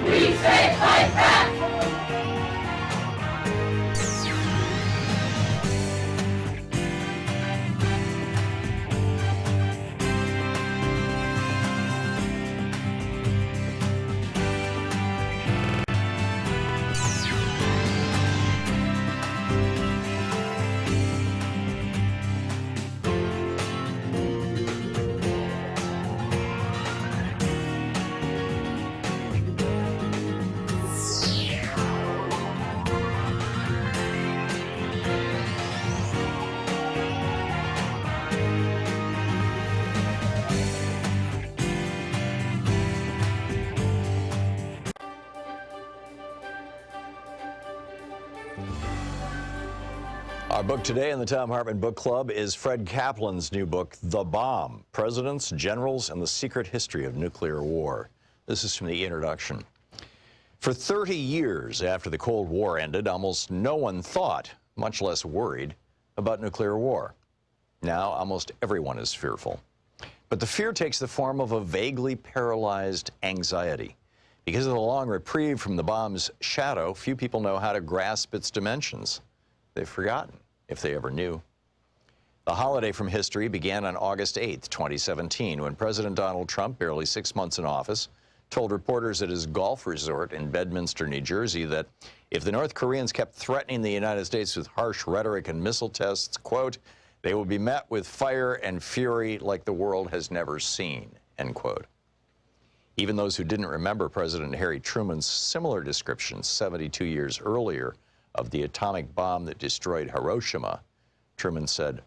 We say fight back! Our book today in the Thom Hartmann Book Club is Fred Kaplan's new book, The Bomb: Presidents, Generals, and the Secret History of Nuclear War. This is from the introduction. For 30 years after the Cold War ended, almost no one thought, much less worried, about nuclear war. Now, almost everyone is fearful. But the fear takes the form of a vaguely paralyzed anxiety. Because of the long reprieve from the bomb's shadow, few people know how to grasp its dimensions. They've forgotten, if they ever knew. The holiday from history began on August 8th, 2017, when President Donald Trump, barely 6 months in office, told reporters at his golf resort in Bedminster, New Jersey, that if the North Koreans kept threatening the United States with harsh rhetoric and missile tests, quote, they would be met with fire and fury like the world has never seen, end quote. Even those who didn't remember President Harry Truman's similar description 72 years earlier of the atomic bomb that destroyed Hiroshima, Truman said,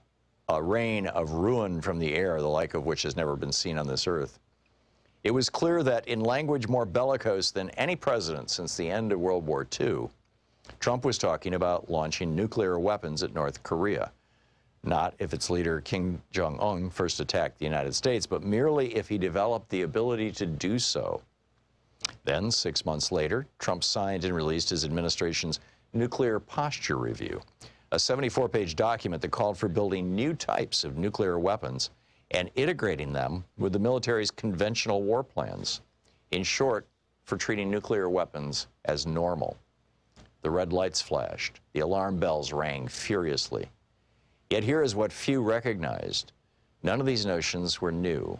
a rain of ruin from the air, the like of which has never been seen on this earth. It was clear that in language more bellicose than any president since the end of World War II, Trump was talking about launching nuclear weapons at North Korea. Not if its leader, Kim Jong-un, first attacked the United States, but merely if he developed the ability to do so. Then, 6 months later, Trump signed and released his administration's Nuclear Posture Review, a 74-page document that called for building new types of nuclear weapons and integrating them with the military's conventional war plans. In short, for treating nuclear weapons as normal. The red lights flashed. The alarm bells rang furiously. Yet here is what few recognized. None of these notions were new.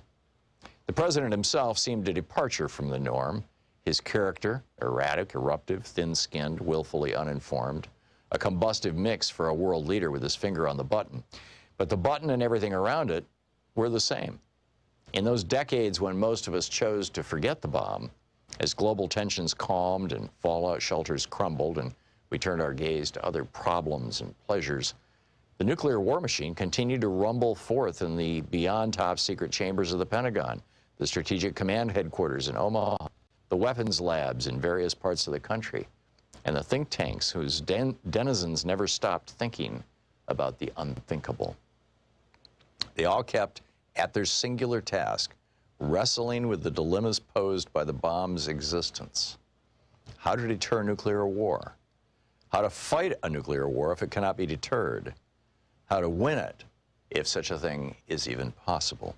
The president himself seemed a departure from the norm. His character, erratic, eruptive, thin-skinned, willfully uninformed, a combustive mix for a world leader with his finger on the button. But the button and everything around it were the same. In those decades when most of us chose to forget the bomb, as global tensions calmed and fallout shelters crumbled and we turned our gaze to other problems and pleasures, the nuclear war machine continued to rumble forth in the beyond top-secret chambers of the Pentagon, the Strategic Command Headquarters in Omaha, the weapons labs in various parts of the country, and the think tanks whose denizens never stopped thinking about the unthinkable. They all kept at their singular task, wrestling with the dilemmas posed by the bomb's existence. How to deter nuclear war? How to fight a nuclear war if it cannot be deterred? How to win it if such a thing is even possible?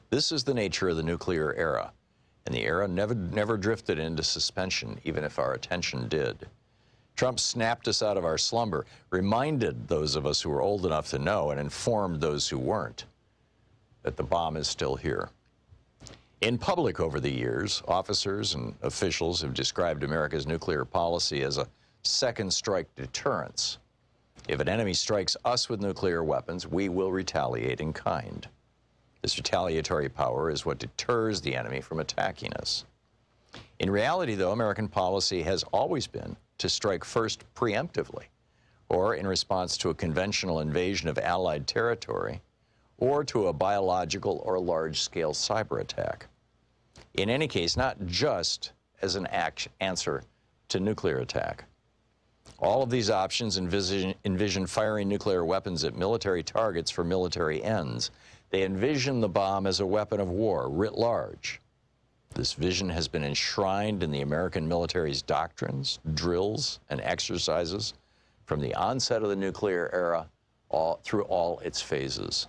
This is the nature of the nuclear era. And the era never drifted into suspension, even if our attention did. Trump snapped us out of our slumber, reminded those of us who were old enough to know, and informed those who weren't, that the bomb is still here. In public over the years, officers and officials have described America's nuclear policy as a second strike deterrence. If an enemy strikes us with nuclear weapons, we will retaliate in kind. This retaliatory power is what deters the enemy from attacking us. In reality, though, American policy has always been to strike first preemptively, or in response to a conventional invasion of Allied territory, or to a biological or large-scale cyber attack. In any case, not just as an answer to nuclear attack. All of these options envision firing nuclear weapons at military targets for military ends. They envision the bomb as a weapon of war writ large. This vision has been enshrined in the American military's doctrines, drills, and exercises from the onset of the nuclear era through all its phases.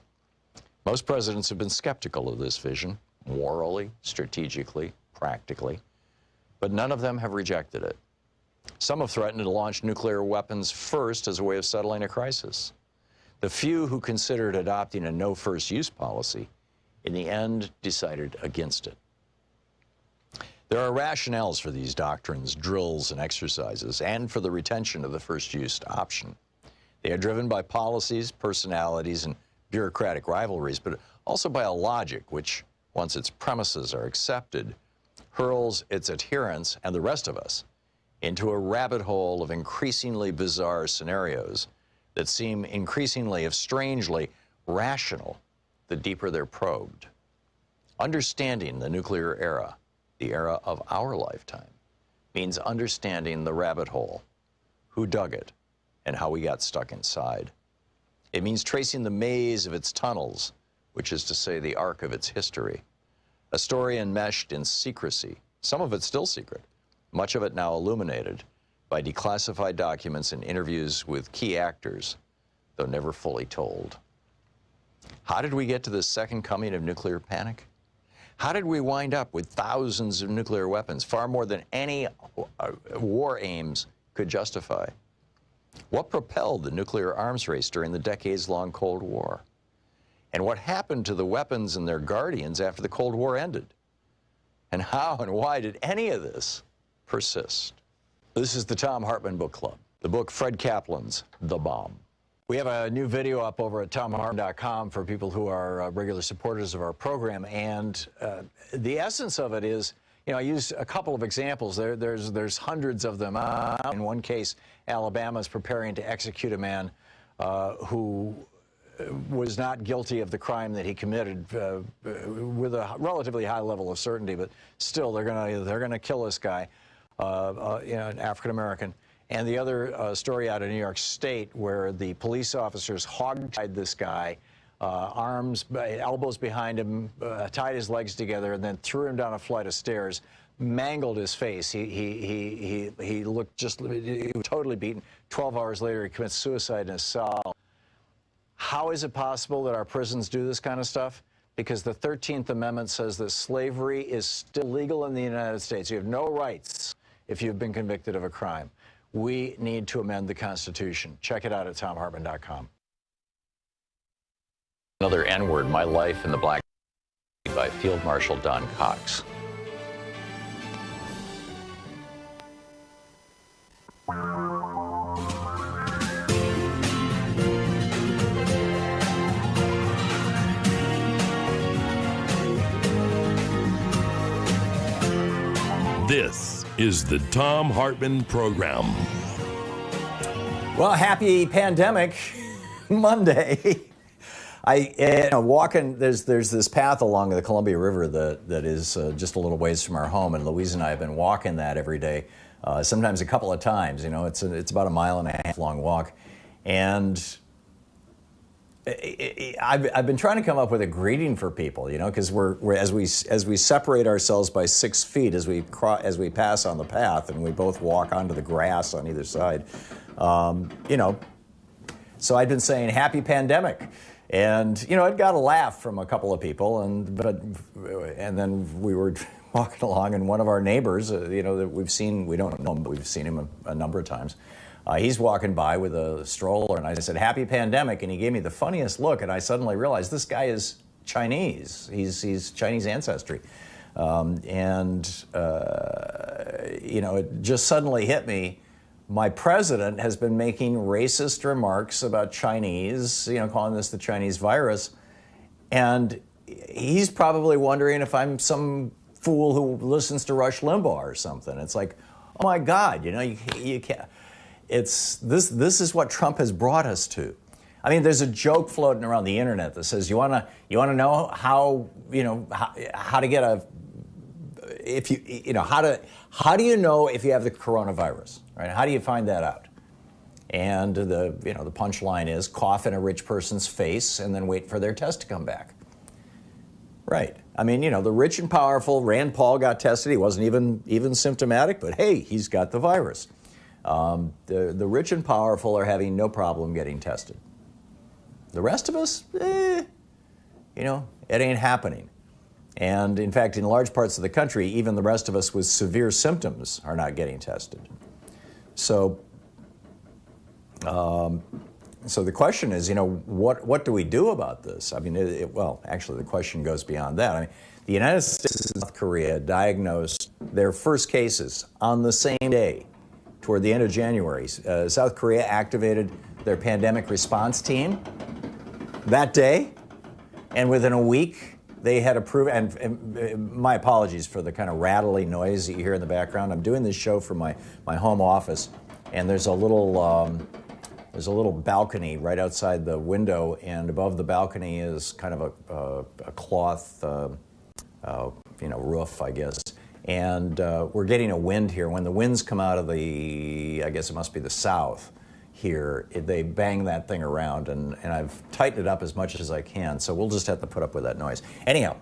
Most presidents have been skeptical of this vision, morally, strategically, practically, but none of them have rejected it. Some have threatened to launch nuclear weapons first as a way of settling a crisis. The few who considered adopting a no first use policy, in the end, decided against it. There are rationales for these doctrines, drills, and exercises, and for the retention of the first use option. They are driven by policies, personalities, and bureaucratic rivalries, but also by a logic which, once its premises are accepted, hurls its adherents and the rest of us into a rabbit hole of increasingly bizarre scenarios that seem increasingly, if strangely, rational the deeper they're probed. Understanding the nuclear era, the era of our lifetime, means understanding the rabbit hole, who dug it, and how we got stuck inside. It means tracing the maze of its tunnels, which is to say the arc of its history. A story enmeshed in secrecy, some of it still secret, much of it now illuminated by declassified documents and interviews with key actors, though never fully told. How did we get to this second coming of nuclear panic? How did we wind up with thousands of nuclear weapons, far more than any war aims could justify? What propelled the nuclear arms race during the decades-long Cold War? And what happened to the weapons and their guardians after the Cold War ended? And how and why did any of this persist? This is the Thom Hartmann Book Club, the book Fred Kaplan's The Bomb. We have a new video up over at thomhartmann.com for people who are regular supporters of our program, and the essence of it is, I use a couple of examples. There's hundreds of them. In one case, Alabama is preparing to execute a man who was not guilty of the crime that he committed with a relatively high level of certainty, but still they're gonna kill this guy, an African American. And the other story out of New York State, where the police officers hog-tied this guy, elbows behind him, tied his legs together, and then threw him down a flight of stairs, mangled his face. He looked he was totally beaten. 12 hours later, he commits suicide in his cell. How is it possible that our prisons do this kind of stuff? Because the 13th Amendment says that slavery is still legal in the United States. You have no rights if you've been convicted of a crime. We need to amend the Constitution. Check it out at thomhartmann.com. Another N-word, My Life in the Black by Field Marshal Don Cox. This is the Thom Hartmann Program. Well, happy pandemic Monday. Walking, there's this path along the Columbia River that is just a little ways from our home, and Louise and I have been walking that every day, sometimes a couple of times. It's about a mile and a half long walk, and I've been trying to come up with a greeting for people, because as we separate ourselves by 6 feet as we pass on the path, and we both walk onto the grass on either side, So I'd been saying happy pandemic, and it got a laugh from a couple of people, and then we were walking along, and one of our neighbors, that we don't know him, but we've seen him a number of times. He's walking by with a stroller, and I said, happy pandemic, and he gave me the funniest look, and I suddenly realized this guy is Chinese. He's Chinese ancestry. It just suddenly hit me. My president has been making racist remarks about Chinese, calling this the Chinese virus, and he's probably wondering if I'm some fool who listens to Rush Limbaugh or something. It's like, oh my God, you can't. This is what Trump has brought us to. I mean, there's a joke floating around the internet that says, you wanna know how to get how do you know if you have the coronavirus, right? How do you find that out? And the punchline is cough in a rich person's face and then wait for their test to come back. Right. I mean, the rich and powerful, Rand Paul got tested. He wasn't even symptomatic, but hey, he's got the virus. The rich and powerful are having no problem getting tested. The rest of us, it ain't happening. And in fact, in large parts of the country, even the rest of us with severe symptoms are not getting tested. So the question is, what do we do about this? I mean, actually, the question goes beyond that. I mean, the United States and South Korea diagnosed their first cases on the same day, toward the end of January. South Korea activated their pandemic response team that day, and within a week, they had approved, and my apologies for the kind of rattling noise that you hear in the background. I'm doing this show from my home office, and there's a little balcony right outside the window, and above the balcony is kind of a cloth, roof, I guess. And we're getting a wind here. When the winds come out of I guess it must be the south here, they bang that thing around, and I've tightened it up as much as I can, so we'll just have to put up with that noise. Anyhow,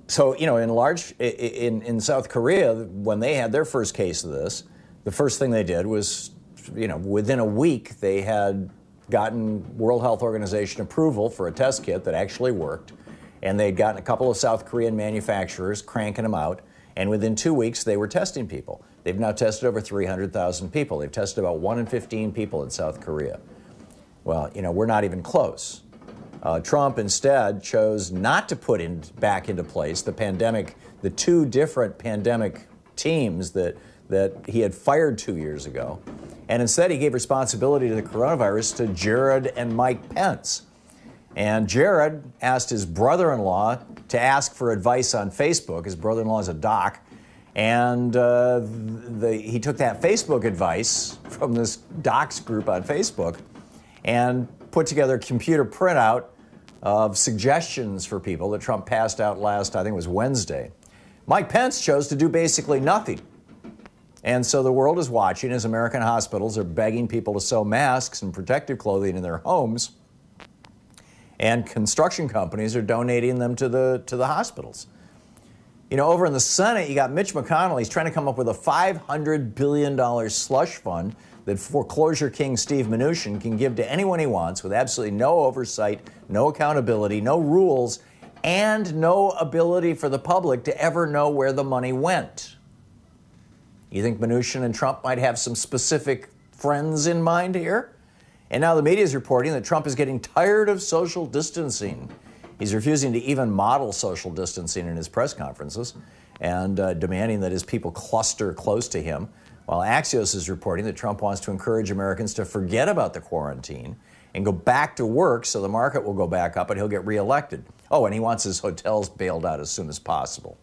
so in South Korea, when they had their first case of this, the first thing they did was, within a week, they had gotten World Health Organization approval for a test kit that actually worked, and they'd gotten a couple of South Korean manufacturers cranking them out, and within 2 weeks, they were testing people. They've now tested over 300,000 people. They've tested about 1 in 15 people in South Korea. Well, we're not even close. Trump instead chose not to put back into place the two different pandemic teams that he had fired 2 years ago. And instead, he gave responsibility to the coronavirus to Jared and Mike Pence. And Jared asked his brother-in-law to ask for advice on Facebook. His brother-in-law is a doc. And he took that Facebook advice from this docs group on Facebook and put together a computer printout of suggestions for people that Trump passed out last, I think it was Wednesday. Mike Pence chose to do basically nothing. And so the world is watching as American hospitals are begging people to sew masks and protective clothing in their homes, and construction companies are donating them to the hospitals. Over in the Senate, you got Mitch McConnell. He's trying to come up with a $500 billion slush fund that foreclosure king Steve Mnuchin can give to anyone he wants with absolutely no oversight, no accountability, no rules, and no ability for the public to ever know where the money went. You think Mnuchin and Trump might have some specific friends in mind here? And now the media is reporting that Trump is getting tired of social distancing. He's refusing to even model social distancing in his press conferences and demanding that his people cluster close to him, while Axios is reporting that Trump wants to encourage Americans to forget about the quarantine and go back to work so the market will go back up and he'll get reelected. Oh, and he wants his hotels bailed out as soon as possible.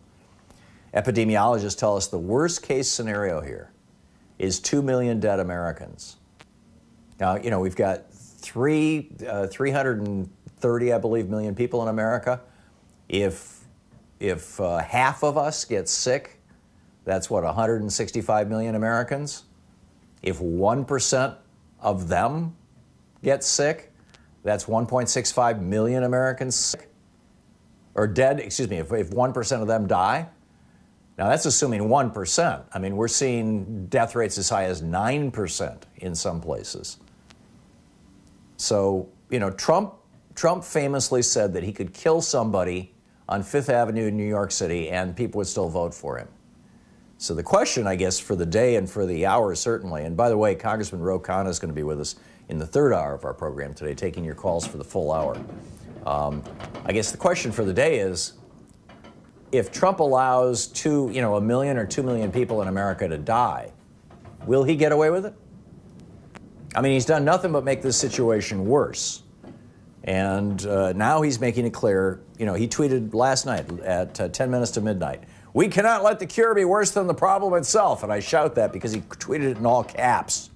Epidemiologists tell us the worst case scenario here is 2 million dead Americans. Now, we've got 330, I believe, million people in America. If half of us get sick, that's 165 million Americans. If 1% of them get sick, that's 1.65 million Americans sick. Or dead, if 1% of them die. Now, that's assuming 1%. I mean, we're seeing death rates as high as 9% in some places. So, Trump famously said that he could kill somebody on Fifth Avenue in New York City and people would still vote for him. So the question, I guess, for the day and for the hour, certainly, and by the way, Congressman Ro Khanna is going to be with us in the third hour of our program today, taking your calls for the full hour. I guess the question for the day is, if Trump allows 1 million or 2 million people in America to die, will he get away with it? I mean, he's done nothing but make this situation worse. And now he's making it clear, he tweeted last night at 10 minutes to midnight, "We cannot let the cure be worse than the problem itself." And I shout that because he tweeted it in all caps.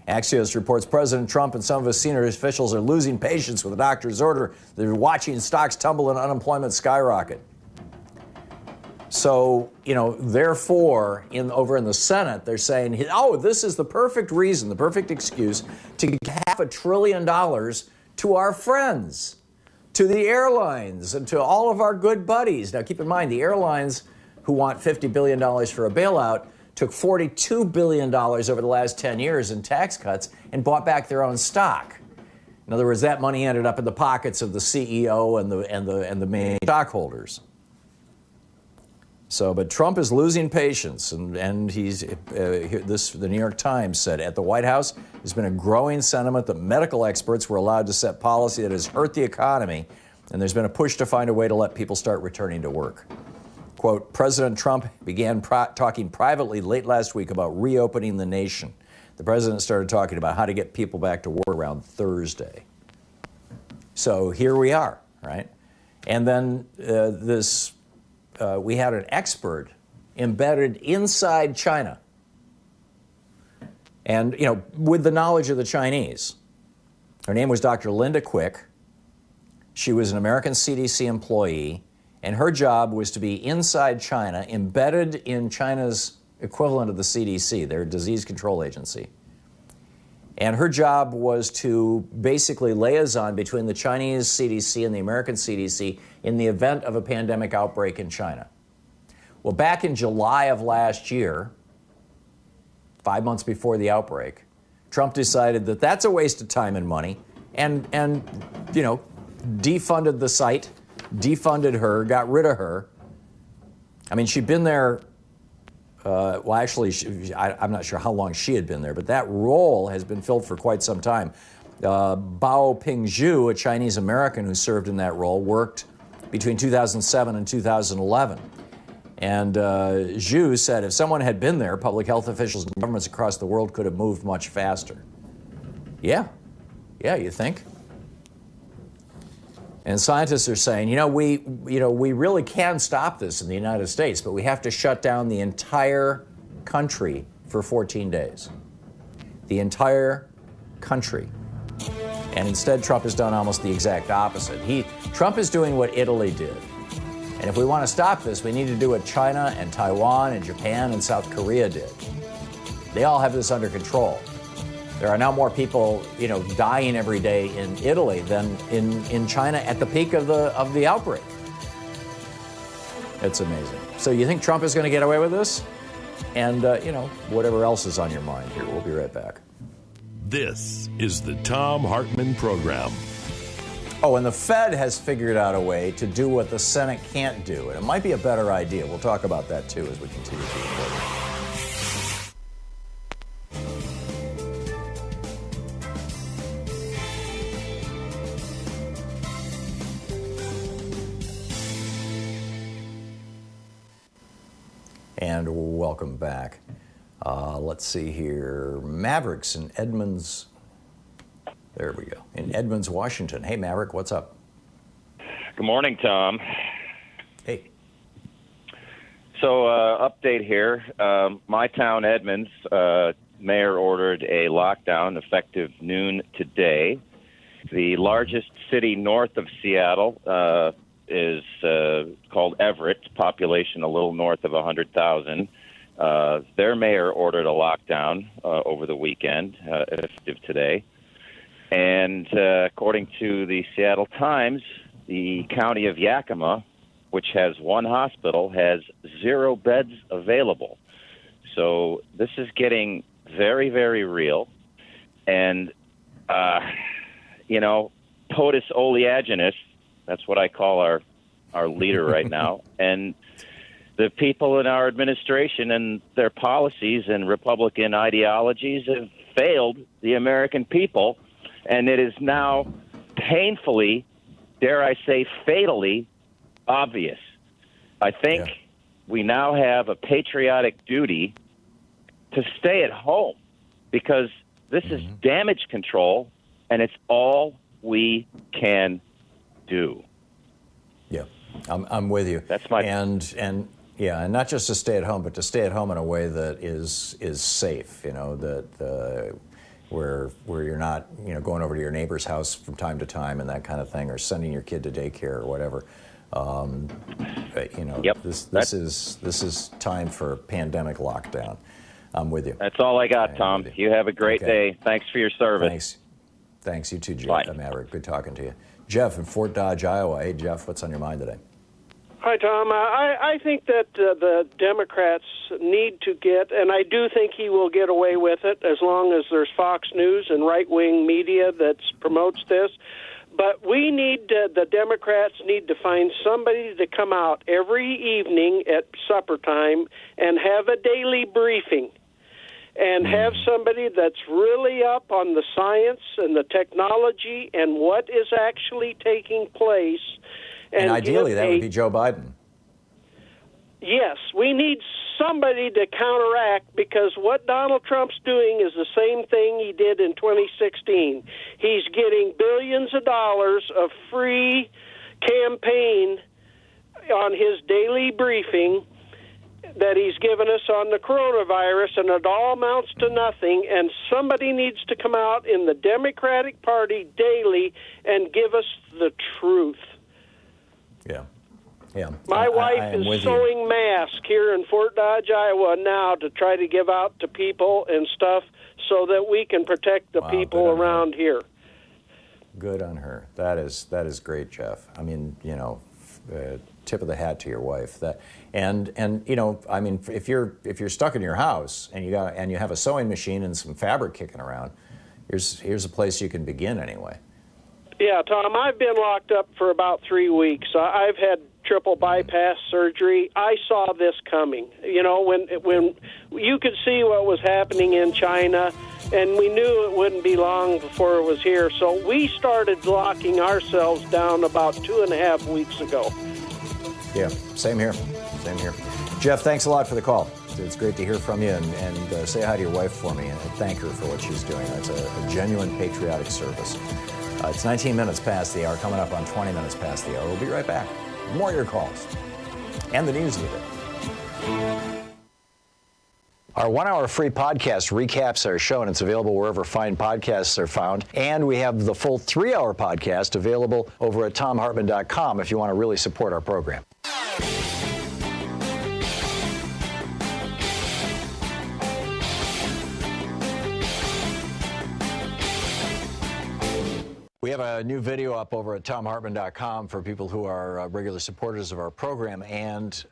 Axios reports President Trump and some of his senior officials are losing patience with the doctor's order. They're watching stocks tumble and unemployment skyrocket. So, therefore, over in the Senate, they're saying, this is the perfect reason, the perfect excuse to give $500 billion to our friends, to the airlines and to all of our good buddies. Now, keep in mind, the airlines who want $50 billion for a bailout took $42 billion over the last 10 years in tax cuts and bought back their own stock. In other words, that money ended up in the pockets of the CEO and the main stockholders. So, but Trump is losing patience, and he's the New York Times said at the White House, there's been a growing sentiment that medical experts were allowed to set policy that has hurt the economy, and there's been a push to find a way to let people start returning to work. Quote, President Trump began talking privately late last week about reopening the nation. The president started talking about how to get people back to work around Thursday. So here we are, right? And then we had an expert embedded inside China. And, you know, with the knowledge of the Chinese. Her name was Dr. Linda Quick. She was an American CDC employee, and her job was to be inside China, embedded in China's equivalent of the CDC, their disease control agency. And her job was to basically liaison between the Chinese CDC and the American CDC in the event of a pandemic outbreak in China. Well, back in July of last year, 5 months before the outbreak, Trump decided that that's a waste of time and money and you know, defunded the site, defunded her, got rid of her. I mean, she'd been there, well, actually, I'm not sure how long she had been there, but that role has been filled for quite some time. Bao Pingzhu, a Chinese American who served in that role, worked between 2007 and 2011. And Zhu said if someone had been there, public health officials and governments across the world could have moved much faster. Yeah, you think? And scientists are saying, we really can stop this in the United States, but we have to shut down the entire country for 14 days. The entire country. And instead, Trump has done almost the exact opposite. Trump is doing what Italy did. And if we want to stop this, we need to do what China and Taiwan and Japan and South Korea did. They all have this under control. There are now more people, dying every day in Italy than in China at the peak of the outbreak. It's amazing. So you think Trump is going to get away with this? And, whatever else is on your mind here. We'll be right back. This is the Thom Hartmann Program. Oh, and the Fed has figured out a way to do what the Senate can't do. And it might be a better idea. We'll talk about that, too, as we continue to report. And welcome back. Let's see here. Mavericks in Edmonds. There we go. In Edmonds, Washington. Hey, Maverick, what's up? Good morning, Tom. Hey. So, update here. My town, Edmonds, mayor ordered a lockdown effective noon today. The largest city north of Seattle is called Everett, population a little north of 100,000. Their mayor ordered a lockdown over the weekend, effective today. And according to the Seattle Times, the county of Yakima, which has one hospital, has 0 beds available. So this is getting very, very real. And, POTUS oleaginous, that's what I call our leader right now. And the people in our administration and their policies and Republican ideologies have failed the American people. And it is now painfully, dare I say, fatally obvious. I think we now have a patriotic duty to stay at home because this is damage control, and it's all we can do. Yeah, I'm with you. That's my and not just to stay at home, but to stay at home in a way that is safe. Where you're not going over to your neighbor's house from time to time and that kind of thing, or sending your kid to daycare or whatever. This is time for pandemic lockdown. I'm with you. That's all I got, Tom. You have a great day. Thanks for your service. Thanks. You too, Bye. Maverick. Good talking to you. Jeff in Fort Dodge, Iowa. Hey, Jeff, what's on your mind today? Hi, Tom. I think that the Democrats need to get, and I do think he will get away with it as long as there's Fox News and right-wing media that promotes this. But we need, the Democrats need to find somebody to come out every evening at supper time and have a daily briefing and have somebody that's really up on the science and the technology and what is actually taking place. And ideally, that would be Joe Biden. Yes, we need somebody to counteract, because what Donald Trump's doing is the same thing he did in 2016. He's getting billions of dollars of free campaign on his daily briefing that he's given us on the coronavirus, and it all amounts to nothing. And somebody needs to come out in the Democratic Party daily and give us the truth. Yeah. Yeah. My wife is sewing masks here in Fort Dodge, Iowa now to try to give out to people and stuff so that we can protect the people around here. Good on her. That is great, Jeff. I mean, you know, tip of the hat to your wife. And you know, I mean, if you're stuck in your house and you have a sewing machine and some fabric kicking around, here's a place you can begin anyway. Yeah, Tom, I've been locked up for about 3 weeks. I've had triple bypass surgery. I saw this coming. You know, when you could see what was happening in China, and we knew it wouldn't be long before it was here. So we started locking ourselves down about 2.5 weeks ago. Yeah, same here. Same here. Jeff, thanks a lot for the call. It's great to hear from you, and say hi to your wife for me and thank her for what she's doing. That's a genuine patriotic service. It's 19 minutes past the hour, coming up on 20 minutes past the hour. We'll be right back. More of your calls and the news with it. Our 1 hour free podcast recaps our show, and it's available wherever fine podcasts are found. And we have the full 3 hour podcast available over at thomhartmann.com if you want to really support our program. We have a new video up over at thomhartmann.com for people who are regular supporters of our program, and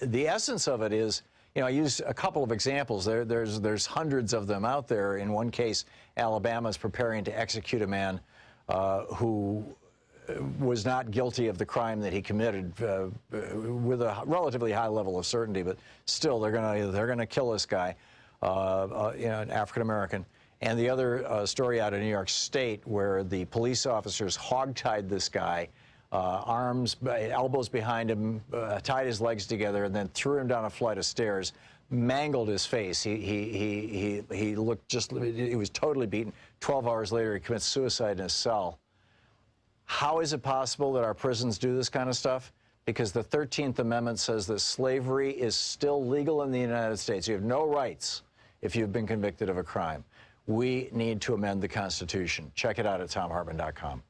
the essence of it is, you know, I use a couple of examples. There's hundreds of them out there. In one case, Alabama is preparing to execute a man who was not guilty of the crime that he committed with a relatively high level of certainty, but still they're gonna kill this guy, you know, an African American. And the other story out of New York State, where the police officers hogtied this guy, arms, elbows behind him, tied his legs together, and then threw him down a flight of stairs, mangled his face. He looked he was totally beaten. 12 hours later, he commits suicide in his cell. How is it possible that our prisons do this kind of stuff? Because the 13th Amendment says that slavery is still legal in the United States. You have no rights if you've been convicted of a crime. We need to amend the Constitution. Check it out at thomhartmann.com.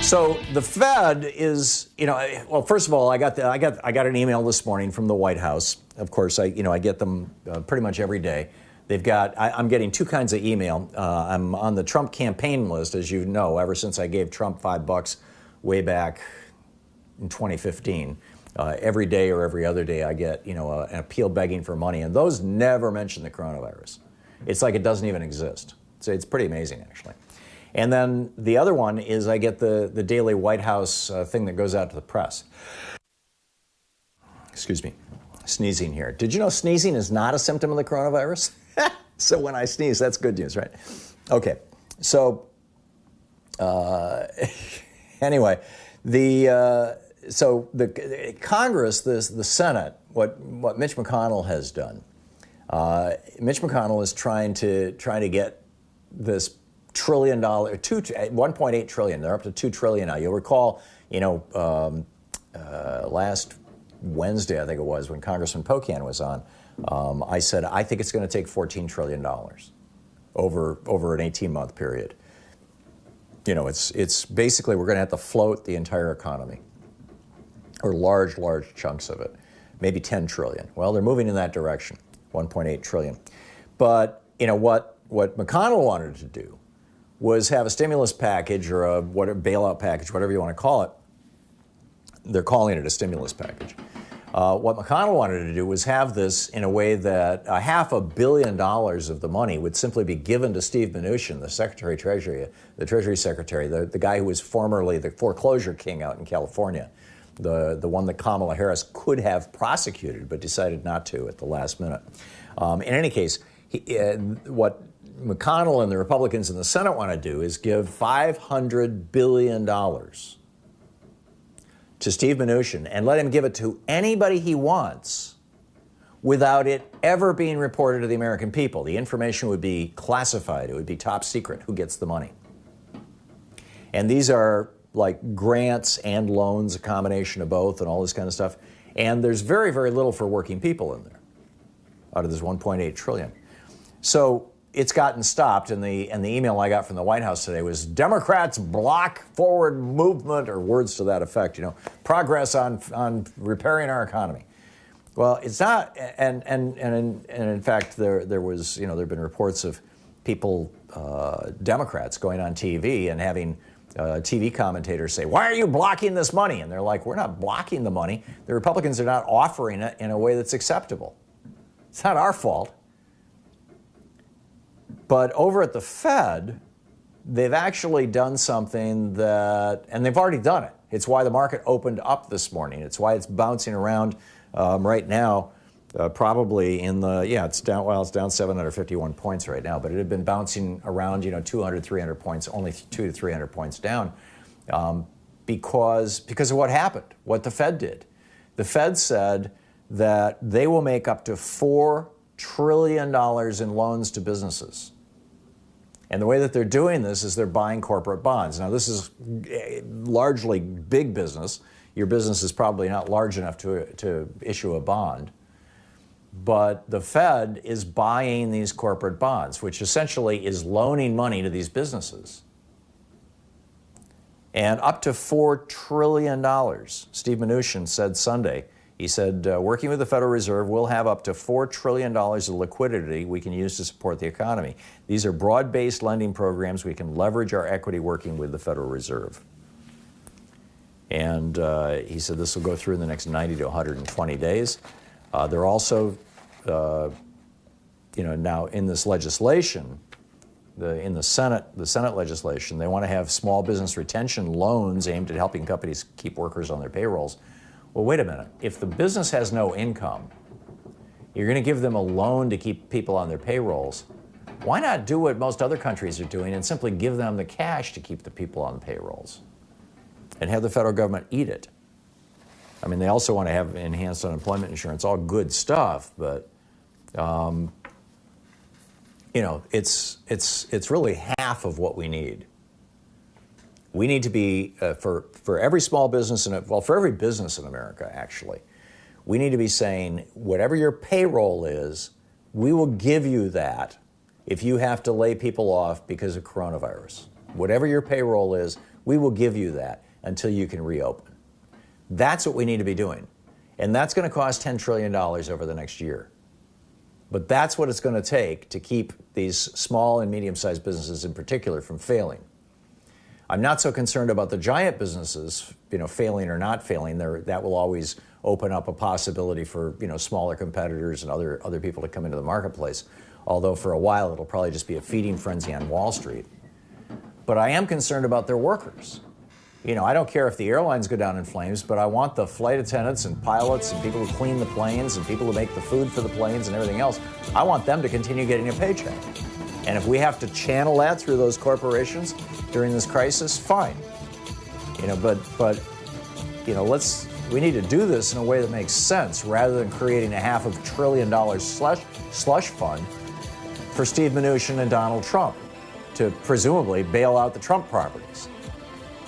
So the Fed is, you know, well, first of all, I got an email this morning from the White House. Of course, I get them pretty much every day. They've got, I'm getting two kinds of email. I'm on the Trump campaign list, as you know, ever since I gave Trump $5 way back in 2015. Every day or every other day I get, you know, an appeal begging for money, and those never mention the coronavirus. It's like it doesn't even exist. So it's pretty amazing, actually. And then the other one is I get the daily White House thing that goes out to the press. Excuse me, sneezing here. Did you know sneezing is not a symptom of the coronavirus? So when I sneeze, that's good news, right? Okay, so anyway, so the Congress, the Senate, what Mitch McConnell has done, Mitch McConnell is trying to get this $1.8 trillion. They're up to $2 trillion now. You'll recall, you know, last Wednesday, I think it was, when Congressman Pocan was on, I said I think it's going to take $14 trillion over an 18-month period. You know, it's basically we're going to have to float the entire economy, or large chunks of it, maybe 10 trillion. Well, they're moving in that direction, 1.8 trillion. But what McConnell wanted to do was have a stimulus package or a bailout package, whatever you want to call it. They're calling it a stimulus package. What McConnell wanted to do was have this in a way that $500 million of the money would simply be given to Steve Mnuchin, the Secretary of Treasury, the Treasury Secretary, the guy who was formerly the foreclosure king out in California, the one that Kamala Harris could have prosecuted but decided not to at the last minute. In any case, what McConnell and the Republicans in the Senate want to do is give $500 billion to Steve Mnuchin and let him give it to anybody he wants without it ever being reported to the American people. The information would be classified. It would be top secret who gets the money. And these are like grants and loans, a combination of both and all this kind of stuff. And there's very, very little for working people in there out of this 1.8 trillion. So it's gotten stopped, and the email I got from the White House today was Democrats block forward movement, or words to that effect, progress on repairing our economy. Well, it's not, and in fact, there have been reports of people, Democrats, going on TV and having TV commentators say, "Why are you blocking this money?" And they're like, "We're not blocking the money. The Republicans are not offering it in a way that's acceptable. It's not our fault." But over at the Fed, they've actually done something and they've already done it. It's why the market opened up this morning. It's why it's bouncing around right now, probably it's down 751 points right now, but it had been bouncing around, 200, 300 points, only 200 to 300 points down because of what happened, what the Fed did. The Fed said that they will make up to $4 trillion in loans to businesses. And the way that they're doing this is they're buying corporate bonds. Now, this is largely big business. Your business is probably not large enough to issue a bond. But the Fed is buying these corporate bonds, which essentially is loaning money to these businesses. And up to $4 trillion. Steve Mnuchin said Sunday, he said, working with the Federal Reserve, we'll have up to $4 trillion of liquidity we can use to support the economy. These are broad-based lending programs. We can leverage our equity working with the Federal Reserve. And he said this will go through in the next 90 to 120 days. They're also, now in this legislation, in the Senate legislation, they want to have small business retention loans aimed at helping companies keep workers on their payrolls. Well, wait a minute. If the business has no income, you're going to give them a loan to keep people on their payrolls. Why not do what most other countries are doing and simply give them the cash to keep the people on the payrolls and have the federal government eat it? I mean, they also want to have enhanced unemployment insurance, all good stuff, but it's really half of what we need. We need to be, for every small business, for every business in America, actually, we need to be saying, whatever your payroll is, we will give you that if you have to lay people off because of coronavirus. Whatever your payroll is, we will give you that until you can reopen. That's what we need to be doing. And that's going to cost $10 trillion over the next year. But that's what it's going to take to keep these small and medium-sized businesses in particular from failing. I'm not so concerned about the giant businesses, failing or not failing. That will always open up a possibility for, smaller competitors and other people to come into the marketplace. Although for a while it'll probably just be a feeding frenzy on Wall Street. But I am concerned about their workers. I don't care if the airlines go down in flames, but I want the flight attendants and pilots and people who clean the planes and people who make the food for the planes and everything else. I want them to continue getting a paycheck. And if we have to channel that through those corporations during this crisis, fine. We need to do this in a way that makes sense rather than creating a $500 billion slush fund for Steve Mnuchin and Donald Trump to presumably bail out the Trump properties.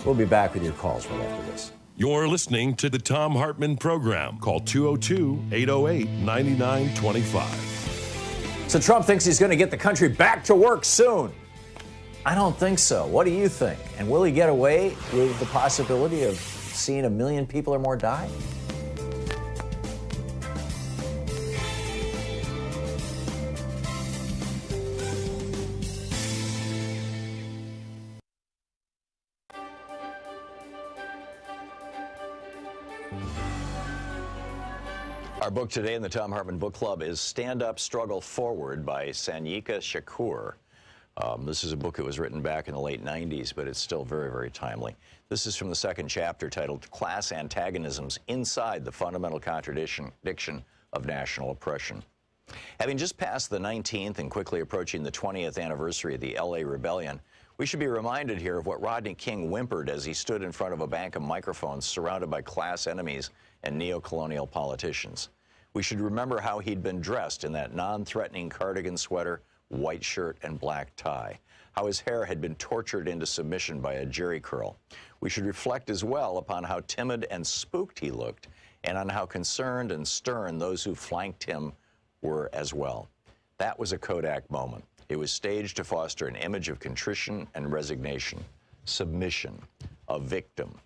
We'll be back with your calls right after this. You're listening to the Thom Hartmann Program. Call 202-808-9925. So Trump thinks he's going to get the country back to work soon. I don't think so. What do you think? And will he get away with the possibility of seeing 1 million people or more die? Our book today in the Thom Hartmann Book Club is Stand Up, Struggle Forward by Sanyika Shakur. This is a book that was written back in the late 90s, but it's still very, very timely. This is from the second chapter titled Class Antagonisms Inside the Fundamental Contradiction of National Oppression. Having just passed the 19th and quickly approaching the 20th anniversary of the LA Rebellion, we should be reminded here of what Rodney King whimpered as he stood in front of a bank of microphones surrounded by class enemies and neo-colonial politicians. We should remember how he'd been dressed in that non-threatening cardigan sweater, white shirt, and black tie, how his hair had been tortured into submission by a jerry curl. We should reflect as well upon how timid and spooked he looked, and on how concerned and stern those who flanked him were as well. That was a Kodak moment. It was staged to foster an image of contrition and resignation, submission, a victim.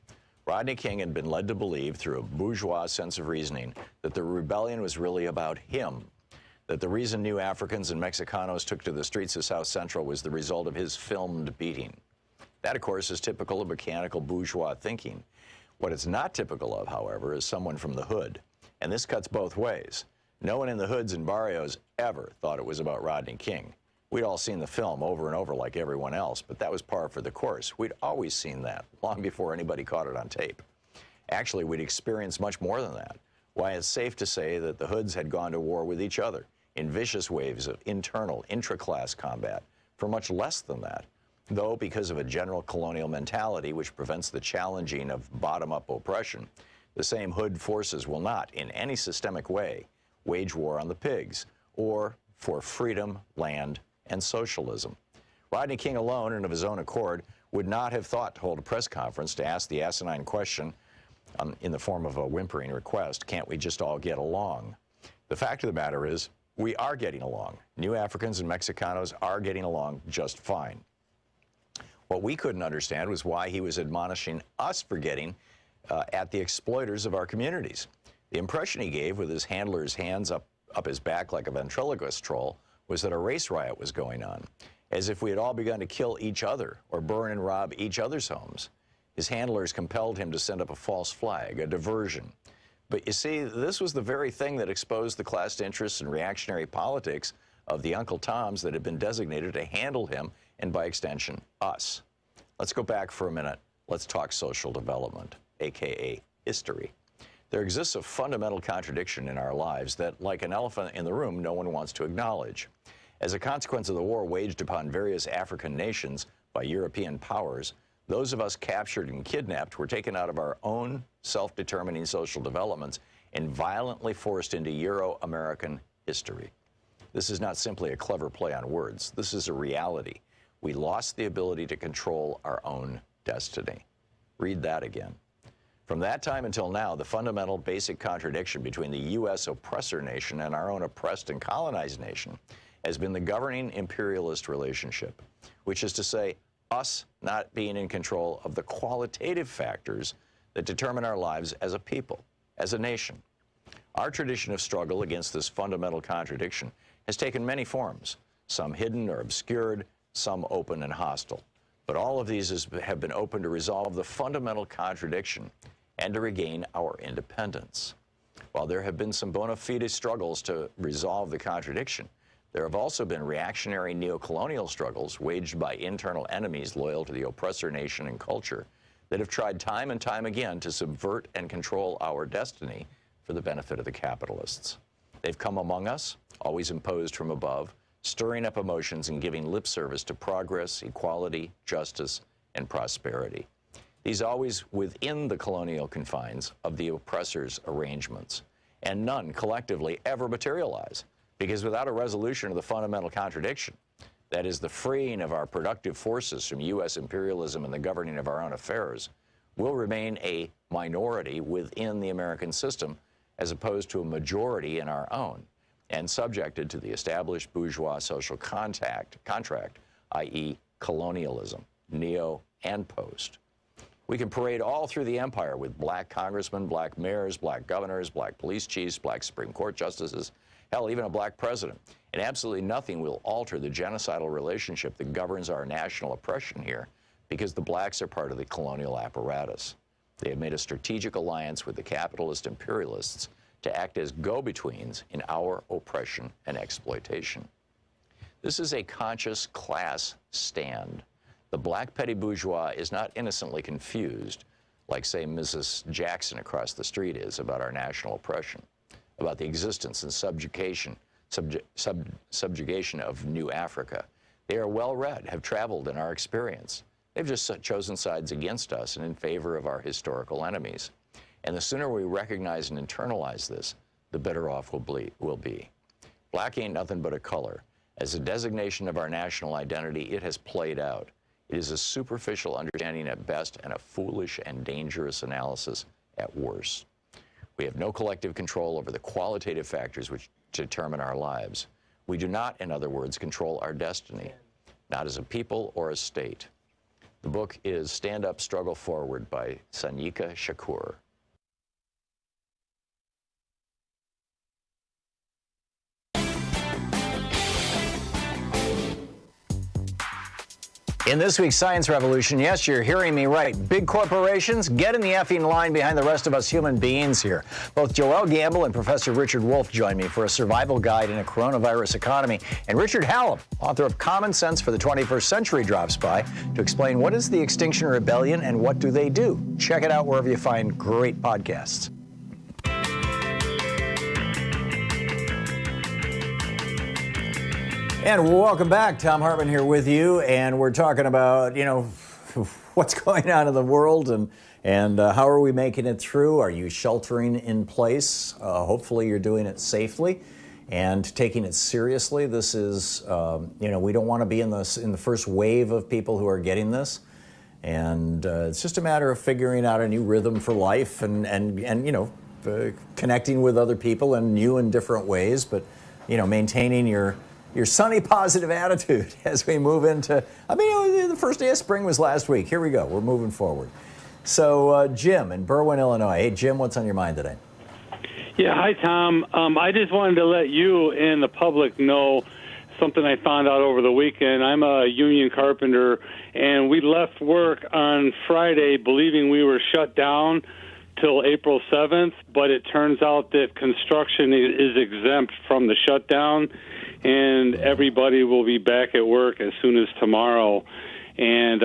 Rodney King had been led to believe, through a bourgeois sense of reasoning, that the rebellion was really about him, that the reason new Africans and Mexicanos took to the streets of South Central was the result of his filmed beating. That, of course, is typical of mechanical bourgeois thinking. What it's not typical of, however, is someone from the hood. And this cuts both ways. No one in the hoods and barrios ever thought it was about Rodney King. We'd all seen the film over and over like everyone else, but that was par for the course. We'd always seen that, long before anybody caught it on tape. Actually, we'd experienced much more than that. Why, it's safe to say that the hoods had gone to war with each other in vicious waves of internal, intra-class combat for much less than that, though because of a general colonial mentality which prevents the challenging of bottom-up oppression, the same hood forces will not, in any systemic way, wage war on the pigs, or for freedom, land, and socialism. Rodney King alone and of his own accord would not have thought to hold a press conference to ask the asinine question in the form of a whimpering request, can't we just all get along? The fact of the matter is, we are getting along. New Africans and Mexicanos are getting along just fine. What we couldn't understand was why he was admonishing us for getting at the exploiters of our communities. The impression he gave, with his handler's hands up his back like a ventriloquist troll, was that a race riot was going on, as if we had all begun to kill each other or burn and rob each other's homes. His handlers compelled him to send up a false flag, a diversion. But you see, this was the very thing that exposed the class interests and reactionary politics of the Uncle Toms that had been designated to handle him, and by extension, us. Let's go back for a minute. Let's talk social development, aka history. There exists a fundamental contradiction in our lives that, like an elephant in the room, no one wants to acknowledge. As a consequence of the war waged upon various African nations by European powers, those of us captured and kidnapped were taken out of our own self-determining social developments and violently forced into Euro-American history. This is not simply a clever play on words. This is a reality. We lost the ability to control our own destiny. Read that again. From that time until now, the fundamental basic contradiction between the U.S. oppressor nation and our own oppressed and colonized nation has been the governing imperialist relationship, which is to say, us not being in control of the qualitative factors that determine our lives as a people, as a nation. Our tradition of struggle against this fundamental contradiction has taken many forms, some hidden or obscured, some open and hostile. But all of these have been open to resolve the fundamental contradiction and to regain our independence. While there have been some bona fide struggles to resolve the contradiction, there have also been reactionary neocolonial struggles waged by internal enemies loyal to the oppressor nation and culture that have tried time and time again to subvert and control our destiny for the benefit of the capitalists. They've come among us, always imposed from above, stirring up emotions and giving lip service to progress, equality, justice, and prosperity. These always within the colonial confines of the oppressor's arrangements, and none collectively ever materialize, because without a resolution of the fundamental contradiction, that is the freeing of our productive forces from U.S. imperialism and the governing of our own affairs, we'll remain a minority within the American system as opposed to a majority in our own, and subjected to the established bourgeois social contract, i.e. colonialism, neo and post. We can parade all through the empire with black congressmen, black mayors, black governors, black police chiefs, black Supreme Court justices, hell, even a black president, and absolutely nothing will alter the genocidal relationship that governs our national oppression here, because the blacks are part of the colonial apparatus. They have made a strategic alliance with the capitalist imperialists to act as go-betweens in our oppression and exploitation. This is a conscious class stand. The black petty bourgeois is not innocently confused, like, say, Mrs. Jackson across the street is, about our national oppression, about the existence and subjugation of New Africa. They are well-read, have traveled in our experience. They've just chosen sides against us and in favor of our historical enemies. And the sooner we recognize and internalize this, the better off we'll be. Black ain't nothing but a color. As a designation of our national identity, it has played out. It is a superficial understanding at best and a foolish and dangerous analysis at worst. We have no collective control over the qualitative factors which determine our lives. We do not, in other words, control our destiny, not as a people or a state. The book is Stand Up, Struggle Forward by Sanyika Shakur. In this week's Science Revolution, yes, you're hearing me right. Big corporations, get in the effing line behind the rest of us human beings here. Both Joel Gamble and Professor Richard Wolff join me for a survival guide in a coronavirus economy. And Richard Hallam, author of Common Sense for the 21st Century, drops by to explain what is the Extinction Rebellion and what do they do. Check it out wherever you find great podcasts. And welcome back. Thom Hartmann here with you, and we're talking about, what's going on in the world and how are we making it through? Are you sheltering in place? Hopefully you're doing it safely and taking it seriously. This is, we don't want to be in the first wave of people who are getting this. And it's just a matter of figuring out a new rhythm for life and connecting with other people and you in different ways, but, maintaining your sunny, positive attitude as we move into, the first day of spring was last week. Here we go. We're moving forward. So, Jim in Berwyn, Illinois. Hey, Jim, what's on your mind today? Yeah, hi, Tom. I just wanted to let you and the public know something I found out over the weekend. I'm a union carpenter, and we left work on Friday believing we were shut down till April 7th, but it turns out that construction is exempt from the shutdown, and everybody will be back at work as soon as tomorrow. And,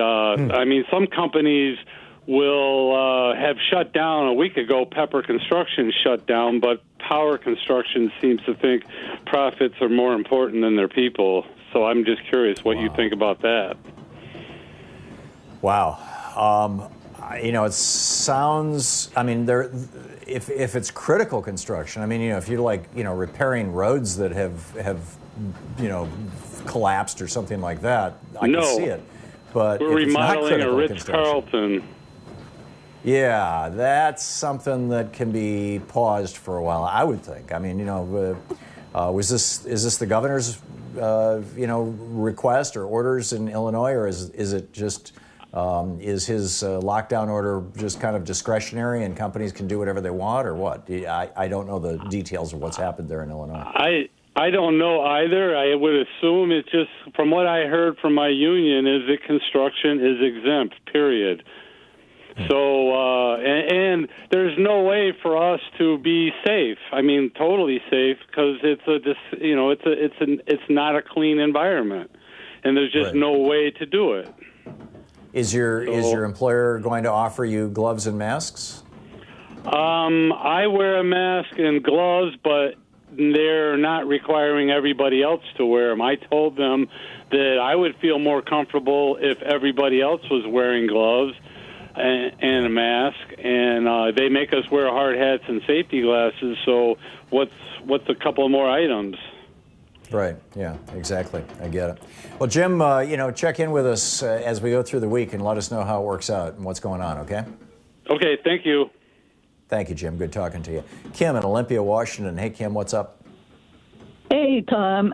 some companies will have shut down a week ago. Pepper Construction shut down, but Power Construction seems to think profits are more important than their people. So I'm just curious what you think about that. Wow. It sounds, if it's critical construction, if you're repairing roads that have collapsed or something like that, I can see it. But we're if it's not remodeling a critical Ritz-Carlton. Yeah, that's something that can be paused for a while, I would think. Is this the governor's, request or orders in Illinois, or is it just, is his lockdown order just kind of discretionary and companies can do whatever they want, or what? I don't know the details of what's happened there in Illinois. I don't know either. I would assume it's just, from what I heard from my union, is that construction is exempt, period. So, and there's no way for us to be safe. Totally safe, because it's not a clean environment, and there's just no way to do it. Is your employer going to offer you gloves and masks? I wear a mask and gloves, but they're not requiring everybody else to wear them. I told them that I would feel more comfortable if everybody else was wearing gloves and a mask, and they make us wear hard hats and safety glasses. So what's a couple of more items? Right. Yeah, exactly. I get it. Well, Jim, check in with us as we go through the week and let us know how it works out and what's going on, okay? Okay, thank you. Thank you, Jim. Good talking to you. Kim in Olympia, Washington. Hey, Kim, what's up? Hey, Tom.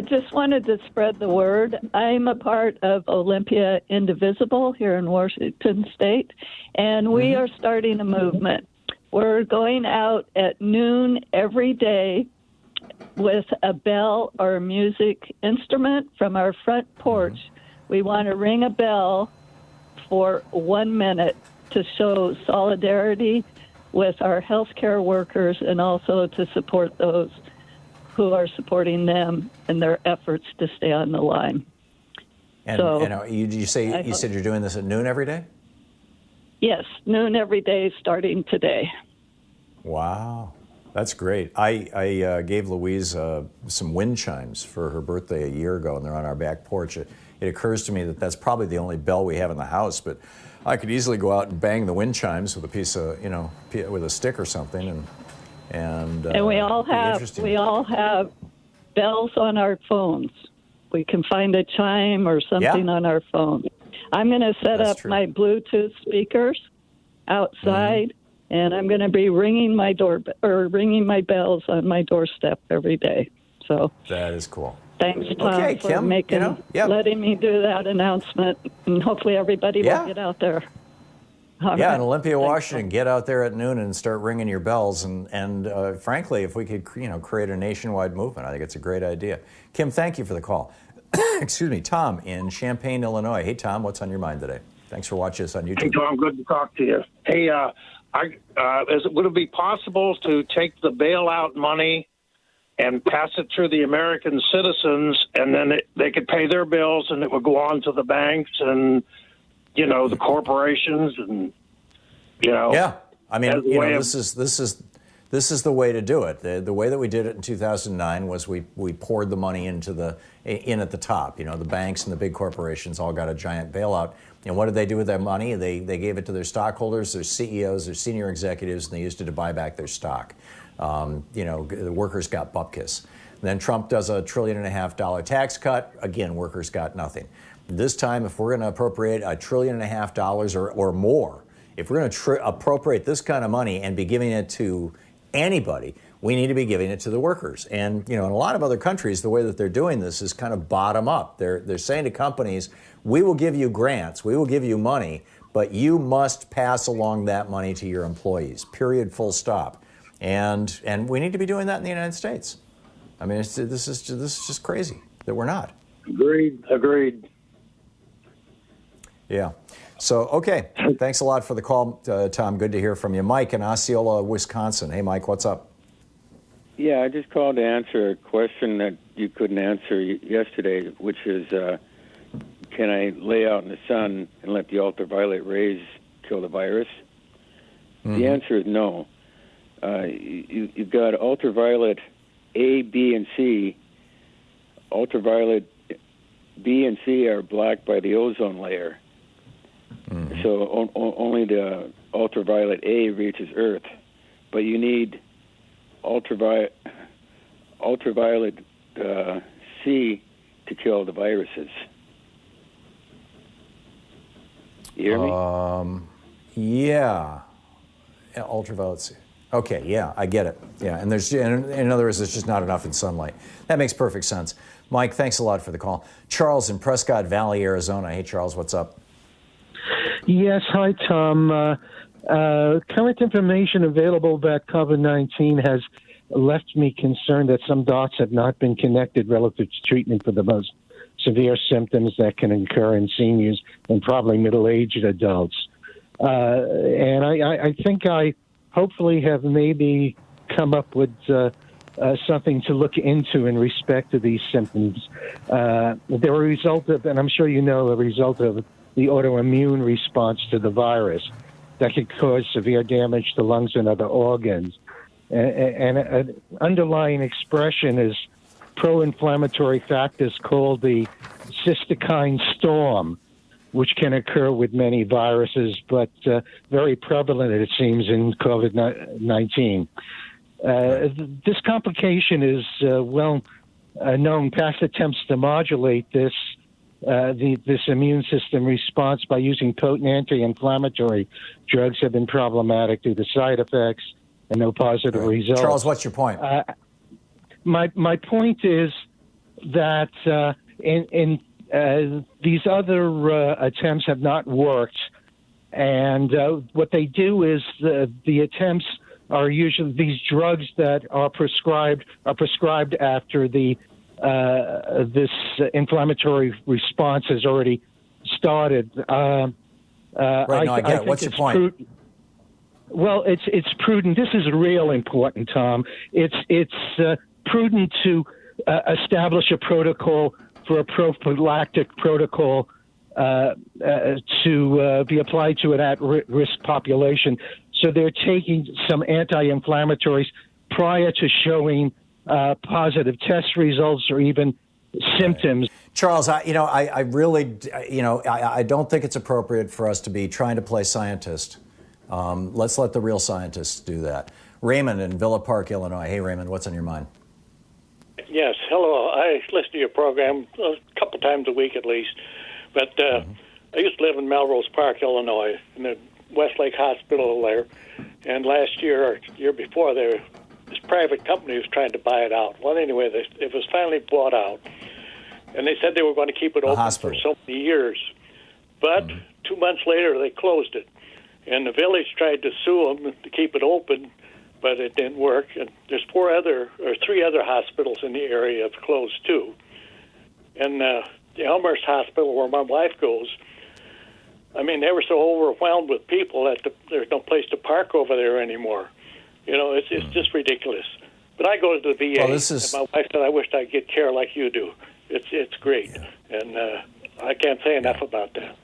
Just wanted to spread the word. I'm a part of Olympia Indivisible here in Washington State, and we are starting a movement. We're going out at noon every day with a bell or a music instrument from our front porch. We want to ring a bell for 1 minute to show solidarity with our healthcare workers and also to support those who are supporting them in their efforts to stay on the line. And, So, you said you're doing this at noon every day? Yes, noon every day starting today. Wow, that's great. I gave Louise some wind chimes for her birthday a year ago, and they're on our back porch. It occurs to me that that's probably the only bell we have in the house, but I could easily go out and bang the wind chimes with a piece of, with a stick or something, and we all have bells on our phones. We can find a chime or something on our phone. I'm going to set up my Bluetooth speakers outside, and I'm going to be ringing my bells on my doorstep every day. So that is cool. Thanks, Tom, for Kim, letting me do that announcement, and hopefully everybody will get out there. All right. In Olympia, Washington, get out there at noon and start ringing your bells. And frankly, if we could, create a nationwide movement, I think it's a great idea. Kim, thank you for the call. Excuse me, Tom in Champaign, Illinois. Hey, Tom, what's on your mind today? Thanks for watching us on YouTube. Hey, Tom, good to talk to you. Hey, would it be possible to take the bailout money and pass it through the American citizens, and then they could pay their bills, and it would go on to the banks and, the corporations, and, Yeah, I mean, this is the way to do it. The way that we did it in 2009 was we poured the money in at the top. The banks and the big corporations all got a giant bailout. And what did they do with that money? They gave it to their stockholders, their CEOs, their senior executives, and they used it to buy back their stock. The workers got bupkis. Then Trump does a $1.5 trillion tax cut. Again, workers got nothing. This time, if we're going to appropriate $1.5 trillion or more, if we're going to appropriate this kind of money and be giving it to anybody, we need to be giving it to the workers. And, in a lot of other countries, the way that they're doing this is kind of bottom up. They're saying to companies, we will give you grants, we will give you money, but you must pass along that money to your employees, period, full stop. And we need to be doing that in the United States. I mean, this is just crazy that we're not. Agreed. Yeah. So, okay. Thanks a lot for the call, Tom. Good to hear from you. Mike in Osceola, Wisconsin. Hey, Mike, what's up? Yeah, I just called to answer a question that you couldn't answer yesterday, which is, can I lay out in the sun and let the ultraviolet rays kill the virus? Mm-hmm. The answer is no. You've got ultraviolet A, B, and C. Ultraviolet B and C are blocked by the ozone layer. Mm-hmm. So only the ultraviolet A reaches Earth. But you need ultraviolet C to kill the viruses. You hear me? Yeah. Ultraviolet C. Okay, yeah, I get it. Yeah, and in other words, there's just not enough in sunlight. That makes perfect sense. Mike, thanks a lot for the call. Charles in Prescott Valley, Arizona. Hey, Charles, what's up? Yes, hi, Tom. Current information available about COVID-19 has left me concerned that some dots have not been connected relative to treatment for the most severe symptoms that can occur in seniors and probably middle-aged adults. And I think I hopefully have maybe come up with something to look into in respect to these symptoms. They're a result of, and I'm sure you know, a result of the autoimmune response to the virus that could cause severe damage to lungs and other organs. And an underlying expression is pro-inflammatory factors called the cytokine storm, which can occur with many viruses, but very prevalent, it seems, in COVID-19. This complication is well known. Past attempts to modulate this immune system response by using potent anti-inflammatory drugs have been problematic due to side effects and no positive results. Charles, what's your point? My point is that in these other attempts have not worked, and what they do is the attempts are usually these drugs that are prescribed after this inflammatory response has already started. Right, no, I get it. What's your point? Well, it's prudent. This is real important, Tom. It's prudent to establish a protocol for a prophylactic protocol to be applied to an at-risk population. So they're taking some anti-inflammatories prior to showing positive test results or even symptoms. Charles, I really, I don't think it's appropriate for us to be trying to play scientist. Let's let the real scientists do that. Raymond in Villa Park, Illinois. Hey, Raymond, what's on your mind? Yes, hello. I listen to your program a couple times a week at least. But I used to live in Melrose Park, Illinois, in the Westlake Hospital there. And last year, or year before, this private company was trying to buy it out. Well, anyway, it was finally bought out. And they said they were going to keep it open for so many years. But 2 months later, they closed it. And the village tried to sue them to keep it open, but it didn't work. And there's three other hospitals in the area have closed too. And the Elmhurst Hospital, where my wife goes, I mean, they were so overwhelmed with people that there's no place to park over there anymore. It's just ridiculous. But I go to the VA, and my wife said, I wished I'd get care like you do. It's great, and I can't say enough about that.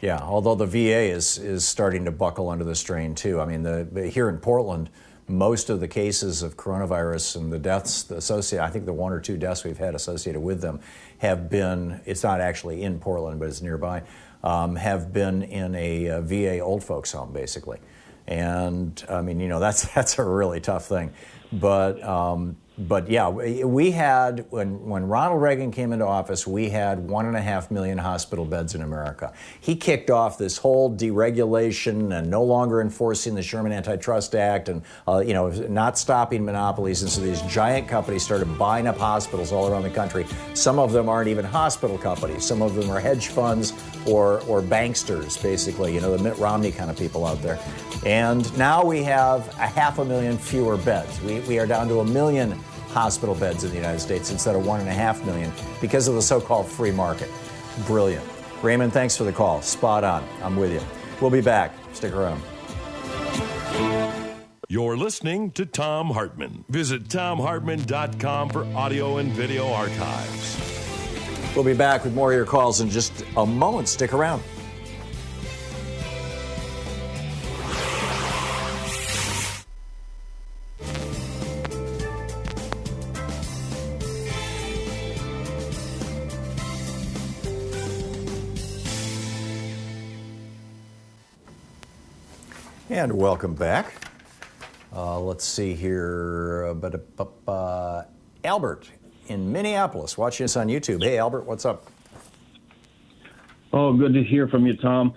Yeah, although the VA is starting to buckle under the strain too. I mean, here in Portland, most of the cases of coronavirus and the deaths associated, I think the 1 or 2 deaths we've had associated with them have been, it's not actually in Portland, but it's nearby, have been in a VA old folks home, basically. And I mean, that's a really tough thing. But yeah, we had, when Ronald Reagan came into office, we had 1.5 million hospital beds in America. He kicked off this whole deregulation and no longer enforcing the Sherman Antitrust Act and, not stopping monopolies. And so these giant companies started buying up hospitals all around the country. Some of them aren't even hospital companies. Some of them are hedge funds or banksters, basically, the Mitt Romney kind of people out there. And now we have 500,000 fewer beds. We are down to 1 million hospital beds in the United States instead of 1.5 million because of the so-called free market. Brilliant. Raymond, thanks for the call. Spot on. I'm with you. We'll be back. Stick around. You're listening to Thom Hartmann. Visit thomhartmann.com for audio and video archives. We'll be back with more of your calls in just a moment. Stick around. And welcome back. Let's see here. Albert in Minneapolis, watching us on YouTube. Hey, Albert, what's up? Oh, good to hear from you, Tom.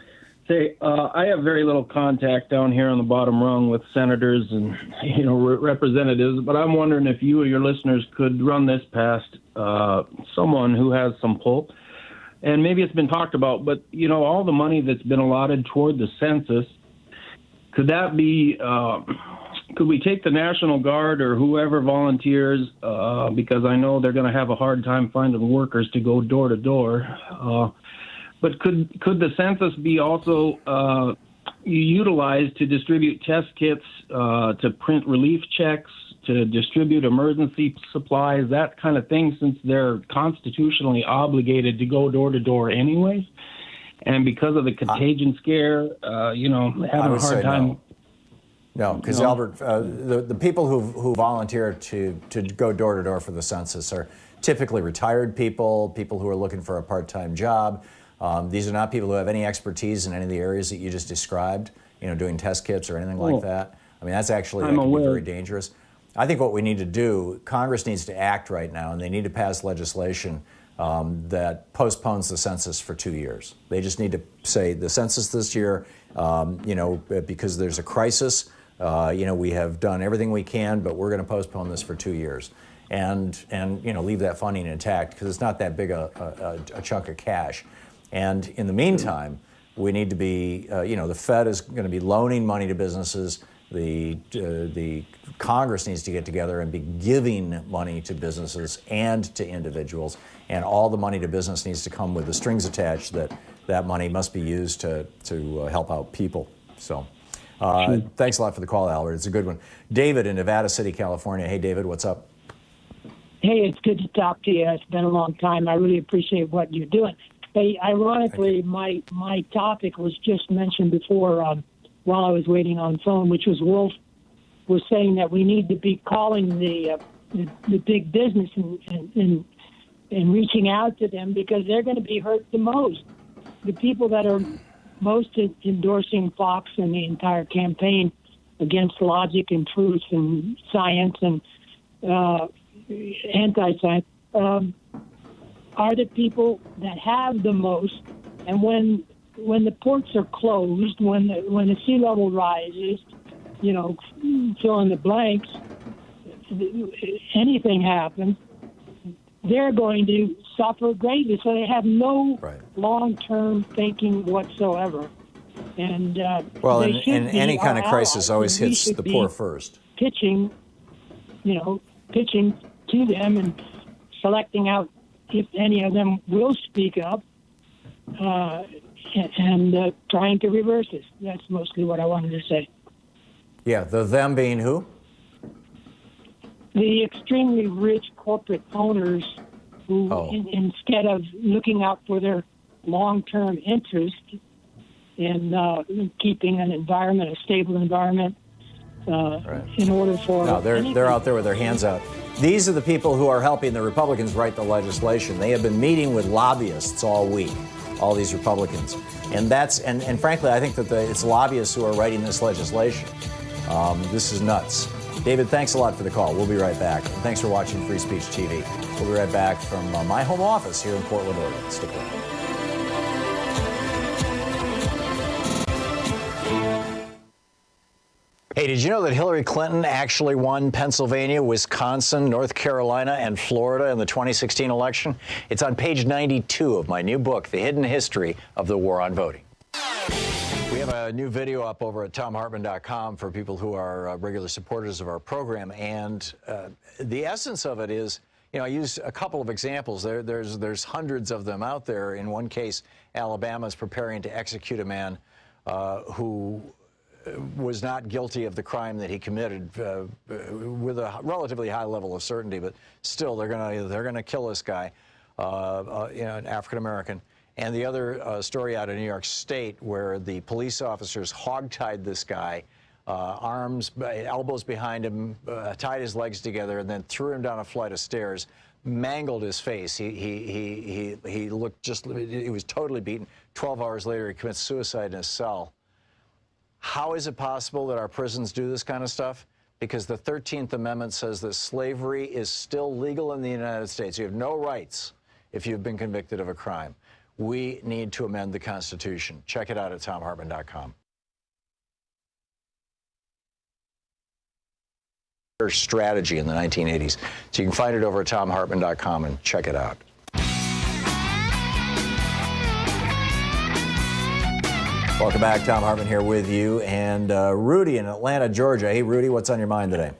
Say, I have very little contact down here on the bottom rung with senators and representatives, but I'm wondering if you or your listeners could run this past someone who has some pull. And maybe it's been talked about, but all the money that's been allotted toward the census, could that be? Could we take the National Guard or whoever volunteers? Because I know they're going to have a hard time finding workers to go door to door. But could the census be also utilized to distribute test kits, to print relief checks, to distribute emergency supplies, that kind of thing, since they're constitutionally obligated to go door to door anyways? And because of the contagion scare, having a hard time. No, because Albert, the people who volunteer to go door to door for the census are typically retired people who are looking for a part-time job. These are not people who have any expertise in any of the areas that you just described, doing test kits or anything like that. I mean, that's actually that can be very dangerous. I think what we need to do, Congress needs to act right now, and they need to pass legislation that postpones the census for 2 years. They just need to say the census this year, because there's a crisis. We have done everything we can, but we're going to postpone this for 2 years, and leave that funding intact because it's not that big a chunk of cash. And in the meantime, we need to be, the Fed is going to be loaning money to businesses. The Congress needs to get together and be giving money to businesses and to individuals, and all the money to business needs to come with the strings attached that that money must be used to help out people. So thanks a lot for the call, Albert. It's a good one. David in Nevada City, California. Hey, David, what's up? Hey, it's good to talk to you. It's been a long time. I really appreciate what you're doing. Hey, ironically, my topic was just mentioned before while I was waiting on the phone, which was Wolf was saying that we need to be calling the big business and reaching out to them because they're going to be hurt the most. The people that are most endorsing Fox and the entire campaign against logic and truth and science and anti-science are the people that have the most. And when the ports are closed, when the sea level rises, fill in the blanks, anything happens, they're going to suffer greatly. So they have no long-term thinking whatsoever. And and any kind of crisis always hits the poor first. Pitching to them and selecting out if any of them will speak up and trying to reverse this. That's mostly what I wanted to say. Yeah, the them being who? The extremely rich corporate owners who, instead of looking out for their long-term interest in keeping an environment, a stable environment, in order for... No, they're out there with their hands out. These are the people who are helping the Republicans write the legislation. They have been meeting with lobbyists all week, all these Republicans. And frankly, I think that it's lobbyists who are writing this legislation. This is nuts. David, thanks a lot for the call. We'll be right back. And thanks for watching Free Speech TV. We'll be right back from my home office here in Portland, Oregon. Stick around. Hey, did you know that Hillary Clinton actually won Pennsylvania, Wisconsin, North Carolina, and Florida in the 2016 election? It's on page 92 of my new book, The Hidden History of the War on Voting. We have a new video up over at thomhartmann.com for people who are regular supporters of our program, and the essence of it is, I use a couple of examples. There's hundreds of them out there. In one case, Alabama is preparing to execute a man who was not guilty of the crime that he committed with a relatively high level of certainty, but still they're gonna kill this guy, an African American. And the other story out of New York State where the police officers hogtied this guy, elbows behind him, tied his legs together, and then threw him down a flight of stairs, mangled his face. He looked he was totally beaten. 12 hours later, he commits suicide in his cell. How is it possible that our prisons do this kind of stuff? Because the 13th Amendment says that slavery is still legal in the United States. You have no rights if you've been convicted of a crime. We need to amend the Constitution. Check it out at thomhartmann.com. Strategy in the 1980s. So you can find it over at thomhartmann.com and check it out. Welcome back. Thom Hartmann here with you. And Rudy in Atlanta, Georgia. Hey, Rudy, what's on your mind today?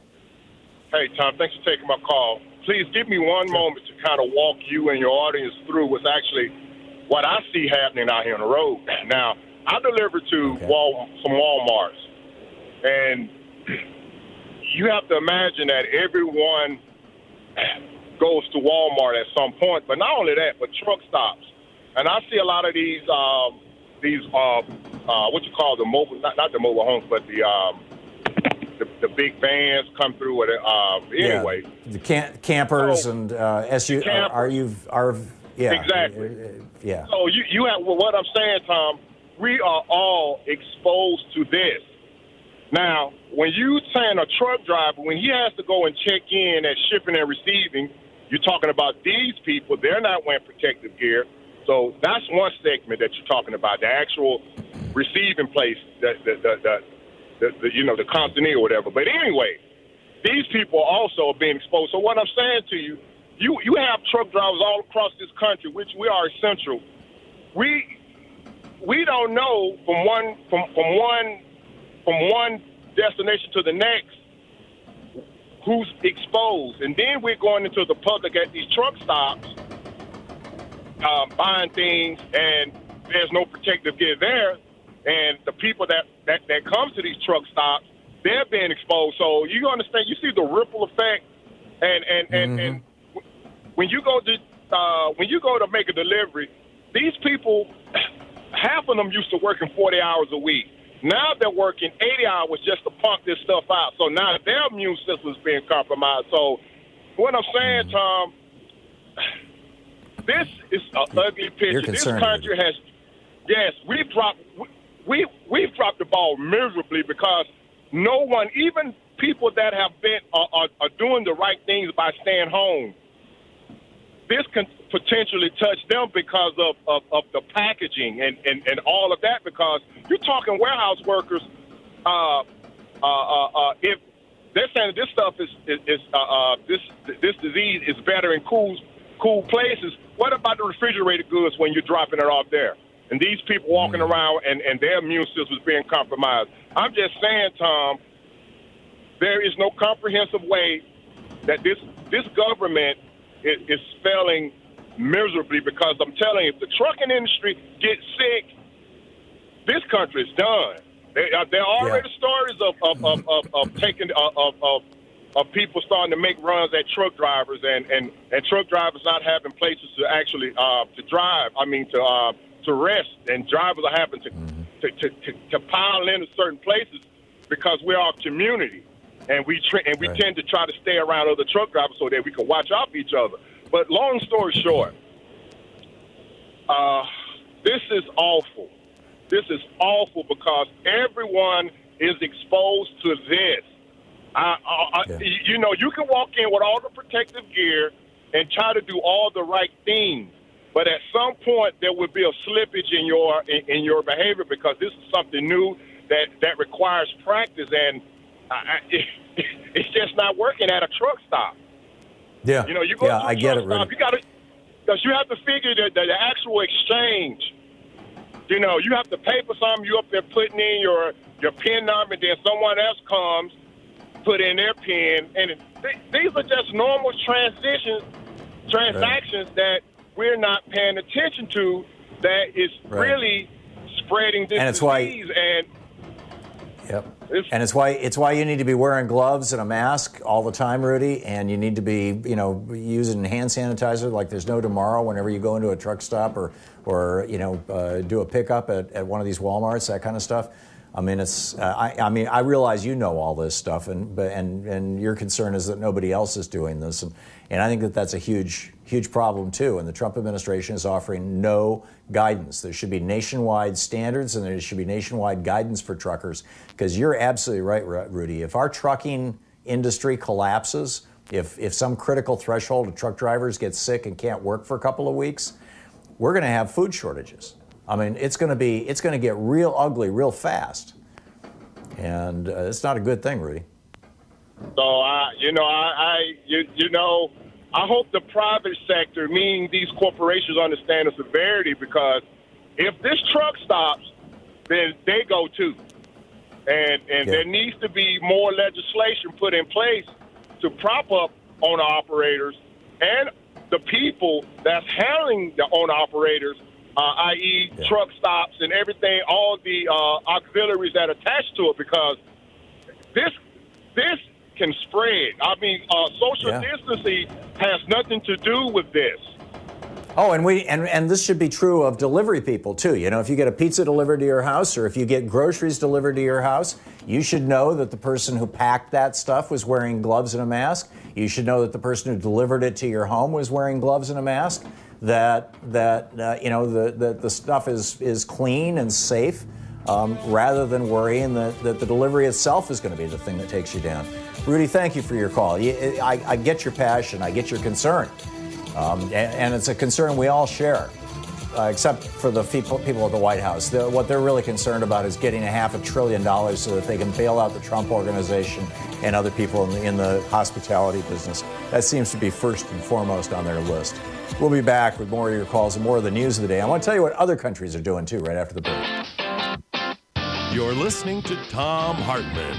Hey, Tom, thanks for taking my call. Please give me one moment to kind of walk you and your audience through what's actually what I see happening out here on the road. Now, I deliver to some Walmarts, and you have to imagine that everyone goes to Walmart at some point, but not only that, but truck stops. And I see a lot of these what you call the mobile, not the mobile homes, but the big vans come through with it. Anyway, the campers and SUVs. Yeah, exactly. Yeah. So you have what I'm saying, Tom. We are all exposed to this. Now, when you saying a truck driver, when he has to go and check in at shipping and receiving, you're talking about these people. They're not wearing protective gear. So that's one segment that you're talking about, the actual receiving place, the consignee or whatever. But anyway, these people also are being exposed. So what I'm saying to you, you have truck drivers all across this country, which we are essential. We don't know from one destination to the next who's exposed, and then we're going into the public at these truck stops, buying things, and there's no protective gear there, and the people that comes to these truck stops, they're being exposed. So you understand, you see the ripple effect, and when you go to make a delivery, these people, half of them used to working 40 hours a week. Now they're working 80 hours just to pump this stuff out. So now their immune system is being compromised. So what I'm saying, Tom, this is an ugly picture. This country has, yes, we've dropped the ball miserably because no one, even people that have been are doing the right things by staying home, this can potentially touch them because of the packaging and all of that, because you're talking warehouse workers. If they're saying this stuff this disease is better in cool places, what about the refrigerated goods when you're dropping it off there? And these people walking around and their immune system is being compromised. I'm just saying, Tom, there is no comprehensive way that this government is failing miserably, because I'm telling you, if the trucking industry gets sick, this country is done. There are already stories of people starting to make runs at truck drivers and truck drivers not having places to actually to drive. I mean to rest, and drivers are having to pile into certain places because we're our community, and we tend to try to stay around other truck drivers so that we can watch out for each other. But long story short, this is awful. This is awful because everyone is exposed to this. You know, you can walk in with all the protective gear and try to do all the right things, but at some point there will be a slippage in your behavior, because this is something new that requires practice, and it's just not working at a truck stop. Yeah, you know, you go to a I get it, truck stop, Rudy. because you have to figure the actual exchange. You know, you have to pay for something. You up there putting in your PIN number, and then someone else comes, put in their PIN, and these are just normal transactions that we're not paying attention to. That is really spreading this disease, and it's why you need to be wearing gloves and a mask all the time, Rudy, and you need to be, using hand sanitizer like there's no tomorrow whenever you go into a truck stop or do a pickup at one of these Walmarts, that kind of stuff. I mean, I realize you know all this stuff, and your concern is that nobody else is doing this, and I think that's a huge problem too. And the Trump administration is offering no guidance. There should be nationwide standards, and there should be nationwide guidance for truckers. Because you're absolutely right, Rudy. If our trucking industry collapses, if some critical threshold of truck drivers get sick and can't work for a couple of weeks, we're going to have food shortages. I mean, it's going to get real ugly real fast, and it's not a good thing, Rudy. So I hope the private sector, meaning these corporations, understand the severity, because if this truck stops, then they go too, and there needs to be more legislation put in place to prop up owner operators and the people that's handling the owner operators. I.e. truck stops and everything, all the auxiliaries that attach to it, because this can spread. I mean, social distancing has nothing to do with this. Oh, and this should be true of delivery people too. You know, if you get a pizza delivered to your house, or if you get groceries delivered to your house, you should know that the person who packed that stuff was wearing gloves and a mask. You should know that the person who delivered it to your home was wearing gloves and a mask. That the stuff is clean and safe, rather than worrying that the delivery itself is going to be the thing that takes you down. Rudy, thank you for your call. I get your passion. I get your concern. And it's a concern we all share, except for the people at the White House. What they're really concerned about is getting $500 billion so that they can bail out the Trump organization and other people in the hospitality business. That seems to be first and foremost on their list. We'll be back with more of your calls and more of the news of the day. I want to tell you what other countries are doing, too, right after the break. You're listening to Thom Hartmann.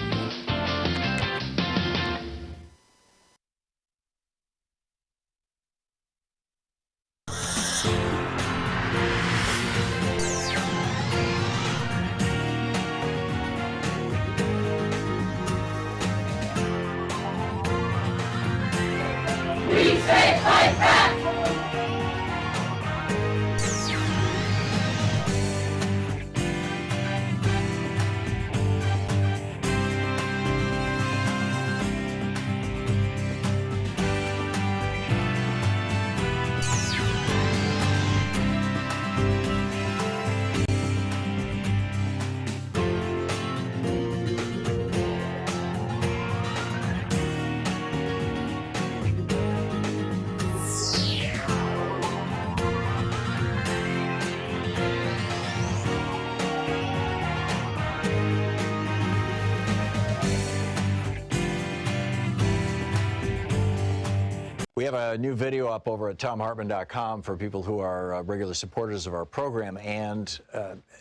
We have a new video up over at thomhartmann.com for people who are regular supporters of our program, and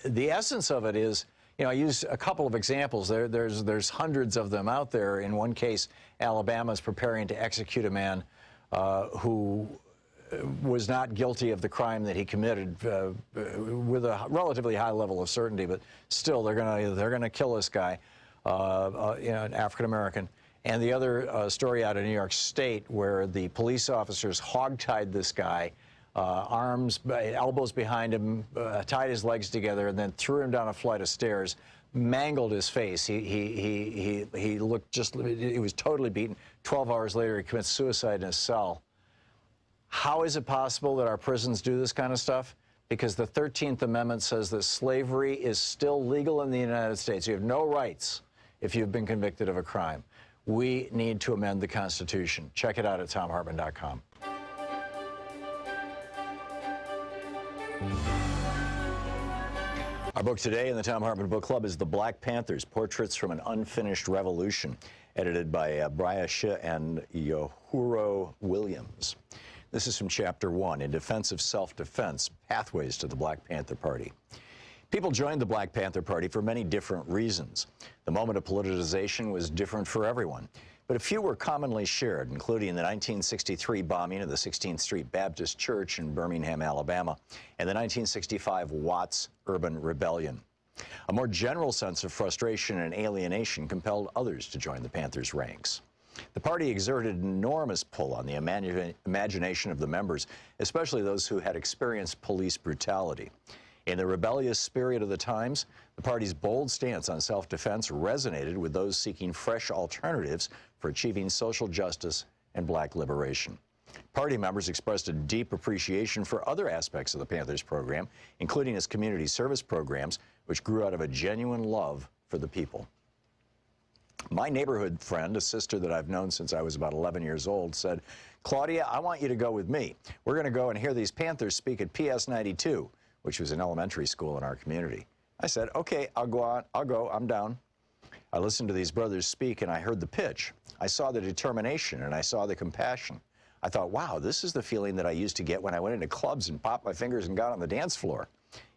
the essence of it is, you know, I use a couple of examples. There's hundreds of them out there. In one case, Alabama is preparing to execute a man who was not guilty of the crime that he committed with a relatively high level of certainty, but still they're gonna kill this guy, you know, an African American. And the other story out of New York State, where the police officers hogtied this guy, arms, elbows behind him, tied his legs together, and then threw him down a flight of stairs, mangled his face. He looked he was totally beaten. 12 hours later, he commits suicide in his cell. How is it possible that our prisons do this kind of stuff? Because the 13th Amendment says that slavery is still legal in the United States. You have no rights if you've been convicted of a crime. We need to amend the Constitution. Check it out at thomhartmann.com. Our book today in the Thom Hartmann Book Club is The Black Panthers, Portraits from an Unfinished Revolution, edited by Briasha and Yohuro Williams. This is from Chapter 1, In Defense of Self-Defense, Pathways to the Black Panther Party. People joined the Black Panther Party for many different reasons. The moment of politicization was different for everyone, but a few were commonly shared, including the 1963 bombing of the 16th Street Baptist Church in Birmingham, Alabama, and the 1965 Watts Urban Rebellion. A more general sense of frustration and alienation compelled others to join the Panthers' ranks. The party exerted an enormous pull on the imagination of the members, especially those who had experienced police brutality. In the rebellious spirit of the times, the party's bold stance on self-defense resonated with those seeking fresh alternatives for achieving social justice and black liberation. Party members expressed a deep appreciation for other aspects of the Panthers program, including its community service programs, which grew out of a genuine love for the people. My neighborhood friend, a sister that I've known since I was about 11 years old, said, "Claudia, I want you to go with me. We're going to go and hear these Panthers speak at PS 92, which was an elementary school in our community." I said, "Okay, I'll go, I'm down." I listened to these brothers speak, and I heard the pitch. I saw the determination, and I saw the compassion. I thought, wow, this is the feeling that I used to get when I went into clubs and popped my fingers and got on the dance floor.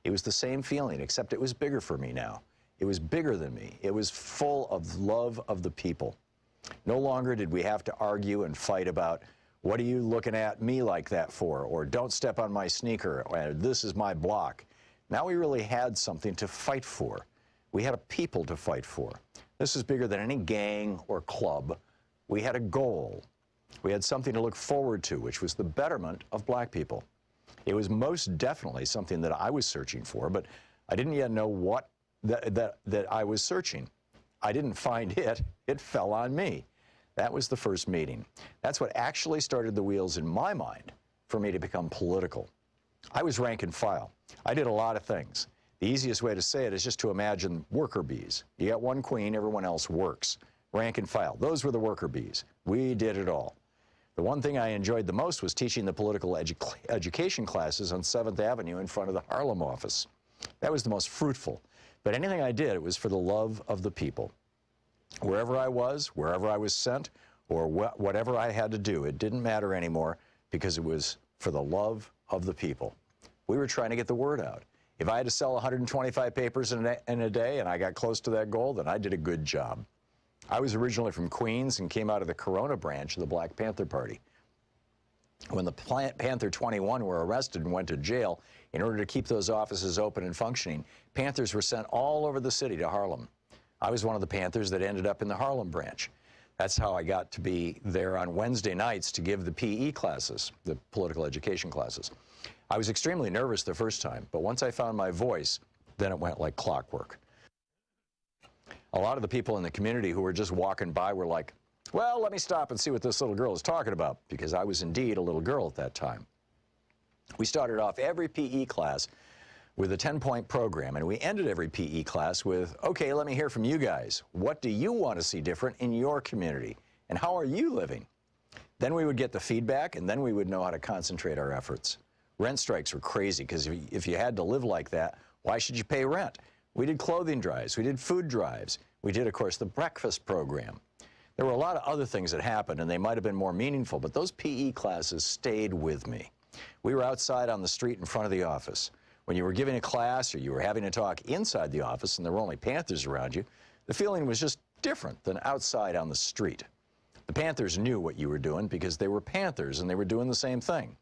It was the same feeling, except it was bigger for me now. It was bigger than me. It was full of love of the people. No longer did we have to argue and fight about, what are you looking at me like that for? Or don't step on my sneaker, or this is my block. Now we really had something to fight for. We had a people to fight for. This is bigger than any gang or club. We had a goal. We had something to look forward to, which was the betterment of black people. It was most definitely something that I was searching for, but I didn't yet know what that I was searching. I didn't find it. It fell on me. That was the first meeting. That's what actually started the wheels in my mind for me to become political. I was rank and file. I did a lot of things. The easiest way to say it is just to imagine worker bees. You got one queen, everyone else works. Rank and file. Those were the worker bees. We did it all. The one thing I enjoyed the most was teaching the political education classes on 7th Avenue in front of the Harlem office. That was the most fruitful. But anything I did, it was for the love of the people. Wherever I was sent, or whatever I had to do, it didn't matter anymore because it was for the love of the people. We were trying to get the word out. If I had to sell 125 papers in a day and I got close to that goal, then I did a good job. I was originally from Queens and came out of the Corona branch of the Black Panther Party. When the Panther 21 were arrested and went to jail, in order to keep those offices open and functioning, Panthers were sent all over the city to Harlem. I was one of the Panthers that ended up in the Harlem branch. That's how I got to be there on Wednesday nights to give the PE classes, the political education classes. I was extremely nervous the first time, but once I found my voice, then it went like clockwork. A lot of the people in the community who were just walking by were like, well, let me stop and see what this little girl is talking about, because I was indeed a little girl at that time. We started off every PE class with a 10-point program, and we ended every PE class with, okay, let me hear from you guys. What do you want to see different in your community, and how are you living? Then we would get the feedback, and then we would know how to concentrate our efforts. Rent strikes were crazy, because if you had to live like that, why should you pay rent? We did clothing drives. We did food drives. We did, of course, the breakfast program. There were a lot of other things that happened, and they might have been more meaningful, but those PE classes stayed with me. We were outside on the street in front of the office. When you were giving a class or you were having a talk inside the office and there were only Panthers around you, the feeling was just different than outside on the street. The Panthers knew what you were doing because they were Panthers and they were doing the same thing.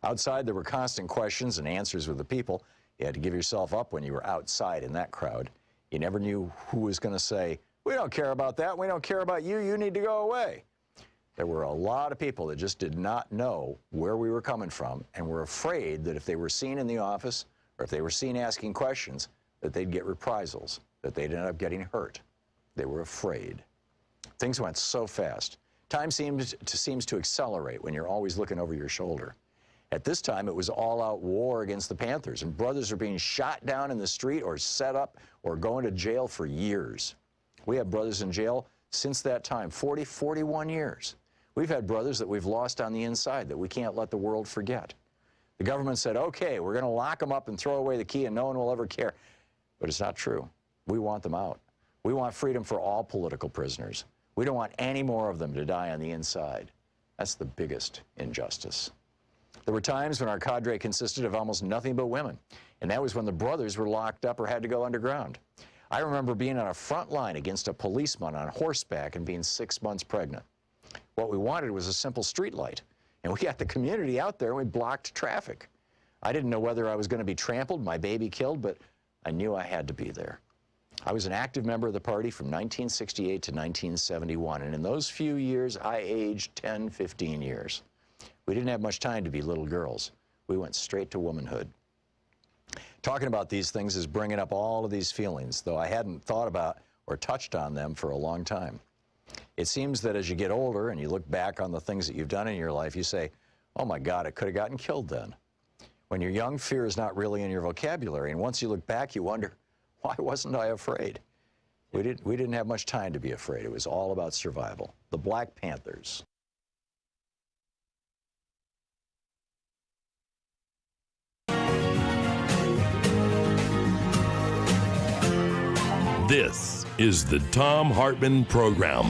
Outside, there were constant questions and answers with the people. You had to give yourself up when you were outside in that crowd. You never knew who was going to say, "We don't care about that. We don't care about you. You need to go away." There were a lot of people that just did not know where we were coming from and were afraid that if they were seen in the office or if they were seen asking questions, that they'd get reprisals, that they'd end up getting hurt. They were afraid. Things went so fast. Time seems to accelerate when you're always looking over your shoulder. At this time, it was all-out war against the Panthers, and brothers are being shot down in the street or set up or going to jail for years. We have brothers in jail since that time, 40, 41 years. We've had brothers that we've lost on the inside that we can't let the world forget. The government said, okay, we're going to lock them up and throw away the key and no one will ever care. But it's not true. We want them out. We want freedom for all political prisoners. We don't want any more of them to die on the inside. That's the biggest injustice. There were times when our cadre consisted of almost nothing but women, and that was when the brothers were locked up or had to go underground. I remember being on a front line against a policeman on horseback and being 6 months pregnant. What we wanted was a simple street light, and we got the community out there and we blocked traffic. I didn't know whether I was going to be trampled, my baby killed, but I knew I had to be there. I was an active member of the party from 1968 to 1971, and in those few years, I aged 10, 15 years. We didn't have much time to be little girls. We went straight to womanhood. Talking about these things is bringing up all of these feelings, though I hadn't thought about or touched on them for a long time. It seems that as you get older and you look back on the things that you've done in your life, you say, oh my God, I could have gotten killed then. When you're young, fear is not really in your vocabulary, and once you look back, you wonder, why wasn't I afraid? We didn't have much time to be afraid. It was all about survival. The Black Panthers. This is the Thom Hartmann Program.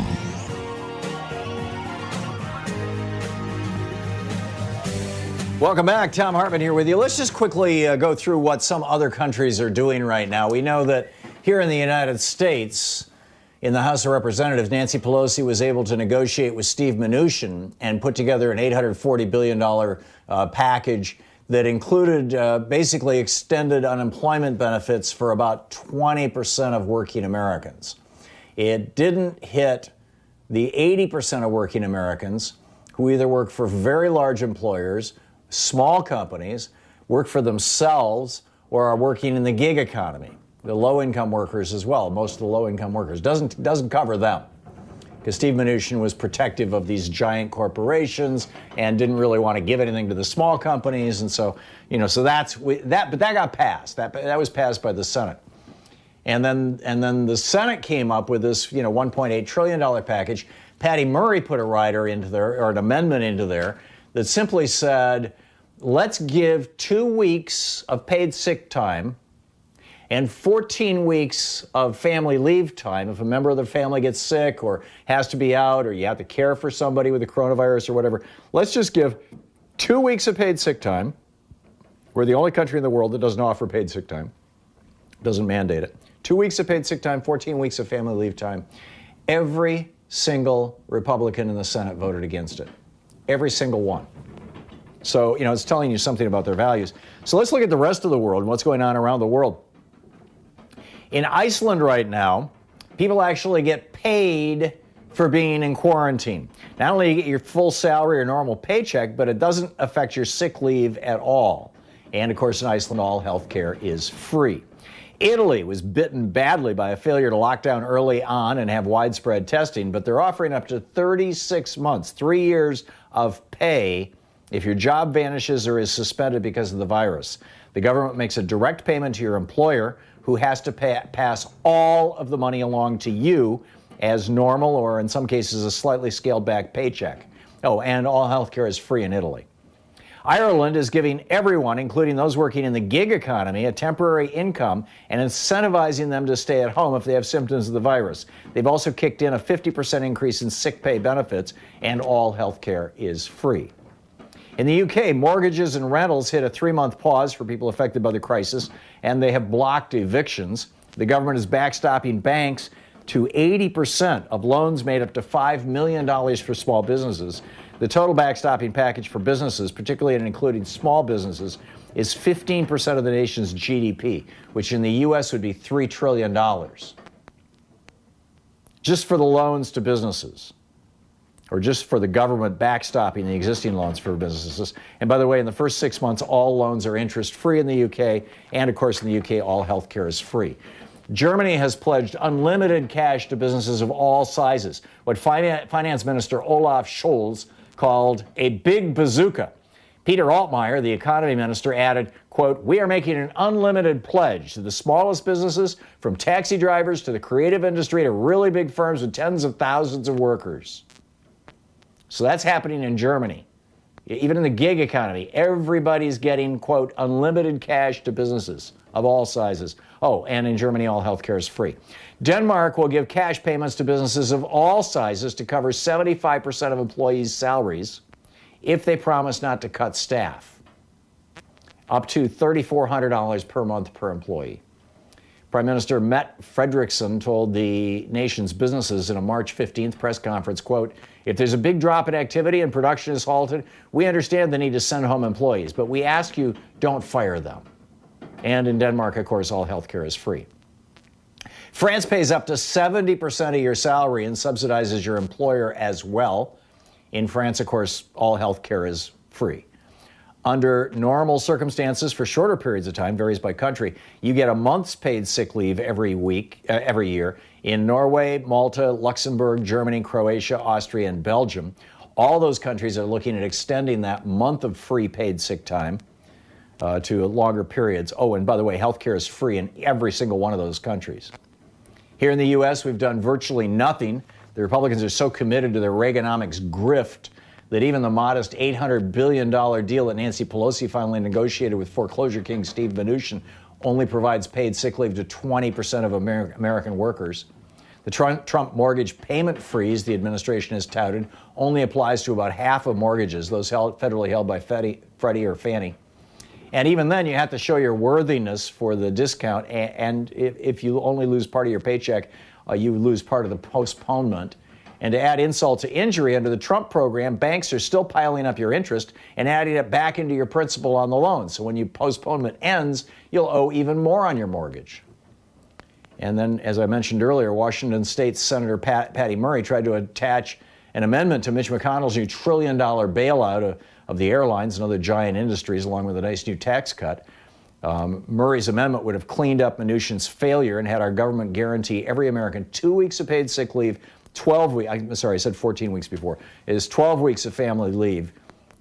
Welcome back. Thom Hartmann here with you. Let's just quickly go through what some other countries are doing right now. We know that here in the United States, in the House of Representatives, Nancy Pelosi was able to negotiate with Steve Mnuchin and put together an $840 billion package that included basically extended unemployment benefits for about 20% of working Americans. It didn't hit the 80% of working Americans who either work for very large employers, small companies, work for themselves, or are working in the gig economy. The low-income workers as well. Most of the low-income workers doesn't cover them, because Steve Mnuchin was protective of these giant corporations and didn't really want to give anything to the small companies, and so but that got passed. That was passed by the Senate, and then the Senate came up with this $1.8 trillion package. Patty Murray put a rider into there, or an amendment into there, that simply said, let's give 2 weeks of paid sick time and 14 weeks of family leave time if a member of the family gets sick or has to be out or you have to care for somebody with the coronavirus or whatever. Let's just give 2 weeks of paid sick time. We're the only country in the world that doesn't offer paid sick time, doesn't mandate it. 2 weeks of paid sick time, 14 weeks of family leave time. Every single Republican in the Senate voted against it. Every single one. So, it's telling you something about their values. So let's look at the rest of the world and what's going on around the world. In Iceland right now, people actually get paid for being in quarantine. Not only do you get your full salary or normal paycheck, but it doesn't affect your sick leave at all. And of course, in Iceland, all health care is free. Italy was bitten badly by a failure to lock down early on and have widespread testing, but they're offering up to 36 months, 3 years of pay if your job vanishes or is suspended because of the virus. The government makes a direct payment to your employer, who has to pass all of the money along to you as normal, or in some cases, a slightly scaled back paycheck. Oh, and all health care is free in Italy. Ireland is giving everyone, including those working in the gig economy, a temporary income and incentivizing them to stay at home if they have symptoms of the virus. They've also kicked in a 50% increase in sick pay benefits, and all health care is free. In the UK, mortgages and rentals hit a 3-month pause for people affected by the crisis, and they have blocked evictions. The government is backstopping banks to 80% of loans made up to $5 million for small businesses. The total backstopping package for businesses, particularly and including small businesses, is 15% of the nation's GDP, which in the U.S. would be $3 trillion. Just for the loans to businesses, or just for the government backstopping the existing loans for businesses. And by the way, in the first 6 months, all loans are interest-free in the UK, and of course in the UK, all health care is free. Germany has pledged unlimited cash to businesses of all sizes, what Finance Minister Olaf Scholz called a big bazooka. Peter Altmaier, the economy minister, added, quote, "We are making an unlimited pledge to the smallest businesses, from taxi drivers to the creative industry to really big firms with tens of thousands of workers." So that's happening in Germany. Even in the gig economy, everybody's getting, quote, unlimited cash to businesses of all sizes. Oh, and in Germany, all health care is free. Denmark will give cash payments to businesses of all sizes to cover 75% of employees' salaries if they promise not to cut staff, up to $3,400 per month per employee. Prime Minister Mette Frederiksen told the nation's businesses in a March 15th press conference, quote, "If there's a big drop in activity and production is halted, we understand the need to send home employees, but we ask you, don't fire them." And in Denmark, of course, all health care is free. France pays up to 70% of your salary and subsidizes your employer as well. In France, of course, all health care is free. Under normal circumstances, for shorter periods of time, varies by country, you get a month's paid sick leave every year. In Norway, Malta, Luxembourg, Germany, Croatia, Austria, and Belgium, all those countries are looking at extending that month of free paid sick time to longer periods. Oh, and by the way, health care is free in every single one of those countries. Here in the U.S., we've done virtually nothing. The Republicans are so committed to their Reaganomics grift that even the modest $800 billion deal that Nancy Pelosi finally negotiated with foreclosure king Steve Mnuchin only provides paid sick leave to 20% of American workers. The Trump mortgage payment freeze the administration has touted only applies to about half of mortgages, those federally held by Freddie or Fannie. And even then, you have to show your worthiness for the discount, and if you only lose part of your paycheck, you lose part of the postponement. And to add insult to injury, under the Trump program, banks are still piling up your interest and adding it back into your principal on the loan. So when your postponement ends, you'll owe even more on your mortgage. And then, as I mentioned earlier, Washington State Senator Patty Murray tried to attach an amendment to Mitch McConnell's new $1 trillion bailout of the airlines and other giant industries, along with a nice new tax cut. Murray's amendment would have cleaned up Mnuchin's failure and had our government guarantee every American 2 weeks of paid sick leave, 12 weeks, I'm sorry, I said 14 weeks before. It is 12 weeks of family leave,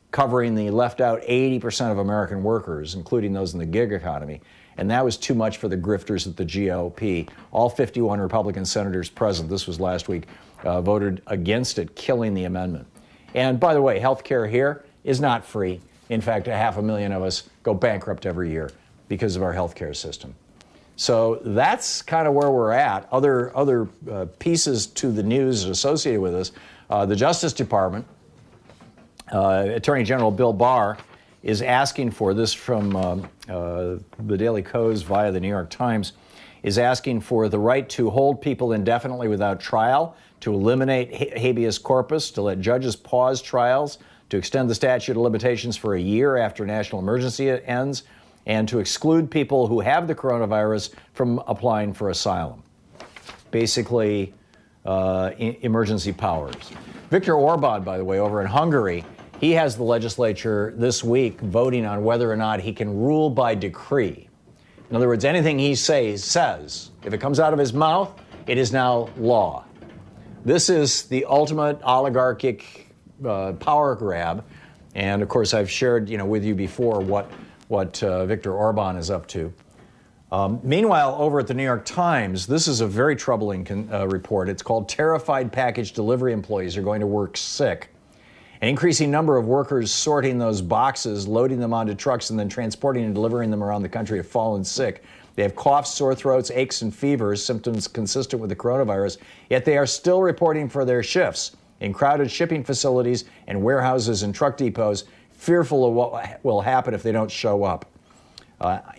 covering the left out 80% of American workers, including those in the gig economy. And that was too much for the grifters at the GOP. All 51 Republican senators present, this was last week, voted against it, killing the amendment. And by the way, health care here is not free. In fact, 500,000 of us go bankrupt every year because of our health care system. So that's kind of where we're at. Other pieces to the news associated with this. The Justice Department, Attorney General Bill Barr, is asking for this from the Daily Kos via the New York Times, is asking for the right to hold people indefinitely without trial, to eliminate habeas corpus, to let judges pause trials, to extend the statute of limitations for a year after national emergency ends, and to exclude people who have the coronavirus from applying for asylum. Basically, emergency powers. Viktor Orban, by the way, over in Hungary, he has the legislature this week voting on whether or not he can rule by decree. In other words, anything he says, if it comes out of his mouth, it is now law. This is the ultimate oligarchic power grab. And of course, I've shared, with you before what Viktor Orban is up to. Meanwhile, over at the New York Times, this is a very troubling report. It's called "Terrified Package Delivery Employees Are Going to Work Sick." An increasing number of workers sorting those boxes, loading them onto trucks, and then transporting and delivering them around the country have fallen sick. They have coughs, sore throats, aches, and fevers, symptoms consistent with the coronavirus, yet they are still reporting for their shifts in crowded shipping facilities and warehouses and truck depots, fearful of what will happen if they don't show up.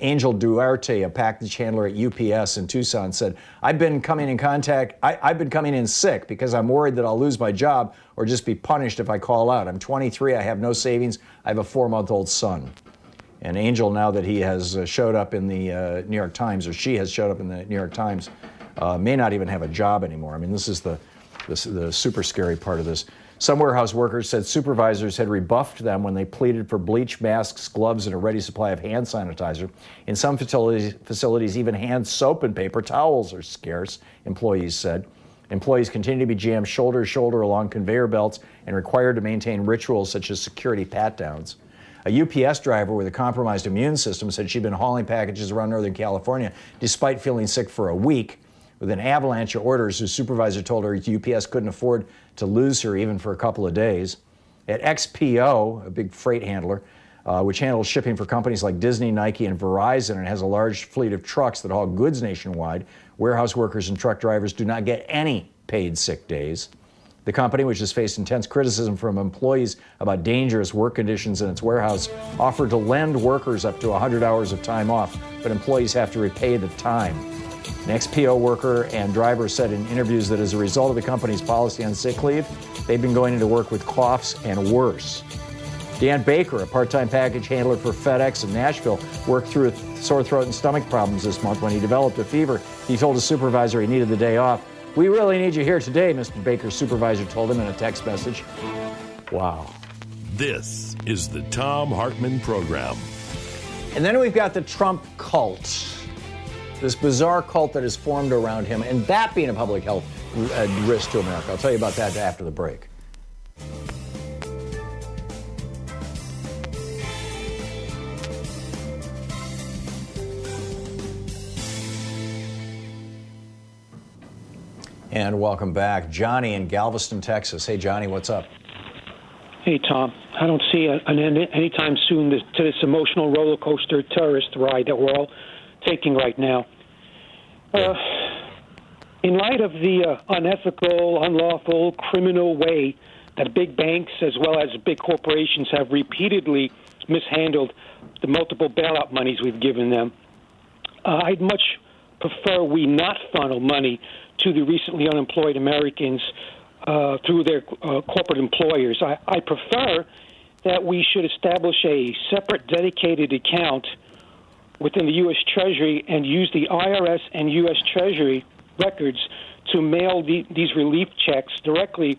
Angel Duarte, a package handler at UPS in Tucson, said, I've been coming in sick because I'm worried that I'll lose my job or just be punished if I call out. I'm 23, I have no savings, I have a 4-month-old son. And Angel, now that he has showed up in the New York Times, or she has showed up in the New York Times, may not even have a job anymore. I mean, this is the super scary part of this. Some warehouse workers said supervisors had rebuffed them when they pleaded for bleach, masks, gloves, and a ready supply of hand sanitizer. In some facilities, even hand soap and paper towels are scarce, employees said. Employees continue to be jammed shoulder to shoulder along conveyor belts and required to maintain rituals such as security pat-downs. A UPS driver with a compromised immune system said she'd been hauling packages around Northern California despite feeling sick for a week. With an avalanche of orders, whose supervisor told her UPS couldn't afford to lose her even for a couple of days. At XPO, a big freight handler, which handles shipping for companies like Disney, Nike, and Verizon, and has a large fleet of trucks that haul goods nationwide, warehouse workers and truck drivers do not get any paid sick days. The company, which has faced intense criticism from employees about dangerous work conditions in its warehouse, offered to lend workers up to 100 hours of time off, but employees have to repay the time. An XPO worker and driver said in interviews that as a result of the company's policy on sick leave, they've been going into work with coughs and worse. Dan Baker, a part-time package handler for FedEx in Nashville, worked through sore throat and stomach problems this month. When he developed a fever, he told his supervisor he needed the day off. We really need you here today, Mr. Baker's supervisor told him in a text message. Wow. This is the Thom Hartmann Program. And then we've got the Trump cult, this bizarre cult that has formed around him, and that being a public health risk to America. I'll tell you about that after the break. And welcome back. Johnny in Galveston, Texas. Hey, Johnny, what's up? Hey, Tom. I don't see an end anytime soon to this emotional roller coaster terrorist ride that we're all taking right now. In light of the unethical, unlawful, criminal way that big banks as well as big corporations have repeatedly mishandled the multiple bailout monies we've given them, I'd much prefer we not funnel money to the recently unemployed Americans through their corporate employers. I prefer that we should establish a separate dedicated account within the U.S. Treasury and use the IRS and U.S. Treasury records to mail these relief checks directly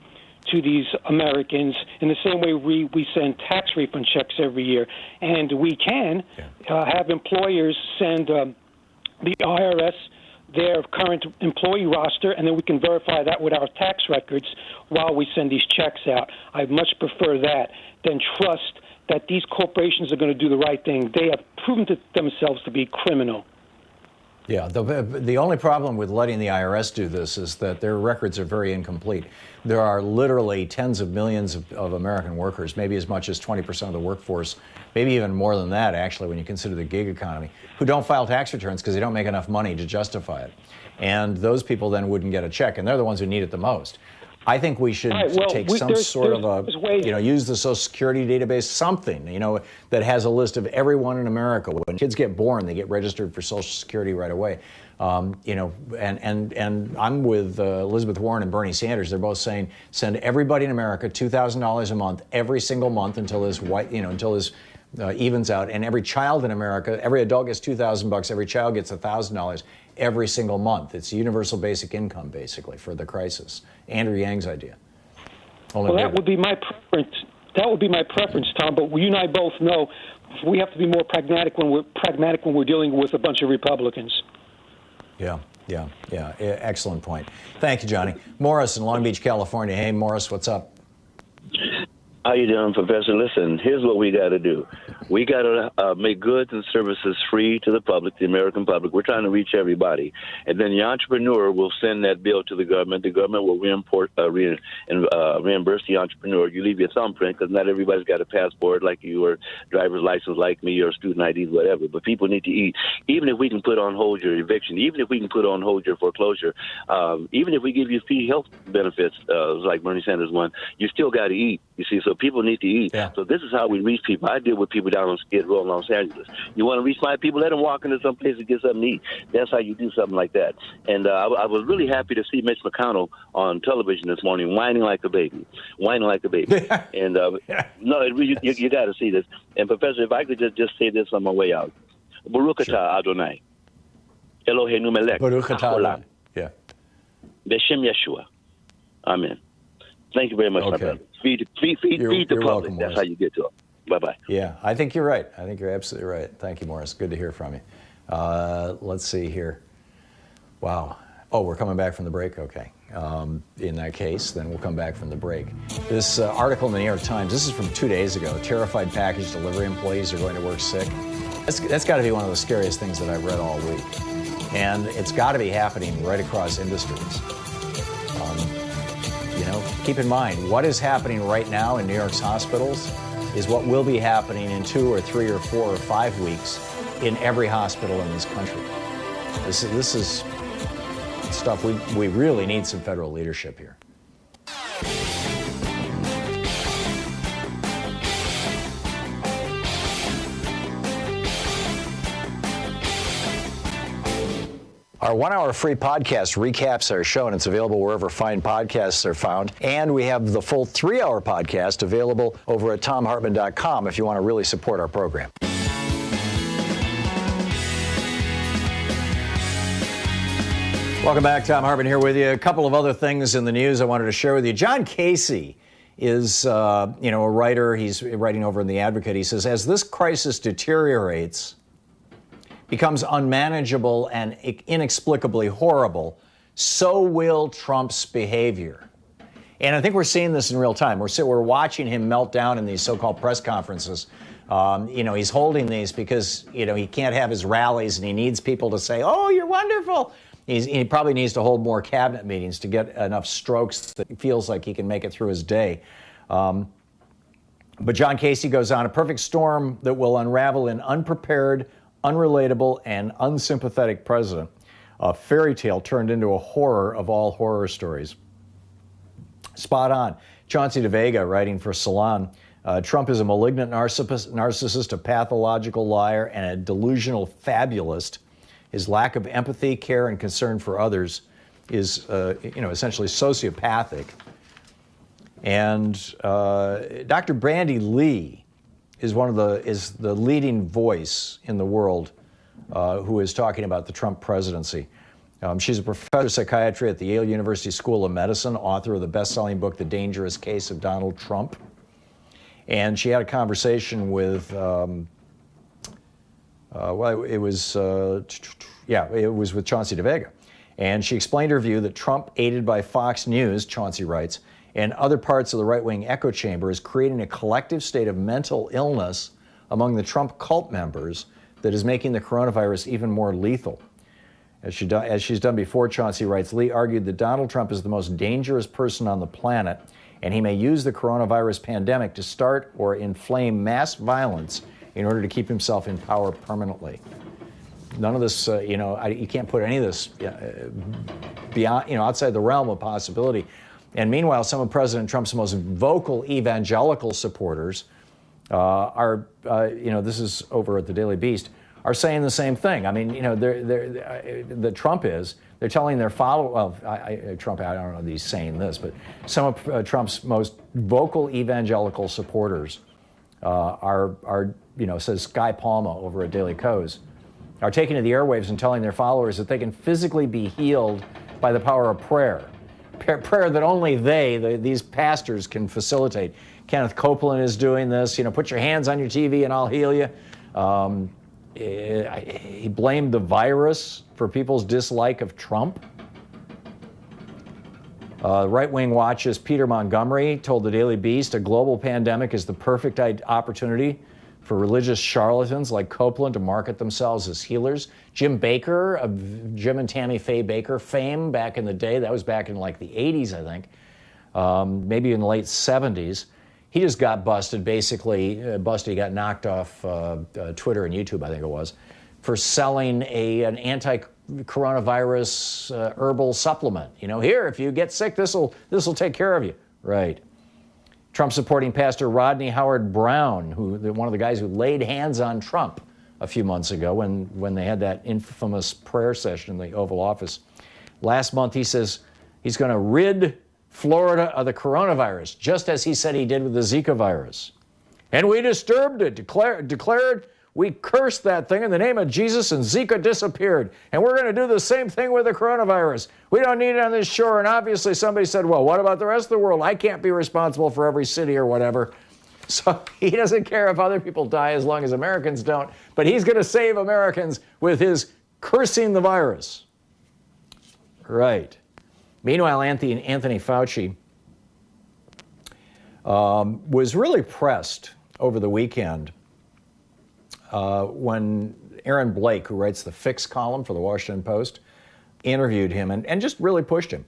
to these Americans in the same way we send tax refund checks every year. And we can have employers send the IRS their current employee roster, and then we can verify that with our tax records while we send these checks out. I much prefer that than trust that these corporations are going to do the right thing. They have proven to themselves to be criminal. Yeah, the only problem with letting the IRS do this is that their records are very incomplete. There are literally tens of millions of American workers, maybe as much as 20% of the workforce, maybe even more than that, actually, when you consider the gig economy, who don't file tax returns because they don't make enough money to justify it. And those people then wouldn't get a check, and they're the ones who need it the most. I think we should take some sort of a, use the Social Security database, something, that has a list of everyone in America. When kids get born, they get registered for Social Security right away. And I'm with Elizabeth Warren and Bernie Sanders. They're both saying send everybody in America $2,000 a month every single month until this evens out. And every child in America, every adult gets $2,000. Every child gets $1,000 every single month. It's universal basic income, basically, for the crisis. Andrew Yang's idea. Well, that would be my preference. That would be my preference, Tom. But you and I both know we have to be more pragmatic when we're dealing with a bunch of Republicans. Yeah. Excellent point. Thank you, Johnny. Morris in Long Beach, California. Hey, Morris, what's up? How you doing, Professor? Listen, here's what we got to do. We got to make goods and services free to the public, the American public. We're trying to reach everybody. And then the entrepreneur will send that bill to the government. The government will reimburse the entrepreneur. You leave your thumbprint because not everybody's got a passport like you or driver's license like me or student IDs, whatever. But people need to eat. Even if we can put on hold your eviction, even if we can put on hold your foreclosure, even if we give you free health benefits, like Bernie Sanders won, you still got to eat. You see, so people need to eat. Yeah. So this is how we reach people. I deal with people down on Skid Row in Los Angeles. You want to reach my people, let them walk into some place to get something to eat. That's how you do something like that. And I was really happy to see Mitch McConnell on television this morning whining like a baby. And no, you got to see this. And Professor, if I could just say this on my way out. Baruch atah Adonai. Eloheinu melech. Baruch atah Adonai. Yeah. B'Shem Yeshua. Amen. Thank you very much, my brother. Feed the public. Welcome, that's how you get to them. Bye-bye. Yeah, I think you're right. I think you're absolutely right. Thank you, Morris. Good to hear from you. Let's see here. Wow. Oh, we're coming back from the break? Okay. In that case, then we'll come back from the break. This article in the New York Times, this is from 2 days ago. Terrified package delivery employees are going to work sick. That's got to be one of the scariest things that I've read all week. And it's got to be happening right across industries. Keep in mind, what is happening right now in New York's hospitals is what will be happening in 2 or 3 or 4 or 5 weeks in every hospital in this country. This is stuff we really need some federal leadership here. Our 1-hour free podcast recaps our show, and it's available wherever fine podcasts are found. And we have the full 3-hour podcast available over at thomhartmann.com if you want to really support our program. Welcome back. Thom Hartmann here with you. A couple of other things in the news I wanted to share with you. John Casey is, a writer. He's writing over in The Advocate. He says, as this crisis deteriorates, becomes unmanageable and inexplicably horrible, so will Trump's behavior. And I think we're seeing this in real time. We're watching him melt down in these so-called press conferences. He's holding these because, he can't have his rallies and he needs people to say, oh, you're wonderful. He probably needs to hold more cabinet meetings to get enough strokes that he feels like he can make it through his day. But John Casey goes on, a perfect storm that will unravel an unprepared, unrelatable, and unsympathetic president. A fairy tale turned into a horror of all horror stories. Spot on. Chauncey DeVega, writing for Salon. Trump is a malignant narcissist, a pathological liar, and a delusional fabulist. His lack of empathy, care, and concern for others is, essentially sociopathic. And Dr. Brandy Lee is the leading voice in the world who is talking about the Trump presidency. She's a professor of psychiatry at the Yale University School of Medicine, author of the best-selling book, The Dangerous Case of Donald Trump. And she had a conversation with, it was with Chauncey DeVega. And she explained her view that Trump, aided by Fox News, Chauncey writes, and other parts of the right-wing echo chamber is creating a collective state of mental illness among the Trump cult members that is making the coronavirus even more lethal. As she's done before, Chauncey writes, Lee argued that Donald Trump is the most dangerous person on the planet, and he may use the coronavirus pandemic to start or inflame mass violence in order to keep himself in power permanently. None of this, you can't put any of this beyond, outside the realm of possibility. And meanwhile, some of President Trump's most vocal evangelical supporters this is over at the Daily Beast, are saying the same thing. I mean, they're telling their followers, Trump, I don't know that he's saying this, but some of Trump's most vocal evangelical supporters says Guy Palma over at Daily Kos, are taking to the airwaves and telling their followers that they can physically be healed by the power of prayer. Prayer that only these pastors can facilitate. Kenneth Copeland is doing this. Put your hands on your TV and I'll heal you. He blamed the virus for people's dislike of Trump. Right-wing Watch's Peter Montgomery told the Daily Beast a global pandemic is the perfect opportunity for religious charlatans like Copeland to market themselves as healers. Jim Baker, of Jim and Tammy Faye Baker fame back in the day, that was back in like the 80s, I think, maybe in the late 70s. He just got busted, basically, he got knocked off Twitter and YouTube, I think it was, for selling an anti-coronavirus herbal supplement. You know, here, if you get sick, this'll take care of you. Right. Trump supporting Pastor Rodney Howard Brown, one of the guys who laid hands on Trump a few months ago when they had that infamous prayer session in the Oval Office. Last month, he says he's going to rid Florida of the coronavirus, just as he said he did with the Zika virus. And we disturbed it, declared we cursed that thing in the name of Jesus, and Zika disappeared. And we're going to do the same thing with the coronavirus. We don't need it on this shore. And obviously somebody said, well, what about the rest of the world? I can't be responsible for every city or whatever. So he doesn't care if other people die as long as Americans don't. But he's going to save Americans with his cursing the virus. Right. Meanwhile, Anthony Fauci was really pressed over the weekend when Aaron Blake, who writes the Fix column for the Washington Post, interviewed him and just really pushed him.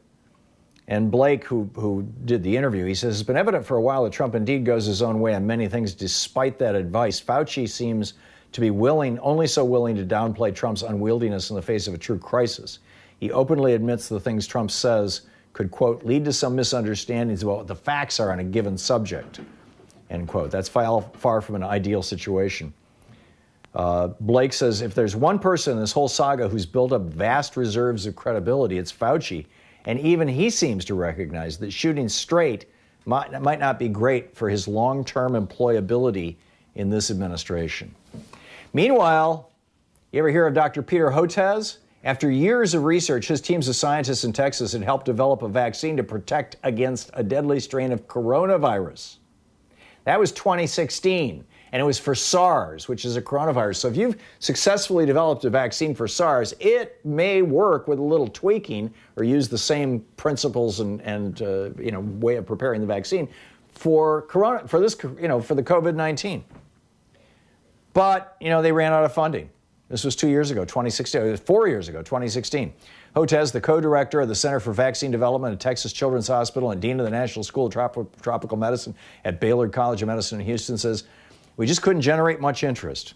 And Blake, who did the interview, he says, it's been evident for a while that Trump indeed goes his own way on many things. Despite that advice, Fauci seems to be only so willing to downplay Trump's unwieldiness in the face of a true crisis. He openly admits the things Trump says could, quote, lead to some misunderstandings about what the facts are on a given subject, end quote. That's far from an ideal situation. Blake says, if there's one person in this whole saga who's built up vast reserves of credibility, it's Fauci. And even he seems to recognize that shooting straight might not be great for his long-term employability in this administration. Meanwhile, you ever hear of Dr. Peter Hotez? After years of research, his teams of scientists in Texas had helped develop a vaccine to protect against a deadly strain of coronavirus. That was 2016, and it was for SARS, which is a coronavirus. So if you've successfully developed a vaccine for SARS, it may work with a little tweaking or use the same principles and way of preparing the vaccine for the COVID-19. But, they ran out of funding. This was 2 years ago, 2016. It was 4 years ago, 2016. Hotez, the co-director of the Center for Vaccine Development at Texas Children's Hospital and dean of the National School of Tropical Medicine at Baylor College of Medicine in Houston, says, we just couldn't generate much interest.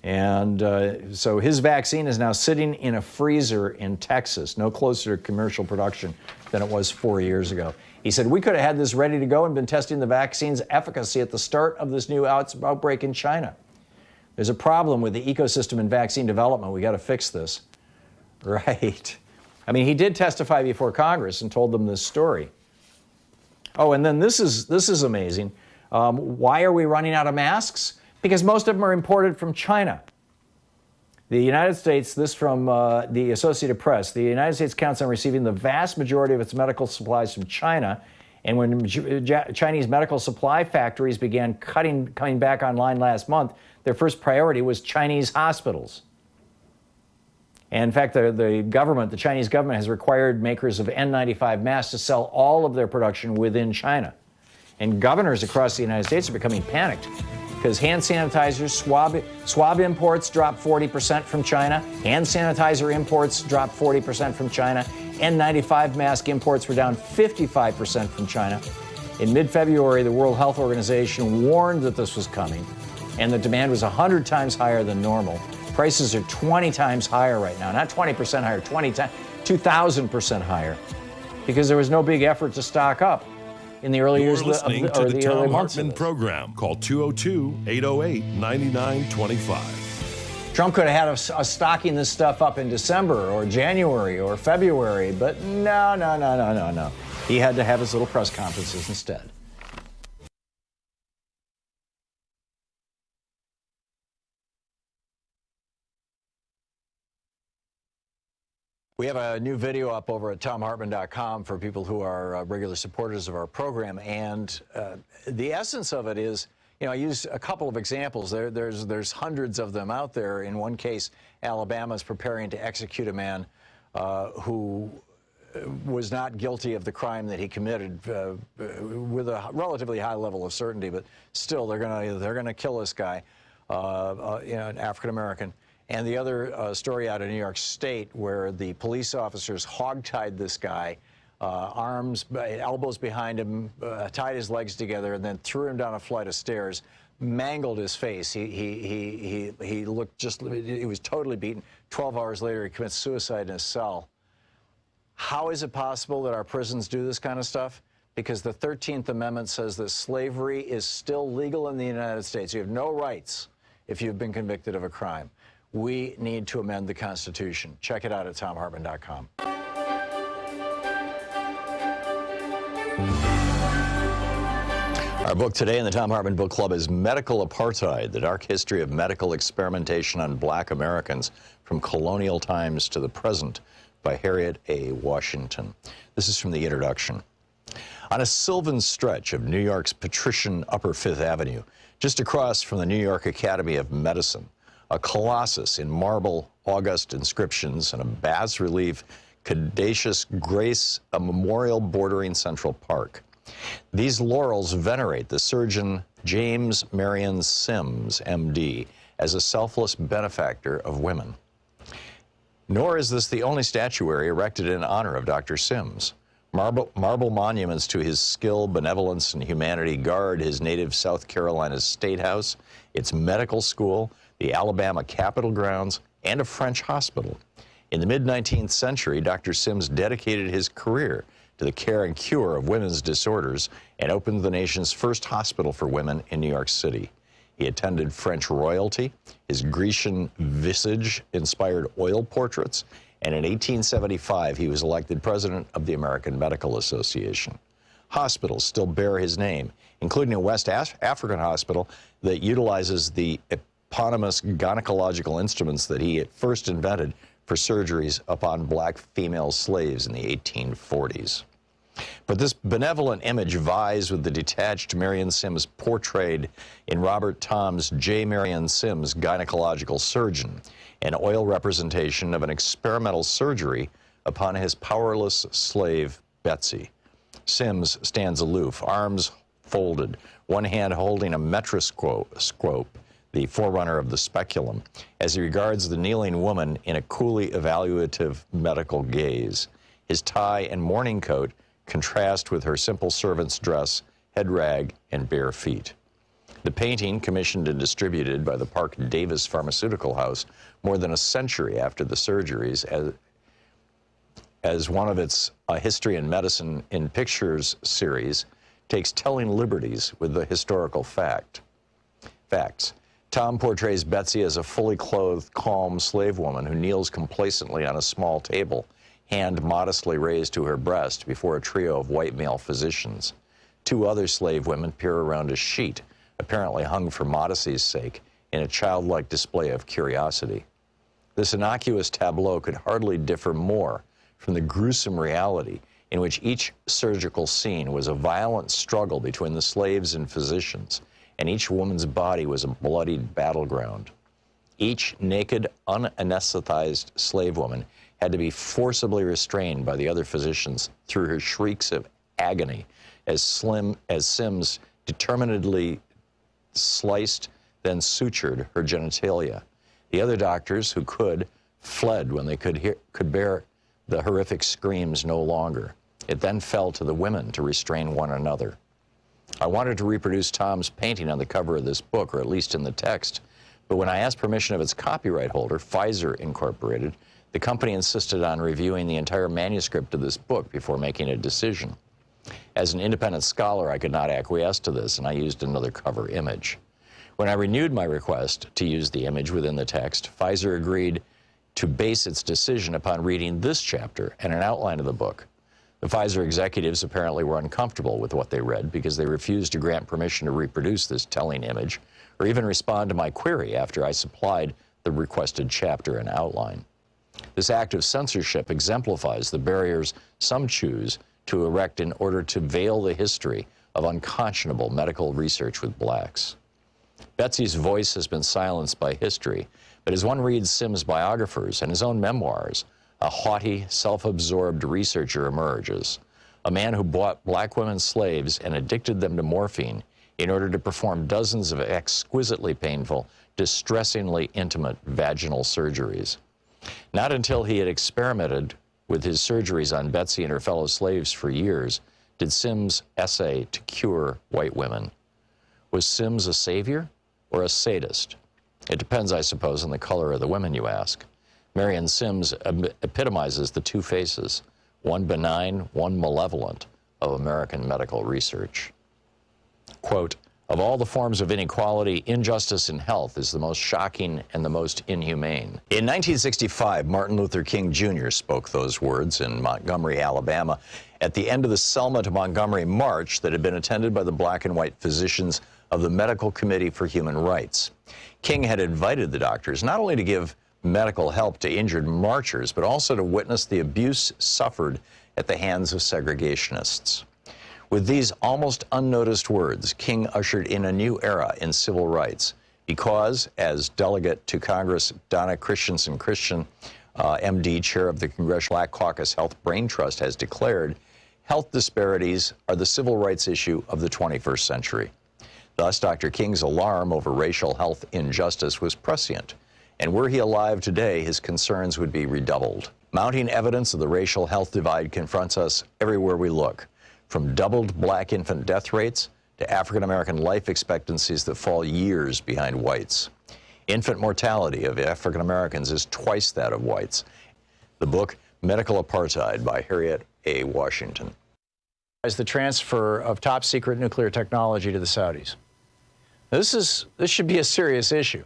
And so his vaccine is now sitting in a freezer in Texas, no closer to commercial production than it was 4 years ago. He said, we could have had this ready to go and been testing the vaccine's efficacy at the start of this new outbreak in China. There's a problem with the ecosystem in vaccine development. We got to fix this. Right. I mean, he did testify before Congress and told them this story. Oh, and then this is amazing. Why are we running out of masks? Because most of them are imported from China. The United States, this from the Associated Press, the United States counts on receiving the vast majority of its medical supplies from China. And when Chinese medical supply factories began coming back online last month, their first priority was Chinese hospitals. And in fact, the Chinese government has required makers of N95 masks to sell all of their production within China. And governors across the United States are becoming panicked because hand sanitizers, swab imports dropped 40% from China. Hand sanitizer imports dropped 40% from China. N95 mask imports were down 55% from China. In mid-February, the World Health Organization warned that this was coming, and the demand was 100 times higher than normal. Prices are 20 times higher right now, not 20% higher, 2,000% higher, because there was no big effort to stock up in the early years of the Thom Hartmann Program. Call 202-808-9925. Trump could have had us stocking this stuff up in December or January or February, but no. He had to have his little press conferences instead. We have a new video up over at thomhartmann.com for people who are regular supporters of our program, and the essence of it is, I use a couple of examples. There's hundreds of them out there. In one case, Alabama is preparing to execute a man who was not guilty of the crime that he committed with a relatively high level of certainty, but still they're gonna kill this guy, an African American. And the other story out of New York State where the police officers hogtied this guy, arms, elbows behind him, tied his legs together, and then threw him down a flight of stairs, mangled his face. He looked he was totally beaten. 12 hours later, he commits suicide in his cell. How is it possible that our prisons do this kind of stuff? Because the 13th Amendment says that slavery is still legal in the United States. You have no rights if you've been convicted of a crime. We need to amend the Constitution. Check it out at thomhartmann.com. Our book today in the Thom Hartmann Book Club is Medical Apartheid, The Dark History of Medical Experimentation on Black Americans from Colonial Times to the Present by Harriet A. Washington. This is from the introduction. On a sylvan stretch of New York's patrician Upper Fifth Avenue, just across from the New York Academy of Medicine, a colossus in marble, august inscriptions, and a bas-relief caduceus grace a memorial bordering Central Park. These laurels venerate the surgeon James Marion Sims, M.D., as a selfless benefactor of women. Nor is this the only statuary erected in honor of Dr. Sims. Marble monuments to his skill, benevolence, and humanity guard his native South Carolina's State House, its medical school, the Alabama Capitol grounds, and a French hospital. In the mid-19th century, Dr. Sims dedicated his career to the care and cure of women's disorders and opened the nation's first hospital for women in New York City. He attended French royalty, his Grecian visage inspired oil portraits, and in 1875 he was elected president of the American Medical Association. Hospitals still bear his name, including a West African hospital that utilizes the eponymous gynecological instruments that he at first invented for surgeries upon black female slaves in the 1840s. But this benevolent image vies with the detached Marion Sims portrayed in Robert Thom's J. Marion Sims, Gynecological Surgeon, an oil representation of an experimental surgery upon his powerless slave, Betsy. Sims stands aloof, arms folded, one hand holding a metroscope, the forerunner of the speculum, as he regards the kneeling woman in a coolly evaluative medical gaze. His tie and morning coat contrast with her simple servant's dress, head rag, and bare feet. The painting, commissioned and distributed by the Park Davis Pharmaceutical House more than a century after the surgeries, as one of its History and Medicine in Pictures series, takes telling liberties with the historical facts. Thom portrays Betsy as a fully clothed, calm slave woman who kneels complacently on a small table, hand modestly raised to her breast before a trio of white male physicians. Two other slave women peer around a sheet, apparently hung for modesty's sake, in a childlike display of curiosity. This innocuous tableau could hardly differ more from the gruesome reality in which each surgical scene was a violent struggle between the slaves and physicians, and each woman's body was a bloodied battleground. Each naked, unanesthetized slave woman had to be forcibly restrained by the other physicians through her shrieks of agony as Sims determinedly sliced, then sutured her genitalia. The other doctors who could fled when they could bear the horrific screams no longer. It then fell to the women to restrain one another. I wanted to reproduce Thom's painting on the cover of this book, or at least in the text, but when I asked permission of its copyright holder, Pfizer Incorporated, the company insisted on reviewing the entire manuscript of this book before making a decision. As an independent scholar, I could not acquiesce to this, and I used another cover image. When I renewed my request to use the image within the text, Pfizer agreed to base its decision upon reading this chapter and an outline of the book. The Pfizer executives apparently were uncomfortable with what they read because they refused to grant permission to reproduce this telling image or even respond to my query after I supplied the requested chapter and outline. This act of censorship exemplifies the barriers some choose to erect in order to veil the history of unconscionable medical research with blacks. Betsy's voice has been silenced by history, but as one reads Sims' biographers and his own memoirs, a haughty, self-absorbed researcher emerges, a man who bought black women slaves and addicted them to morphine in order to perform dozens of exquisitely painful, distressingly intimate vaginal surgeries. Not until he had experimented with his surgeries on Betsy and her fellow slaves for years did Sims essay to cure white women. Was Sims a savior or a sadist? It depends, I suppose, on the color of the women you ask. Marion Sims epitomizes the two faces, one benign, one malevolent, of American medical research. Quote, of all the forms of inequality, injustice in health is the most shocking and the most inhumane. In 1965, Martin Luther King Jr. spoke those words in Montgomery, Alabama, at the end of the Selma to Montgomery March that had been attended by the black and white physicians of the Medical Committee for Human Rights. King had invited the doctors not only to give medical help to injured marchers, but also to witness the abuse suffered at the hands of segregationists. With these almost unnoticed words, King ushered in a new era in civil rights because, as Delegate to Congress Donna Christensen Christian, MD, chair of the Congressional Black Caucus Health Brain Trust, has declared, health disparities are the civil rights issue of the 21st century. Thus, Dr. King's alarm over racial health injustice was prescient, and were he alive today, his concerns would be redoubled. Mounting evidence of the racial health divide confronts us everywhere we look, from doubled black infant death rates to African-American life expectancies that fall years behind whites. Infant mortality of African Americans is twice that of whites. The book, Medical Apartheid by Harriet A. Washington. Is the transfer of top secret nuclear technology to the Saudis. This should be a serious issue.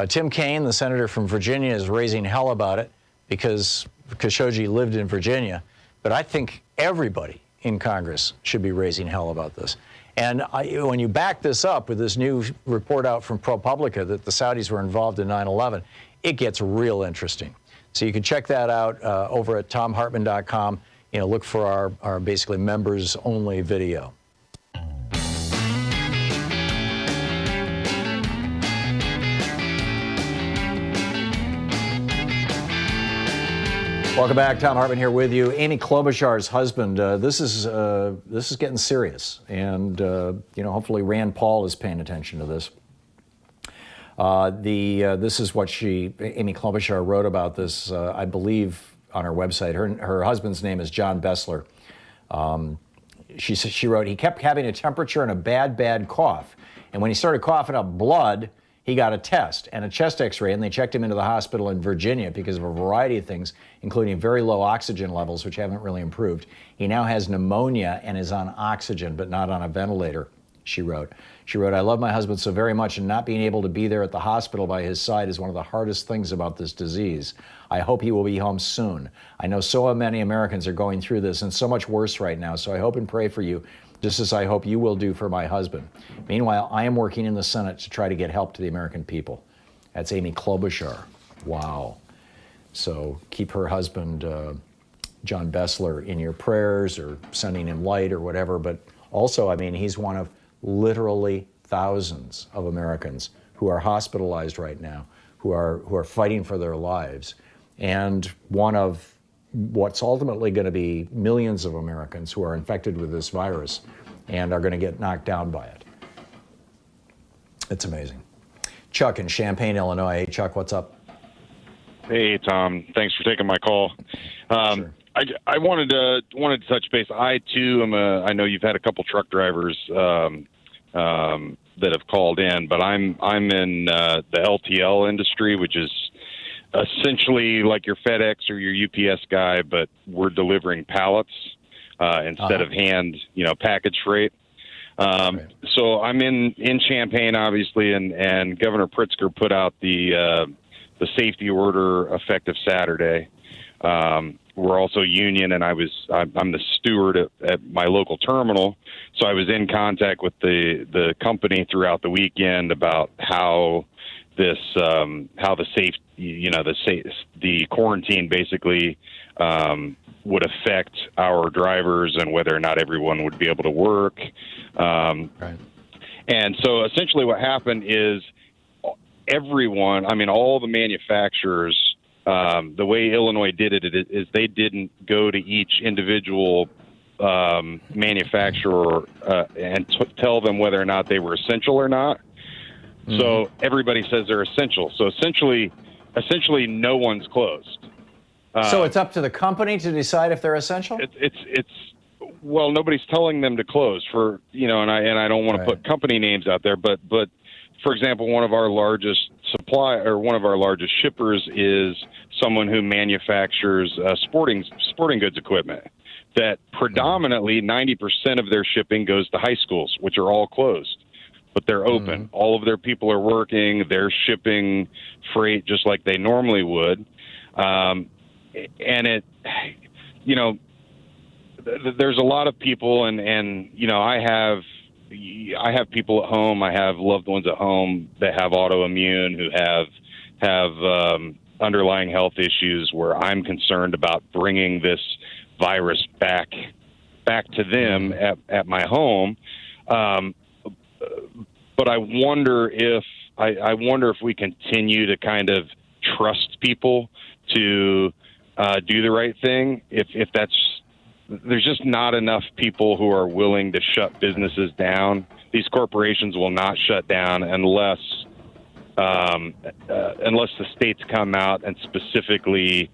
Tim Kaine, the senator from Virginia, is raising hell about it because Khashoggi lived in Virginia. But I think everybody in Congress should be raising hell about this. And when you back this up with this new report out from ProPublica that the Saudis were involved in 9/11, it gets real interesting. So you can check that out over at thomhartmann.com. Look for our basically members-only video. Welcome back. Thom Hartmann here with you. Amy Klobuchar's husband. This is getting serious, and hopefully Rand Paul is paying attention to this. This is what Amy Klobuchar wrote about this, I believe, on her website. Her husband's name is John Bessler. She wrote, he kept having a temperature and a bad cough, and when he started coughing up blood, he got a test and a chest x-ray, and they checked him into the hospital in Virginia because of a variety of things, including very low oxygen levels, which haven't really improved. He now has pneumonia and is on oxygen, but not on a ventilator, she wrote. She wrote, I love my husband so very much, and not being able to be there at the hospital by his side is one of the hardest things about this disease. I hope he will be home soon. I know so many Americans are going through this and so much worse right now, so I hope and pray for you, just as I hope you will do for my husband. Meanwhile, I am working in the Senate to try to get help to the American people. That's Amy Klobuchar. Wow. So keep her husband, John Bessler, in your prayers, or sending him light or whatever. But also, he's one of literally thousands of Americans who are hospitalized right now, who are fighting for their lives, and one of what's ultimately going to be millions of Americans who are infected with this virus and are going to get knocked down by it. It's amazing. Chuck in Champaign, Illinois. Hey, Chuck, what's up? Hey, Tom. Thanks for taking my call. Sure. I wanted to touch base. I too I know you've had a couple truck drivers that have called in, but I'm in the LTL industry, which is essentially like your FedEx or your UPS guy, but we're delivering pallets instead of hand, package freight. So I'm in Champaign, obviously, and Governor Pritzker put out the safety order effective Saturday. We're also union, and I'm the steward at my local terminal, so I was in contact with the company throughout the weekend about how the quarantine basically would affect our drivers and whether or not everyone would be able to work. Right. And so essentially what happened is everyone, all the manufacturers The way Illinois did it is they didn't go to each individual manufacturer and tell them whether or not they were essential or not. Mm-hmm. So everybody says they're essential. So essentially no one's closed. So it's up to the company to decide if they're essential? Well, nobody's telling them to close and I don't want to put company names out there, but for example, one of our largest shippers is someone who manufactures sporting goods equipment that predominantly 90% of their shipping goes to high schools, which are all closed, but they're open. Mm-hmm. All of their people are working. They're shipping freight just like they normally would. And there's a lot of people and I have people at home. I have loved ones at home that have autoimmune, who have underlying health issues, where I'm concerned about bringing this virus back to them at my home. But I wonder if we continue to kind of trust people to do the right thing. There's just not enough people who are willing to shut businesses down. These corporations will not shut down unless the states come out and specifically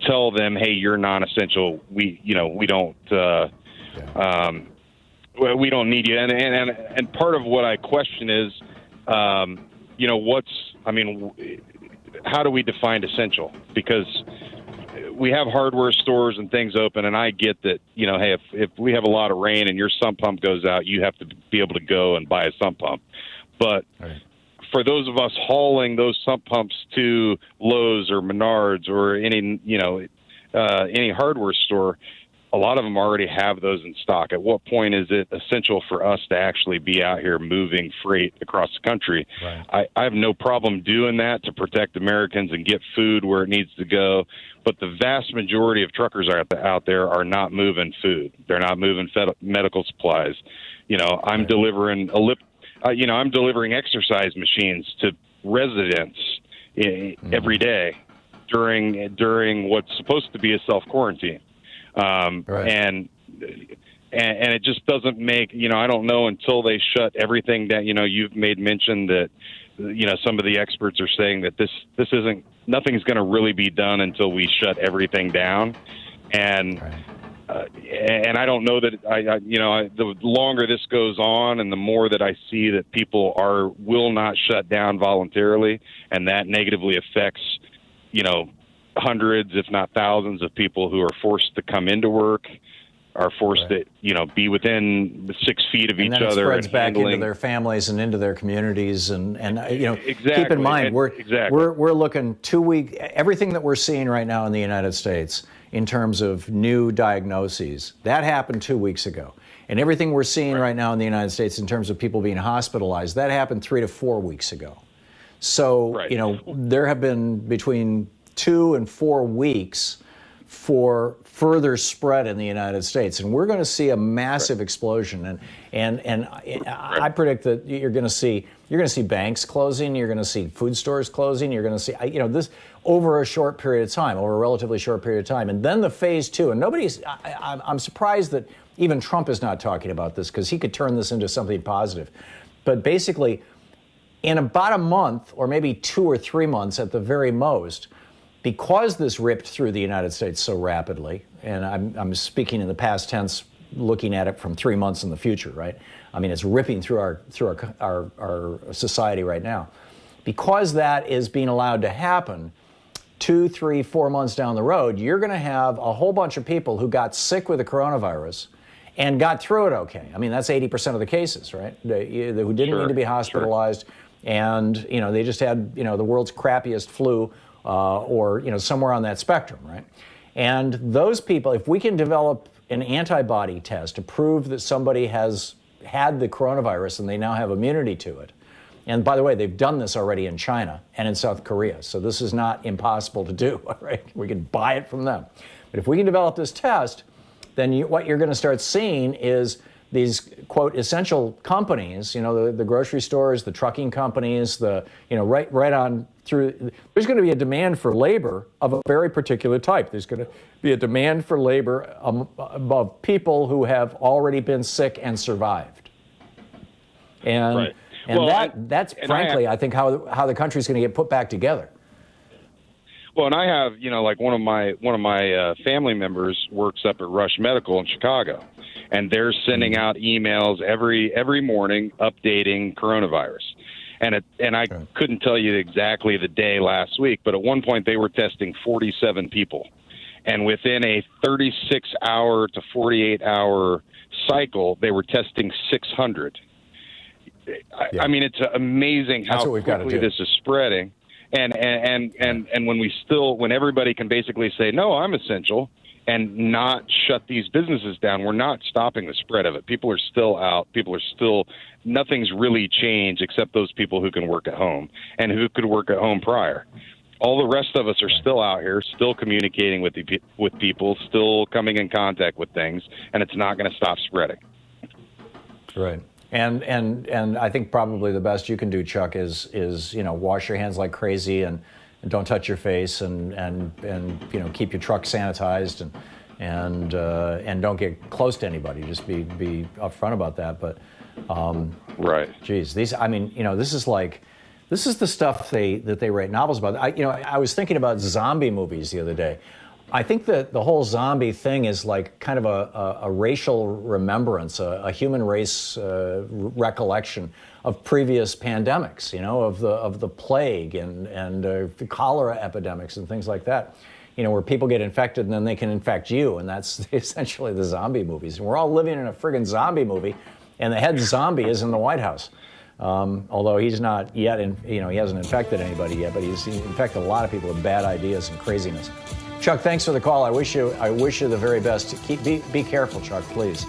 tell them, "Hey, you're non-essential. We don't need you." And part of what I question is, how do we define essential? Because we have hardware stores and things open, and I get that, hey, if we have a lot of rain and your sump pump goes out, you have to be able to go and buy a sump pump. But for those of us hauling those sump pumps to Lowe's or Menards or any hardware store, a lot of them already have those in stock. At what point is it essential for us to actually be out here moving freight across the country? Right. I have no problem doing that to protect Americans and get food where it needs to go. But the vast majority of truckers out there are not moving food. They're not moving medical supplies. I'm delivering I'm delivering exercise machines to residents every day during what's supposed to be a self-quarantine. And it just doesn't make, I don't know until they shut everything down. You've made mention that, some of the experts are saying that nothing's going to really be done until we shut everything down. And I don't know that the longer this goes on and the more that I see that people will not shut down voluntarily, and that negatively affects, hundreds, if not thousands of people who are forced to come into work, are forced to, be within 6 feet of each other. And then it spreads back into their families and into their communities. And Exactly. Keep in mind, we're looking 2 weeks, everything that we're seeing right now in the United States in terms of new diagnoses, that happened 2 weeks ago. And everything we're seeing right now in the United States in terms of people being hospitalized, that happened 3 to 4 weeks ago. So, there have been between 2 and 4 weeks for further spread in the United States, and we're going to see a massive explosion. And I predict that you're going to see banks closing, you're going to see food stores closing, you're going to see this over a short period of time, over a relatively short period of time, and then the phase 2. And I'm surprised that even Trump is not talking about this, because he could turn this into something positive. But basically, in about a month, or maybe 2 or 3 months at the very most, because this ripped through the United States so rapidly, and I'm speaking in the past tense, looking at it from 3 months in the future, right? I mean, it's ripping through our society right now. Because that is being allowed to happen 2, 3, 4 months down the road, you're going to have a whole bunch of people who got sick with the coronavirus and got through it okay. I mean, that's 80% of the cases, right? Who didn't need to be hospitalized, and they just had the world's crappiest flu. Or somewhere on that spectrum, right? And those people, if we can develop an antibody test to prove that somebody has had the coronavirus and they now have immunity to it, and by the way, they've done this already in China and in South Korea, so this is not impossible to do, right? We can buy it from them. But if we can develop this test, then what you're going to start seeing is these quote essential companies, the grocery stores, the trucking companies, right on through, there's going to be a demand for labor of a very particular type. There's going to be a demand for labor of people who have already been sick and survived. And Right. that's frankly, I think how the country's going to get put back together. Well, and I have, like one of my family members works up at Rush Medical in Chicago, and they're sending out emails every morning updating coronavirus. And I couldn't tell you exactly the day last week, but at one point they were testing 47 people, and within a 36-hour to 48-hour cycle, they were testing 600. I mean, it's amazing how quickly this is spreading. And when everybody can basically say, no, I'm essential, and not shut these businesses down, we're not stopping the spread of it. People are still out. Nothing's really changed except those people who can work at home and who could work at home prior. All the rest of us are still out here, still communicating with people, still coming in contact with things, and it's not going to stop spreading. Right. And I think probably the best you can do, Chuck, is wash your hands like crazy and don't touch your face and keep your truck sanitized and don't get close to anybody. Just be upfront about that. But right. Geez, this is the stuff that they write novels about. I was thinking about zombie movies the other day. I think that the whole zombie thing is like kind of a racial remembrance, a human race recollection of previous pandemics, of the plague and the cholera epidemics and things like that, where people get infected and then they can infect you, and that's essentially the zombie movies. And we're all living in a friggin' zombie movie, and the head zombie is in the White House. Although he's not yet, he hasn't infected anybody yet, but he's infected a lot of people with bad ideas and craziness. Chuck, thanks for the call. I wish you the very best. Be careful, Chuck, please.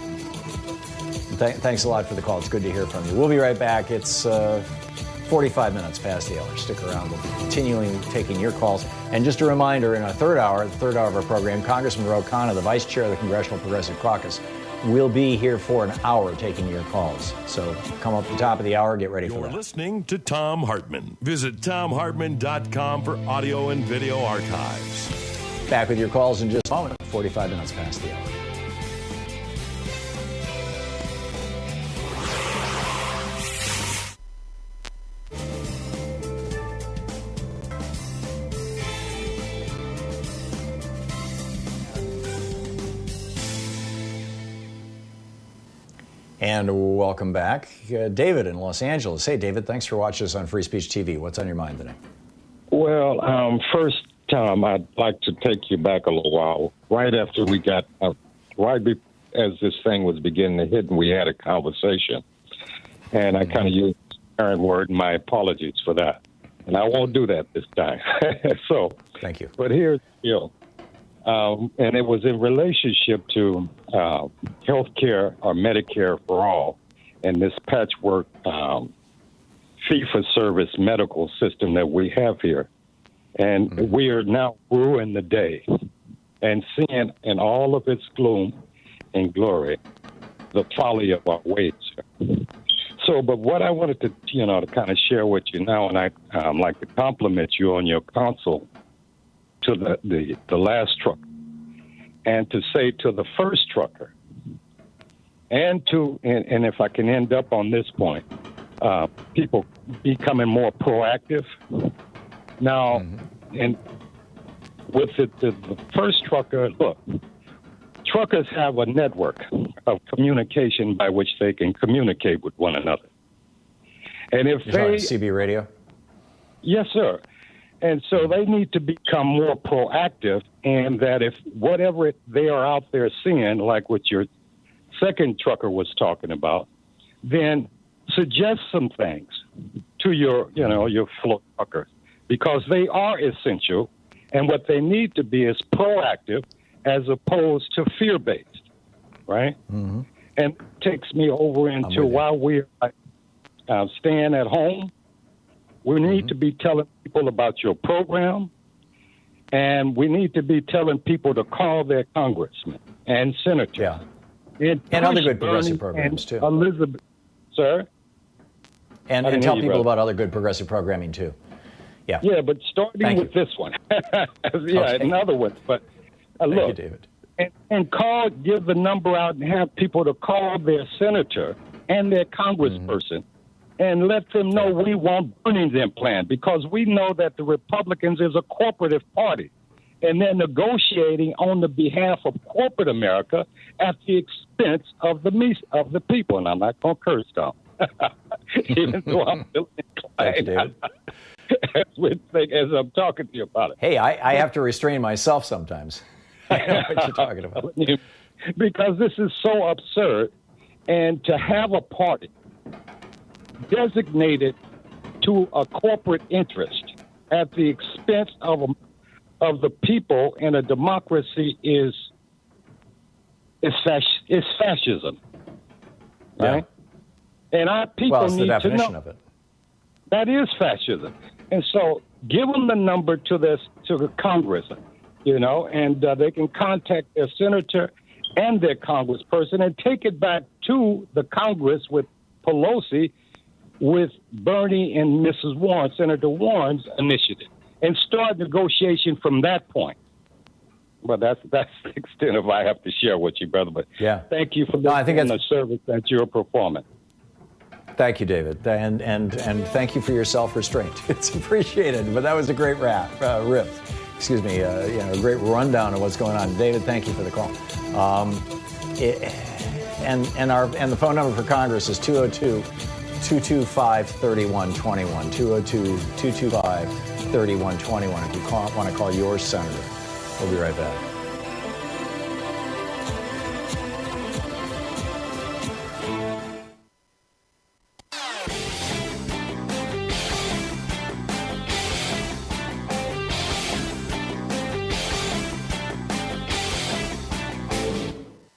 Thanks a lot for the call. It's good to hear from you. We'll be right back. It's 45 minutes past the hour. Stick around. We'll be continuing taking your calls. And just a reminder, in our third hour of our program, Congressman Ro Khanna, the Vice Chair of the Congressional Progressive Caucus, will be here for an hour taking your calls. So come up at the top of the hour. Get ready for that. You're listening to Thom Hartmann. Visit ThomHartmann.com for audio and video archives. Back with your calls in just a moment, 45 minutes past the hour. And welcome back. David in Los Angeles. Hey, David, thanks for watching us on Free Speech TV. What's on your mind today? Well, first, Tom, I'd like to take you back a little while. Right after we got, as this thing was beginning to hit, and we had a conversation, and I kind of used the current word. My apologies for that, and I won't do that this time. So, thank you. But here's the deal, and it was in relationship to health care or Medicare for all, and this patchwork fee-for-service medical system that we have here. And we are now ruining the day and seeing in all of its gloom and glory the folly of our ways. So, but what I wanted to, to kind of share with you now, and I'd like to compliment you on your counsel to the last trucker, and to say to the first trucker, and if I can end up on this point, people becoming more proactive. Now, and with the first trucker, look, truckers have a network of communication by which they can communicate with one another. And if You're talking CB radio? Yes, sir. And so they need to become more proactive, and that if whatever they are out there seeing, like what your second trucker was talking about, then suggest some things to your fellow truckers, because they are essential, and what they need to be is proactive as opposed to fear-based, right? Mm-hmm. And it takes me over into while we're staying at home, we need to be telling people about your program, and we need to be telling people to call their congressman and senator and other good Bernie progressive programs, too. Elizabeth, sir? And tell people about other good progressive programming, too. Yeah. Yeah, but starting with this one. Another one. But Thank look, you, David. And give the number out and have people to call their senator and their congressperson and let them know we want Bernie's implant, because we know that the Republicans is a corporative party. And they're negotiating on the behalf of corporate America at the expense of the people. And I'm not going to curse, Tom. Even though I'm feeling inclined. As I'm talking to you about it. Hey, I have to restrain myself sometimes. I know what you're talking about. Because this is so absurd. And to have a party designated to a corporate interest at the expense of the people in a democracy is fascism. Right? And our people it's the need to definition know of it. that is fascism. And so give them the number to the Congress, and they can contact their senator and their congressperson and take it back to the Congress with Pelosi, with Bernie and Mrs. Warren, Senator Warren's initiative, and start negotiation from that point. But that's the extent of what I have to share with you, brother. But thank you for the service that you're performing. Thank you, David, and thank you for your self-restraint. It's appreciated. But that was a great riff. Excuse me, a great rundown of what's going on. David, thank you for the call. And the phone number for Congress is 202-225-3121. 202-225-3121. If you want to call your senator, we'll be right back.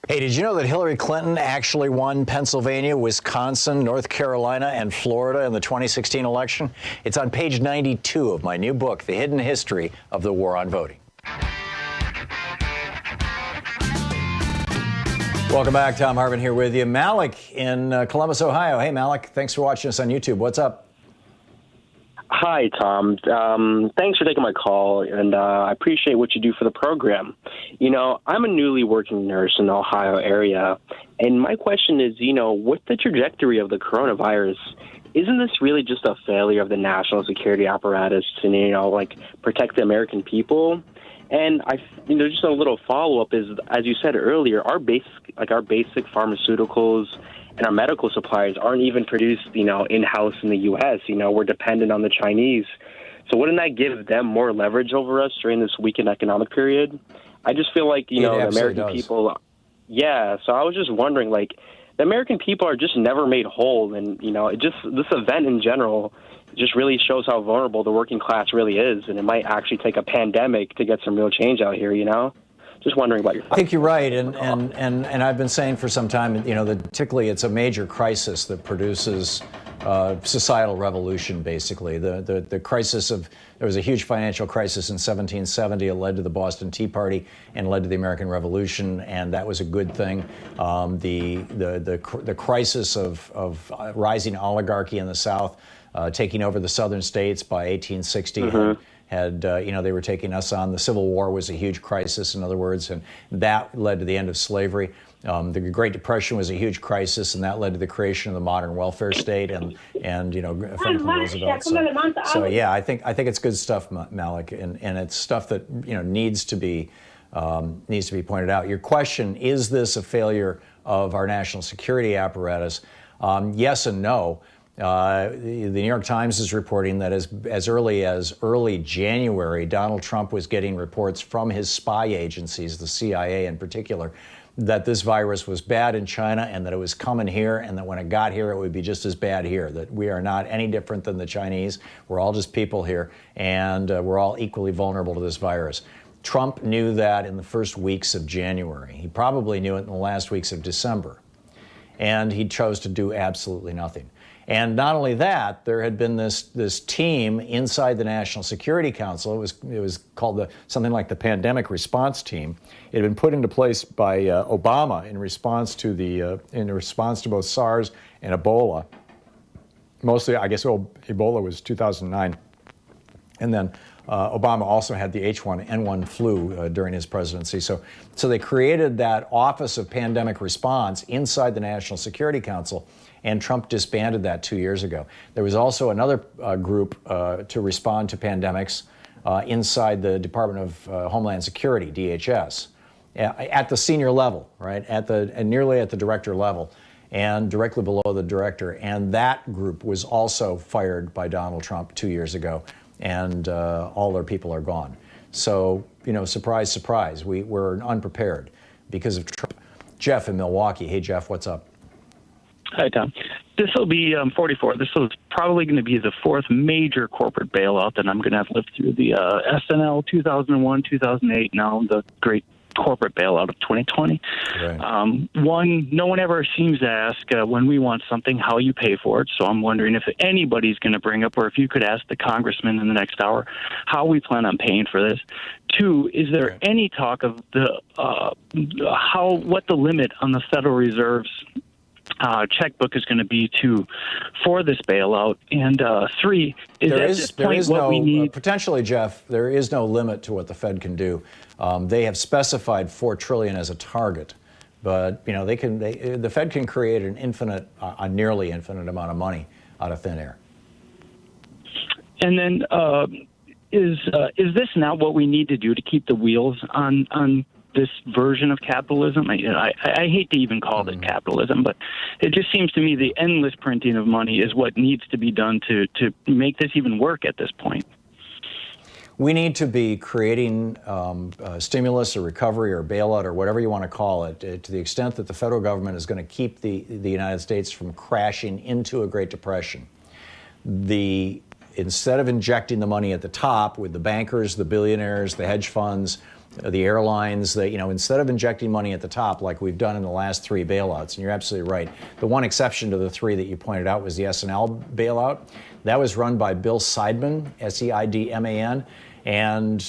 Hey, did you know that Hillary Clinton actually won Pennsylvania, Wisconsin, North Carolina, and Florida in the 2016 election? It's on page 92 of my new book, The Hidden History of the War on Voting. Welcome back. Thom Hartmann here with you. Malik in Columbus, Ohio. Hey, Malik, thanks for watching us on YouTube. What's up? Hi, Tom. Thanks for taking my call, and I appreciate what you do for the program. I'm a newly working nurse in the Ohio area, and my question is, with the trajectory of the coronavirus, isn't this really just a failure of the national security apparatus to, protect the American people? And just a little follow-up is, as you said earlier, our basic pharmaceuticals and our medical supplies aren't even produced, in-house in the U.S. We're dependent on the Chinese. So wouldn't that give them more leverage over us during this weakened economic period? I just feel like, the American people. Yeah. So I was just wondering, the American people are just never made whole. And, this event in general just really shows how vulnerable the working class really is. And it might actually take a pandemic to get some real change out here, Just wondering about your thoughts. I think you're right, and I've been saying for some time, that particularly it's a major crisis that produces societal revolution. Basically, the crisis of there was a huge financial crisis in 1770. It led to the Boston Tea Party and led to the American Revolution, and that was a good thing. The crisis of rising oligarchy in the South, taking over the southern states by 1860. They were taking us on. The Civil War was a huge crisis, in other words, and that led to the end of slavery. The Great Depression was a huge crisis, and that led to the creation of the modern welfare state and Franklin Roosevelt. So yeah, I think it's good stuff, Malik, and it's stuff that needs to be pointed out. Your question: is this a failure of our national security apparatus? Yes and no. The New York Times is reporting that as early as early January, Donald Trump was getting reports from his spy agencies, the CIA in particular, that this virus was bad in China and that it was coming here, and that when it got here, it would be just as bad here, that we are not any different than the Chinese. We're all just people here, and we're all equally vulnerable to this virus. Trump knew that in the first weeks of January. He probably knew it in the last weeks of December, and he chose to do absolutely nothing. And not only that, there had been this team inside the National Security Council. It was called something like the Pandemic Response Team. It had been put into place by Obama in response to both SARS and Ebola. Mostly, I guess Ebola was 2009. And then Obama also had the H1N1 flu during his presidency. So they created that Office of Pandemic Response inside the National Security Council, and Trump disbanded that 2 years ago. There was also another group to respond to pandemics inside the Department of Homeland Security, DHS, at the senior level, right, and nearly at the director level, and directly below the director. And that group was also fired by Donald Trump 2 years ago, and all their people are gone. So, surprise, surprise, we're unprepared because of Trump. Jeff in Milwaukee. Hey, Jeff, what's up? Hi, Tom. This will be 44. This is probably going to be the fourth major corporate bailout that I'm going to have lived through. The SNL 2001, 2008, now the great corporate bailout of 2020. Right. No one ever seems to ask when we want something how you pay for it. So I'm wondering if anybody's going to bring up, or if you could ask the congressman in the next hour, how we plan on paying for this. Two, is there any talk of what the limit on the Federal Reserve's checkbook is going to be for this bailout? And three, we need potentially, Jeff, there is no limit to what the Fed can do. They have specified $4 trillion as a target, but the Fed can create a nearly infinite amount of money out of thin air. And then is this now what we need to do to keep the wheels on this version of capitalism? I hate to even call it capitalism, but it just seems to me the endless printing of money is what needs to be done to make this even work at this point. We need to be creating stimulus or recovery or bailout or whatever you want to call it, to the extent that the federal government is going to keep the United States from crashing into a Great Depression. Instead of injecting the money at the top with the bankers, the billionaires, the hedge funds, the airlines, instead of injecting money at the top like we've done in the last three bailouts, and you're absolutely right. The one exception to the three that you pointed out was the SNL bailout. That was run by Bill Seidman, Seidman, and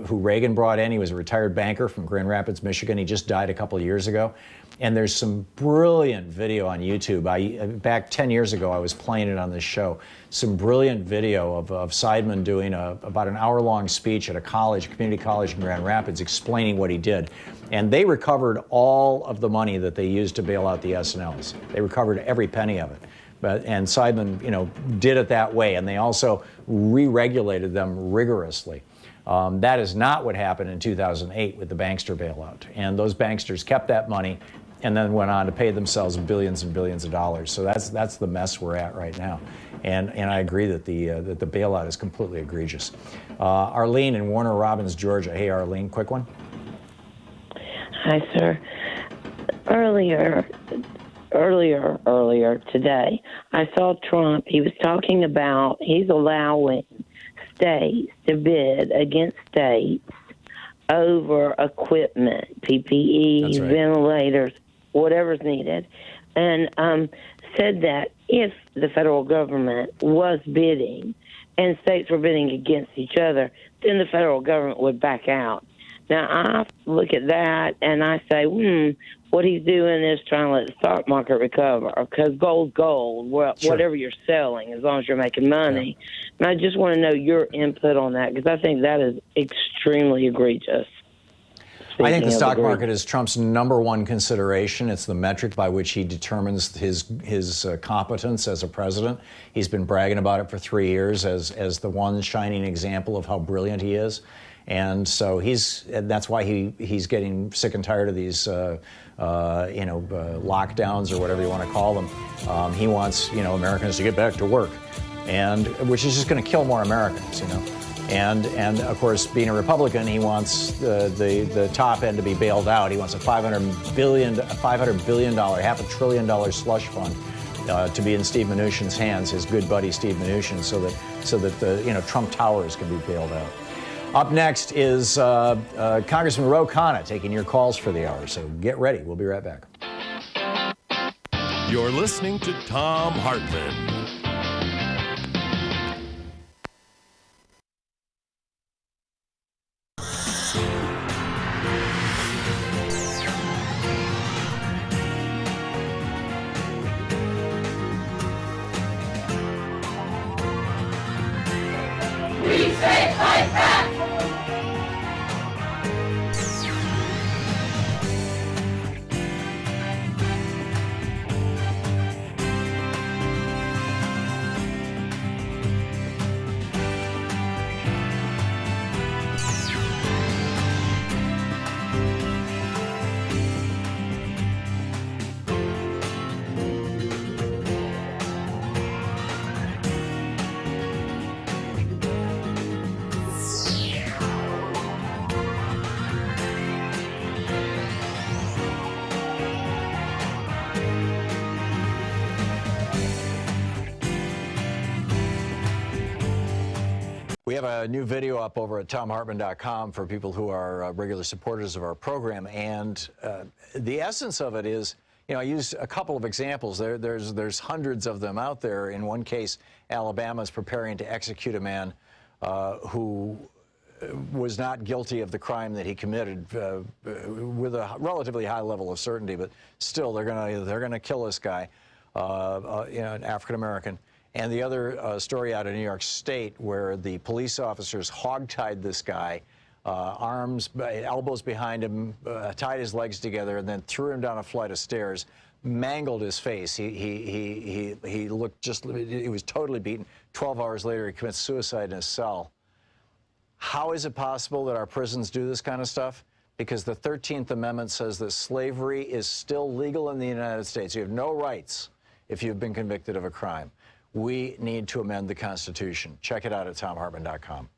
who Reagan brought in. He was a retired banker from Grand Rapids, Michigan. He just died a couple of years ago. And there's some brilliant video on YouTube. Back 10 years ago, I was playing it on this show. Some brilliant video of Seidman doing about an hour-long speech at a community college in Grand Rapids, explaining what he did. And they recovered all of the money that they used to bail out the SNLs. They recovered every penny of it. And Seidman, did it that way. And they also re-regulated them rigorously. That is not what happened in 2008 with the bankster bailout. And those banksters kept that money and then went on to pay themselves billions and billions of dollars. So that's the mess we're at right now. And I agree that the bailout is completely egregious. Arlene in Warner Robins, Georgia. Hey, Arlene, quick one. Hi, sir. Earlier today, I saw Trump. He was talking about he's allowing states to bid against states over equipment, PPE, right, ventilators, whatever's needed, and said that if the federal government was bidding and states were bidding against each other, then the federal government would back out. Now, I look at that and I say, what he's doing is trying to let the stock market recover, because gold's gold, whatever you're selling, as long as you're making money. Yeah. And I just want to know your input on that, because I think that is extremely egregious. I think the stock market is Trump's number one consideration. It's the metric by which he determines his competence as a president. He's been bragging about it for 3 years as the one shining example of how brilliant he is. And so that's why he's getting sick and tired of these, lockdowns or whatever you want to call them. He wants, Americans to get back to work, which is just going to kill more Americans, And of course, being a Republican, he wants the top end to be bailed out. He wants a $500 billion, $500 billion slush fund to be in Steve Mnuchin's hands, his good buddy Steve Mnuchin, so that the Trump Towers can be bailed out. Up next is Congressman Ro Khanna taking your calls for the hour. So get ready. We'll be right back. You're listening to Thom Hartmann. We say fight back! We have a new video up over at thomhartmann.com for people who are regular supporters of our program, and the essence of it is, you know, I use a couple of examples. There's hundreds of them out there. In one case, Alabama is preparing to execute a man who was not guilty of the crime that he committed with a relatively high level of certainty, but still they're gonna kill this guy, you know, an African American. And the other story out of New York State, where the police officers hogtied this guy, arms, elbows behind him, tied his legs together, and then threw him down a flight of stairs, mangled his face. He looked he was totally beaten. 12 hours later, he commits suicide in his cell. How is it possible that our prisons do this kind of stuff? Because the 13th Amendment says that slavery is still legal in the United States. You have no rights if you've been convicted of a crime. We need to amend the Constitution. Check it out at thomhartmann.com.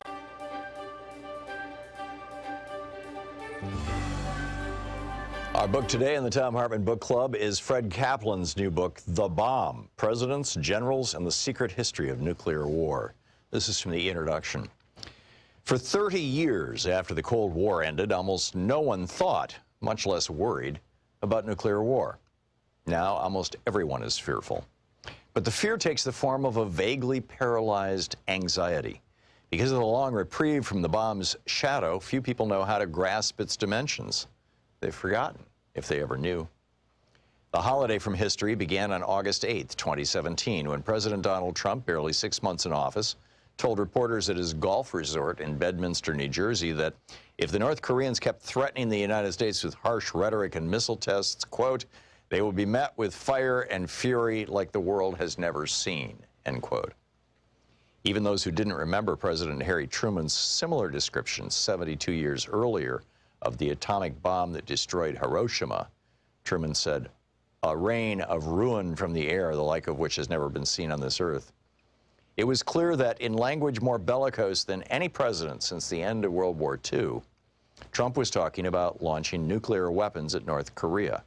Our book today in the Thom Hartmann Book Club is Fred Kaplan's new book, The Bomb: Presidents, Generals, and the Secret History of Nuclear War. This is from the introduction. For 30 years after the Cold War ended, almost no one thought, much less worried, about nuclear war. Now, almost everyone is fearful. But the fear takes the form of a vaguely paralyzed anxiety. Because of the long reprieve from the bomb's shadow, few people know how to grasp its dimensions. They've forgotten, if they ever knew. The holiday from history began on August 8th, 2017, when President Donald Trump, barely 6 months in office, told reporters at his golf resort in Bedminster, New Jersey, that if the North Koreans kept threatening the United States with harsh rhetoric and missile tests, quote, they will be met with fire and fury like the world has never seen, end quote. Even those who didn't remember President Harry Truman's similar description 72 years earlier of the atomic bomb that destroyed Hiroshima, Truman said, a rain of ruin from the air, the like of which has never been seen on this earth. It was clear that in language more bellicose than any president since the end of World War II, Trump was talking about launching nuclear weapons at North Korea.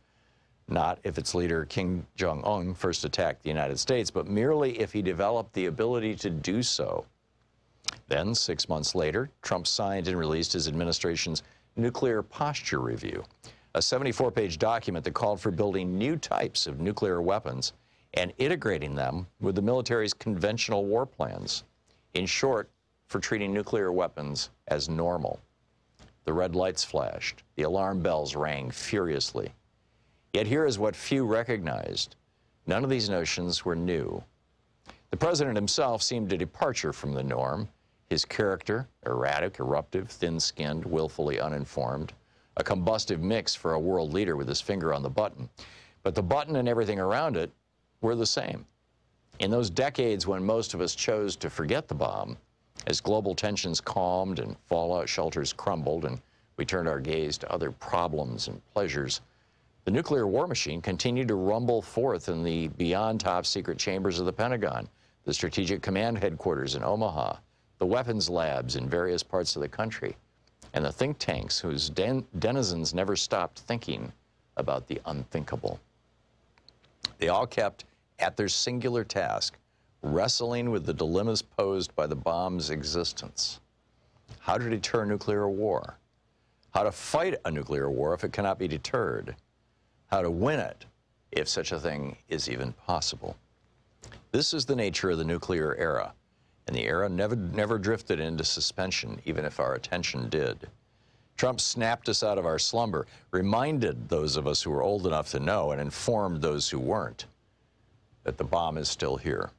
Not if its leader, Kim Jong-un, first attacked the United States, but merely if he developed the ability to do so. Then, 6 months later, Trump signed and released his administration's Nuclear Posture Review, a 74-page document that called for building new types of nuclear weapons and integrating them with the military's conventional war plans. In short, for treating nuclear weapons as normal. The red lights flashed. The alarm bells rang furiously. Yet here is what few recognized. None of these notions were new. The president himself seemed a departure from the norm. His character, erratic, eruptive, thin-skinned, willfully uninformed, a combustive mix for a world leader with his finger on the button. But the button and everything around it were the same. In those decades when most of us chose to forget the bomb, as global tensions calmed and fallout shelters crumbled and we turned our gaze to other problems and pleasures, the nuclear war machine continued to rumble forth in the beyond top-secret chambers of the Pentagon, the Strategic Command Headquarters in Omaha, the weapons labs in various parts of the country, and the think tanks whose denizens never stopped thinking about the unthinkable. They all kept at their singular task, wrestling with the dilemmas posed by the bomb's existence. How to deter nuclear war? How to fight a nuclear war if it cannot be deterred? How to win it if such a thing is even possible. This is the nature of the nuclear era, and the era never drifted into suspension, even if our attention did. Trump snapped us out of our slumber, reminded those of us who were old enough to know, and informed those who weren't that the bomb is still here.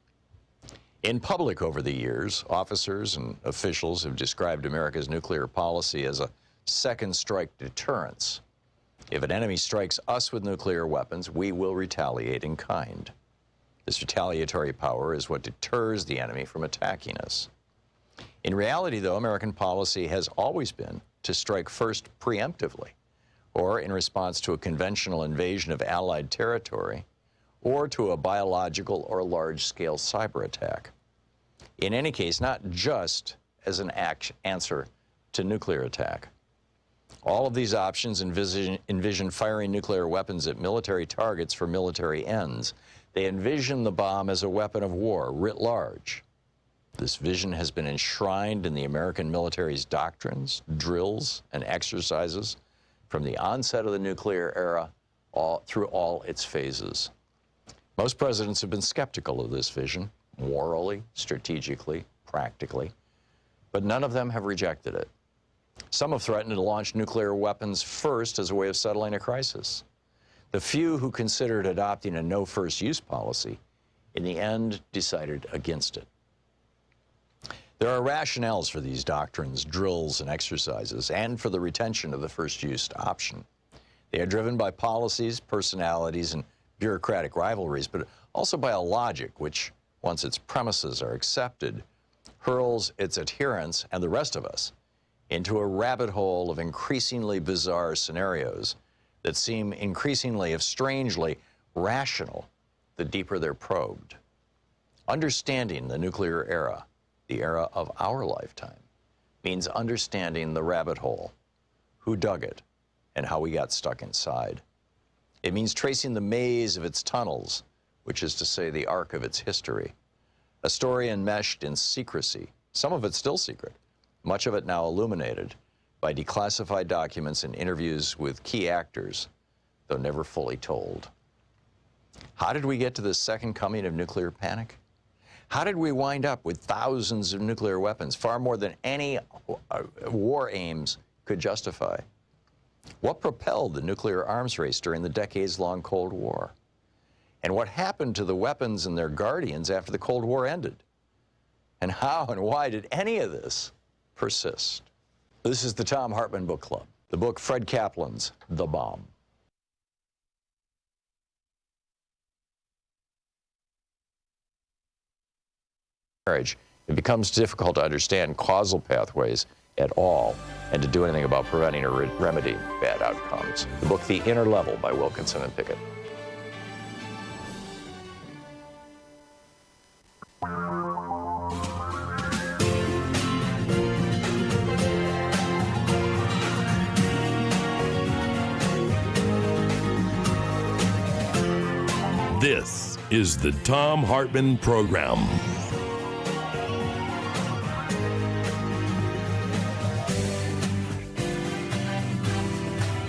In public over the years, officers and officials have described America's nuclear policy as a second strike deterrence. If an enemy strikes us with nuclear weapons, we will retaliate in kind. This retaliatory power is what deters the enemy from attacking us. In reality, though, American policy has always been to strike first preemptively, or in response to a conventional invasion of Allied territory, or to a biological or large-scale cyber attack. In any case, not just as an answer to nuclear attack. All of these options envision firing nuclear weapons at military targets for military ends. They envision the bomb as a weapon of war writ large. This vision has been enshrined in the American military's doctrines, drills, and exercises from the onset of the nuclear era through all its phases. Most presidents have been skeptical of this vision, morally, strategically, practically, but none of them have rejected it. Some have threatened to launch nuclear weapons first as a way of settling a crisis. The few who considered adopting a no first use policy, in the end, decided against it. There are rationales for these doctrines, drills, and exercises, and for the retention of the first use option. They are driven by policies, personalities, and bureaucratic rivalries, but also by a logic which, once its premises are accepted, hurls its adherents and the rest of us into a rabbit hole of increasingly bizarre scenarios that seem increasingly, if strangely, rational the deeper they're probed. Understanding the nuclear era, the era of our lifetime, means understanding the rabbit hole, who dug it, and how we got stuck inside. It means tracing the maze of its tunnels, which is to say the arc of its history. A story enmeshed in secrecy, some of it still secret, much of it now illuminated by declassified documents and interviews with key actors, though never fully told. How did we get to this second coming of nuclear panic? How did we wind up with thousands of nuclear weapons, far more than any war aims could justify? What propelled the nuclear arms race during the decades-long Cold War? And what happened to the weapons and their guardians after the Cold War ended? And how and why did any of this persist? This is the Thom Hartmann Book Club, the book Fred Kaplan's The Bomb. Marriage, it becomes difficult to understand causal pathways at all and to do anything about preventing or remedying bad outcomes. The book The Inner Level by Wilkinson and Pickett. This is the Thom Hartmann Program.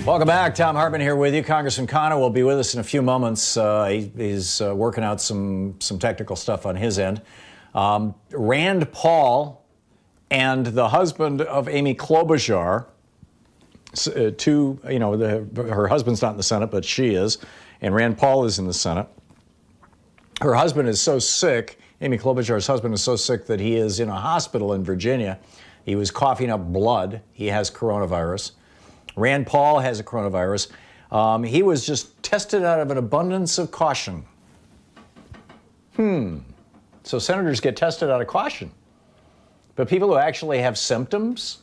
Welcome back. Thom Hartmann here with you. Congressman Khanna will be with us in a few moments. He's working out some technical stuff on his end. Rand Paul and the husband of Amy Klobuchar, her husband's not in the Senate, but she is, and Rand Paul is in the Senate. Her husband is so sick, Amy Klobuchar's husband is so sick that he is in a hospital in Virginia. He was coughing up blood. He has coronavirus. Rand Paul has a coronavirus. He was just tested out of an abundance of caution. So senators get tested out of caution. But people who actually have symptoms,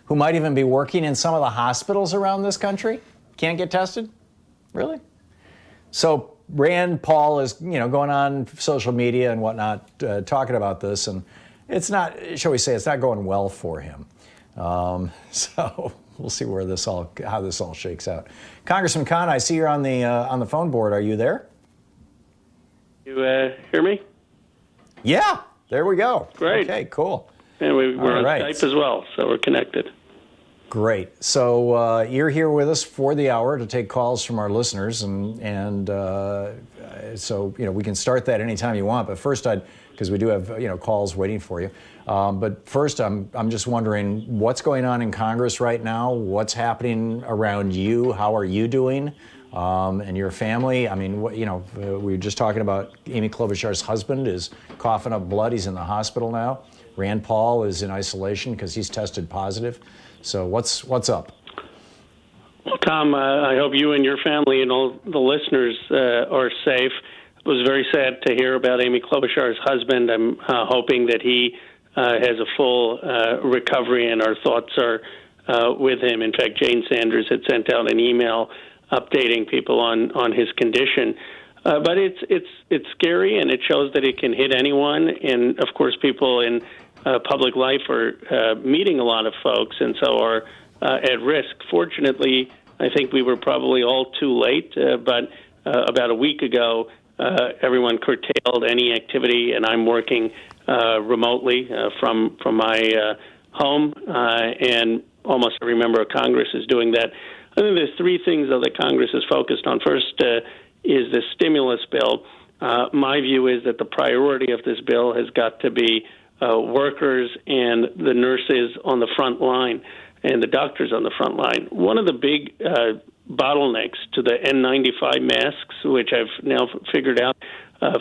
who might even be working in some of the hospitals around this country, can't get tested? Really? So Rand Paul is, going on social media and whatnot, talking about this, and it's not, shall we say, it's not going well for him. So we'll see how this all shakes out. Congressman Khanna, I see you're on the phone board. Are you there? You hear me? Yeah, there we go. Great. Okay, cool. And we're on right. Skype as well, so we're connected. Great. So you're here with us for the hour to take calls from our listeners, and so we can start that anytime you want. But first, because we do have calls waiting for you. But first, I'm just wondering what's going on in Congress right now. What's happening around you? How are you doing? And your family? I mean, we were just talking about Amy Klobuchar's husband is coughing up blood. He's in the hospital now. Rand Paul is in isolation because he's tested positive. So what's up? Tom, I hope you and your family and all the listeners are safe. It was very sad to hear about Amy Klobuchar's husband. I'm hoping that he has a full recovery, and our thoughts are with him. In fact, Jane Sanders had sent out an email updating people on his condition. But it's scary, and it shows that it can hit anyone. And, of course, people in public life are meeting a lot of folks and so are at risk. Fortunately, I think we were probably all too late, but about a week ago, everyone curtailed any activity, and I'm working remotely from my home, and almost every member of Congress is doing that. I think there's three things, though, that Congress is focused on. First is the stimulus bill. My view is that the priority of this bill has got to be workers and the nurses on the front line and the doctors on the front line. One of the big bottlenecks to the N95 masks, which I've now figured out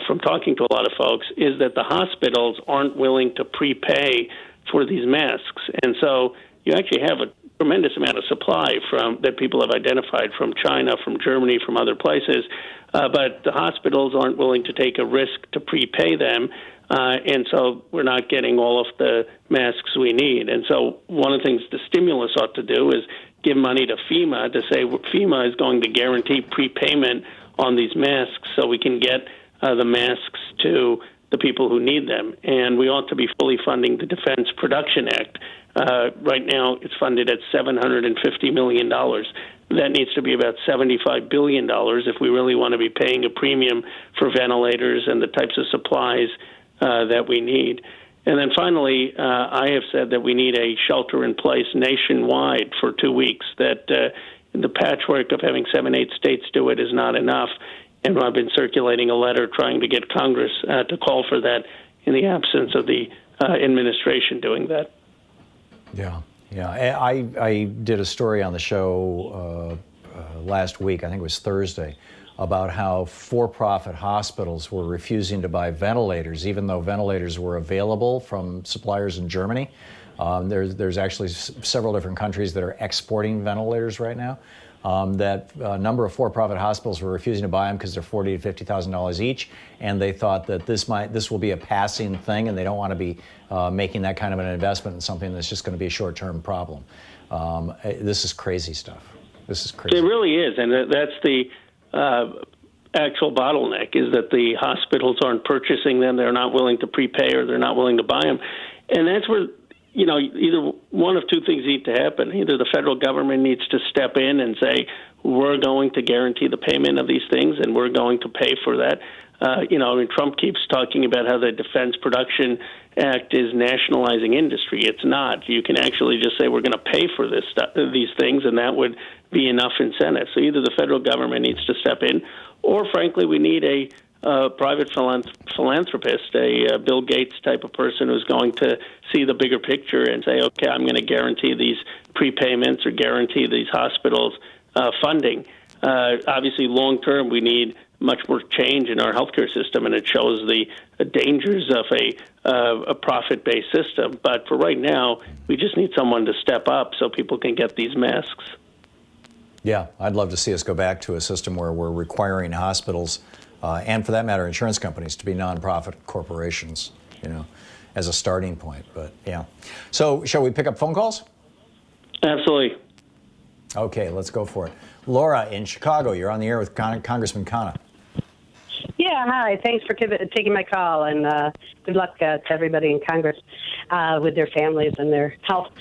from talking to a lot of folks, is that the hospitals aren't willing to prepay for these masks. And so you actually have a tremendous amount of supply that people have identified from China, from Germany, from other places, but the hospitals aren't willing to take a risk to prepay them, and so we're not getting all of the masks we need. And so one of the things the stimulus ought to do is give money to FEMA to say FEMA is going to guarantee prepayment on these masks so we can get the masks to the people who need them. And we ought to be fully funding the Defense Production Act. Right now, it's funded at $750 million. That needs to be about $75 billion if we really want to be paying a premium for ventilators and the types of supplies that we need. And then finally, I have said that we need a shelter-in-place nationwide for 2 weeks, that the patchwork of having 7-8 states do it is not enough. And I've been circulating a letter trying to get Congress to call for that in the absence of the administration doing that. Yeah. I did a story on the show last week, I think it was Thursday, about how for-profit hospitals were refusing to buy ventilators, even though ventilators were available from suppliers in Germany. There's actually several different countries that are exporting ventilators right now. That a number of for-profit hospitals were refusing to buy them because they're $40,000 to $50,000 each, and they thought that this will be a passing thing, and they don't want to be making that kind of an investment in something that's just going to be a short-term problem. This is crazy stuff. This is crazy. It really is, and that's the actual bottleneck, is that the hospitals aren't purchasing them, they're not willing to prepay, or they're not willing to buy them. And that's where, either one of two things need to happen. Either the federal government needs to step in and say, we're going to guarantee the payment of these things, and we're going to pay for that. Trump keeps talking about how the Defense Production Act is nationalizing industry. It's not. You can actually just say we're going to pay for these things, and that would be enough incentive. So either the federal government needs to step in, or frankly, we need a private philanthropist, a Bill Gates type of person who's going to see the bigger picture and say, okay, I'm going to guarantee these prepayments or guarantee these hospitals funding. Obviously, long term, we need much more change in our healthcare system, and it shows the dangers of a profit-based system. But for right now, we just need someone to step up so people can get these masks. Yeah, I'd love to see us go back to a system where we're requiring hospitals, and for that matter, insurance companies, to be nonprofit corporations, as a starting point. But yeah. So shall we pick up phone calls? Absolutely. Okay, let's go for it. Laura in Chicago, you're on the air with Congressman Khanna. Yeah, hi. Thanks for taking my call, and good luck to everybody in Congress with their families and their health.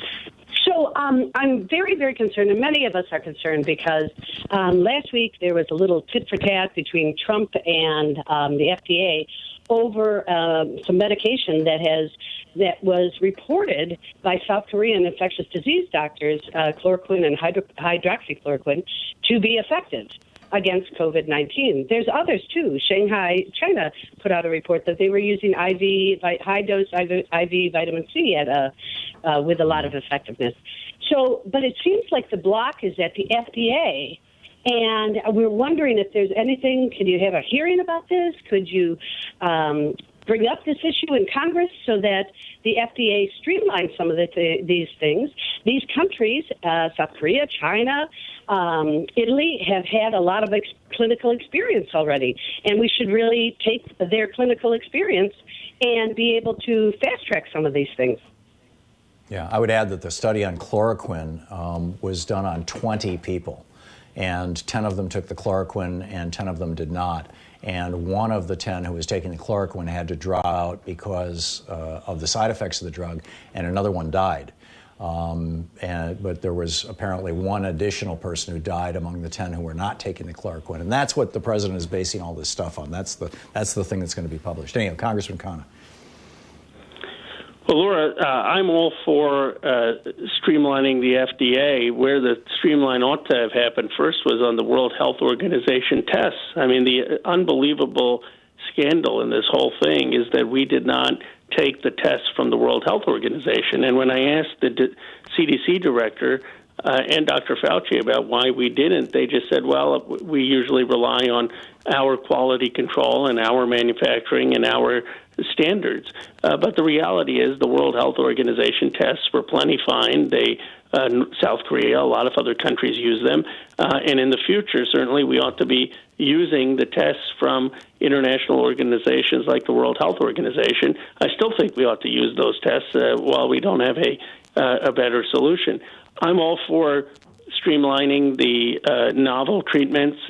So I'm very, very concerned, and many of us are concerned, because last week there was a little tit for tat between Trump and the FDA over some medication that was reported by South Korean infectious disease doctors, chloroquine and hydroxychloroquine, to be effective against COVID-19. There's others too. Shanghai, China, put out a report that they were using high-dose IV vitamin C with a lot of effectiveness. So, but it seems like the block is at the FDA, and we're wondering if there's anything. Can you have a hearing about this? Could you bring up this issue in Congress so that the FDA streamlines some of these things? These countries, South Korea, China, Italy, have had a lot of clinical experience already, and we should really take their clinical experience and be able to fast-track some of these things. Yeah, I would add that the study on chloroquine was done on 20 people, and 10 of them took the chloroquine and 10 of them did not. And one of the 10 who was taking the chloroquine had to drop out because of the side effects of the drug, and another one died. But there was apparently one additional person who died among the 10 who were not taking the chloroquine. And that's what the president is basing all this stuff on. That's the thing that's going to be published. Anyhow, Congressman Khanna. Well, Laura, I'm all for streamlining the FDA. Where the streamline ought to have happened first was on the World Health Organization tests. I mean, the unbelievable scandal in this whole thing is that we did not take the tests from the World Health Organization. And when I asked the CDC director and Dr. Fauci about why we didn't, they just said, well, we usually rely on our quality control and our manufacturing and our standards. But the reality is the World Health Organization tests were plenty fine. South Korea, a lot of other countries use them. And in the future, certainly we ought to be using the tests from international organizations like the World Health Organization. I still think we ought to use those tests while we don't have a better solution. I'm all for streamlining the novel treatments.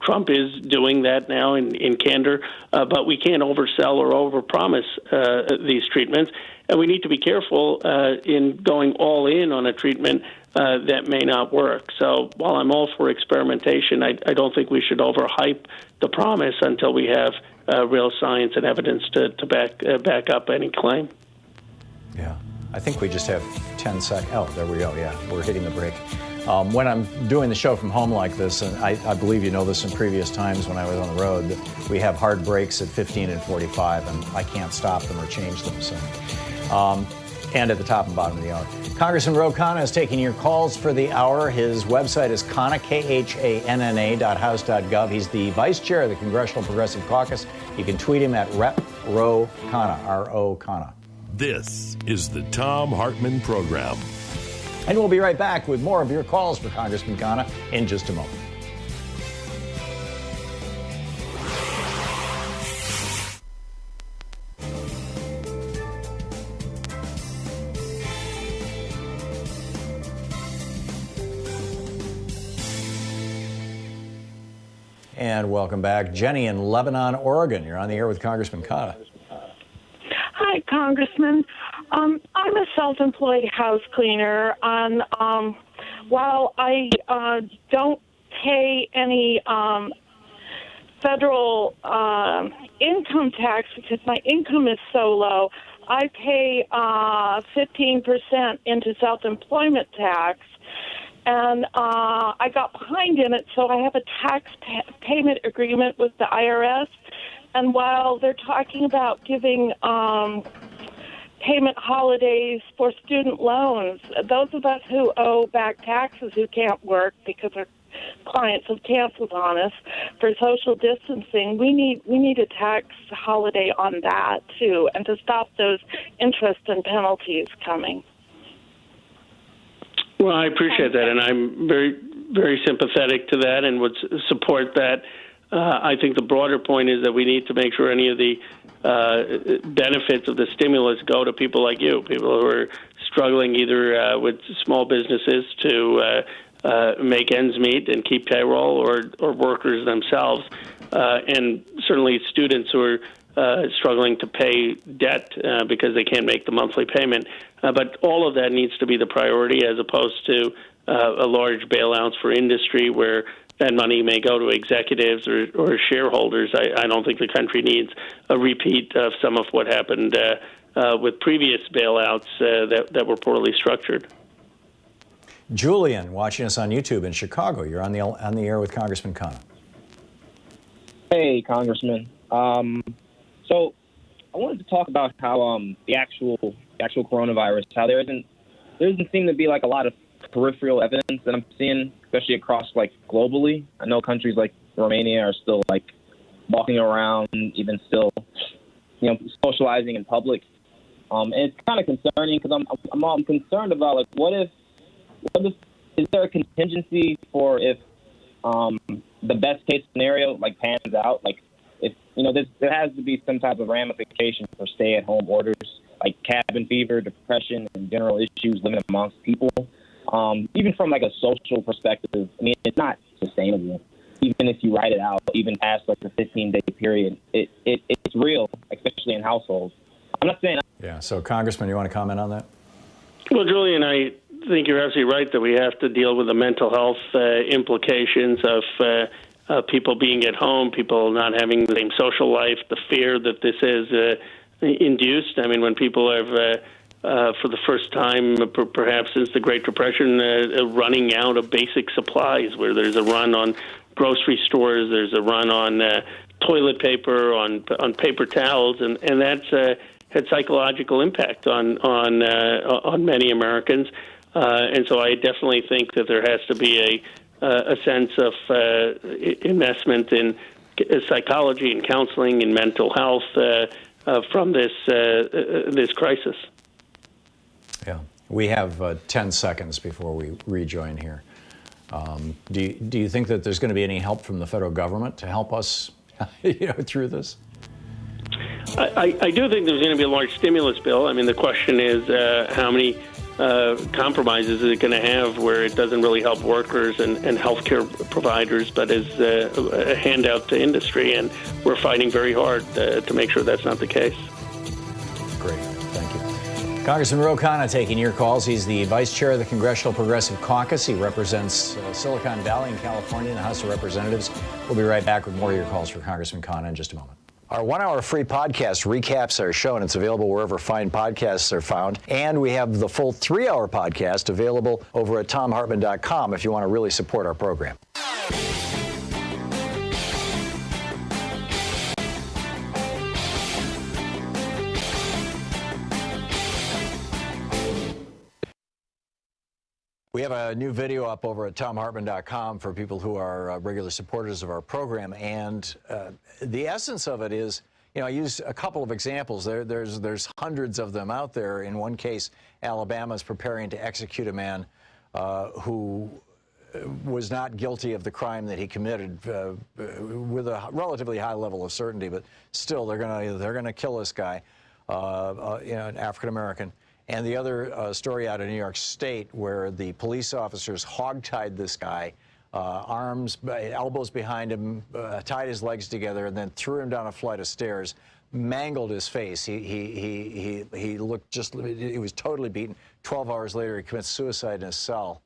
Trump is doing that now in candor, but we can't oversell or overpromise these treatments. And we need to be careful in going all in on a treatment that may not work. So while I'm all for experimentation, I don't think we should overhype the promise until we have real science and evidence to back up any claim. Yeah. I think we just have 10 seconds. Oh, there we go. Yeah, we're hitting the break. When I'm doing the show from home like this, and I believe you know this in previous times when I was on the road, that we have hard breaks at 15 and 45, and I can't stop them or change them. So, and at the top and bottom of the hour. Congressman Ro Khanna is taking your calls for the hour. His website is Khanna, KHANNA.house.gov. He's the vice chair of the Congressional Progressive Caucus. You can tweet him at Rep. Ro Khanna, R-O Khanna. This is the Thom Hartmann Program. And we'll be right back with more of your calls for Congressman Khanna in just a moment. And welcome back. Jenny in Lebanon, Oregon. You're on the air with Congressman Khanna. Hi, Congressman. I'm a self-employed house cleaner. While I don't pay any federal income tax because my income is so low, I pay 15% into self-employment tax. And I got behind in it, so I have a tax payment agreement with the IRS. And while they're talking about giving payment holidays for student loans, those of us who owe back taxes who can't work because our clients have canceled on us for social distancing, we need a tax holiday on that too, and to stop those interest and penalties coming. Well, I appreciate that, and I'm very, very sympathetic to that and would support that. I think the broader point is that we need to make sure any of the benefits of the stimulus go to people like you, people who are struggling either with small businesses to make ends meet and keep payroll, or workers themselves, and certainly students who are struggling to pay debt because they can't make the monthly payment. But all of that needs to be the priority as opposed to a large bailouts for industry where that money may go to executives or shareholders. I don't think the country needs a repeat of some of what happened with previous bailouts that were poorly structured. Julian, watching us on YouTube in Chicago, you're on the air with Congressman Khanna. Hey, Congressman. So I wanted to talk about how the actual coronavirus, how there doesn't seem to be like a lot of peripheral evidence that I'm seeing, especially across like globally. I know countries like Romania are still like walking around, even still, socializing in public. And it's kind of concerning because I'm concerned about like what if is there a contingency for if the best case scenario like pans out, like if there has to be some type of ramification for stay-at-home orders like cabin fever, depression, and general issues living amongst people. Even from like a social perspective, I mean, it's not sustainable. Even if you write it out, even past like the 15-day period, it's real, especially in households. I'm not saying. Yeah. So, Congressman, you want to comment on that? Well, Julian, I think you're absolutely right that we have to deal with the mental health implications of people being at home, people not having the same social life, the fear that this is induced. I mean, when people have, for the first time, perhaps since the Great Depression, running out of basic supplies, where there's a run on grocery stores, there's a run on toilet paper, on paper towels, and that's had psychological impact on many Americans. And so I definitely think that there has to be a sense of investment in psychology and counseling and mental health from this crisis. Yeah, we have 10 seconds before we rejoin here. Do you think that there's going to be any help from the federal government to help us, through this? I do think there's going to be a large stimulus bill. I mean, the question is how many compromises is it going to have where it doesn't really help workers and healthcare providers, but is a handout to industry, and we're fighting very hard to make sure that's not the case. Great. Thank you. Congressman Ro Khanna taking your calls. He's the vice chair of the Congressional Progressive Caucus. He represents Silicon Valley in California in the House of Representatives. We'll be right back with more of your calls for Congressman Khanna in just a moment. Our 1-hour free podcast recaps our show, and it's available wherever fine podcasts are found. And we have the full 3-hour podcast available over at thomhartmann.com if you want to really support our program. We have a new video up over at thomhartmann.com for people who are regular supporters of our program, and the essence of it is, I use a couple of examples. There's hundreds of them out there. In one case, Alabama is preparing to execute a man who was not guilty of the crime that he committed with a relatively high level of certainty, but still they're gonna kill this guy, an African American. And the other story out of New York State where the police officers hogtied this guy, arms, elbows behind him, tied his legs together, and then threw him down a flight of stairs, mangled his face. He looked he was totally beaten. 12 hours later, he commits suicide in his cell.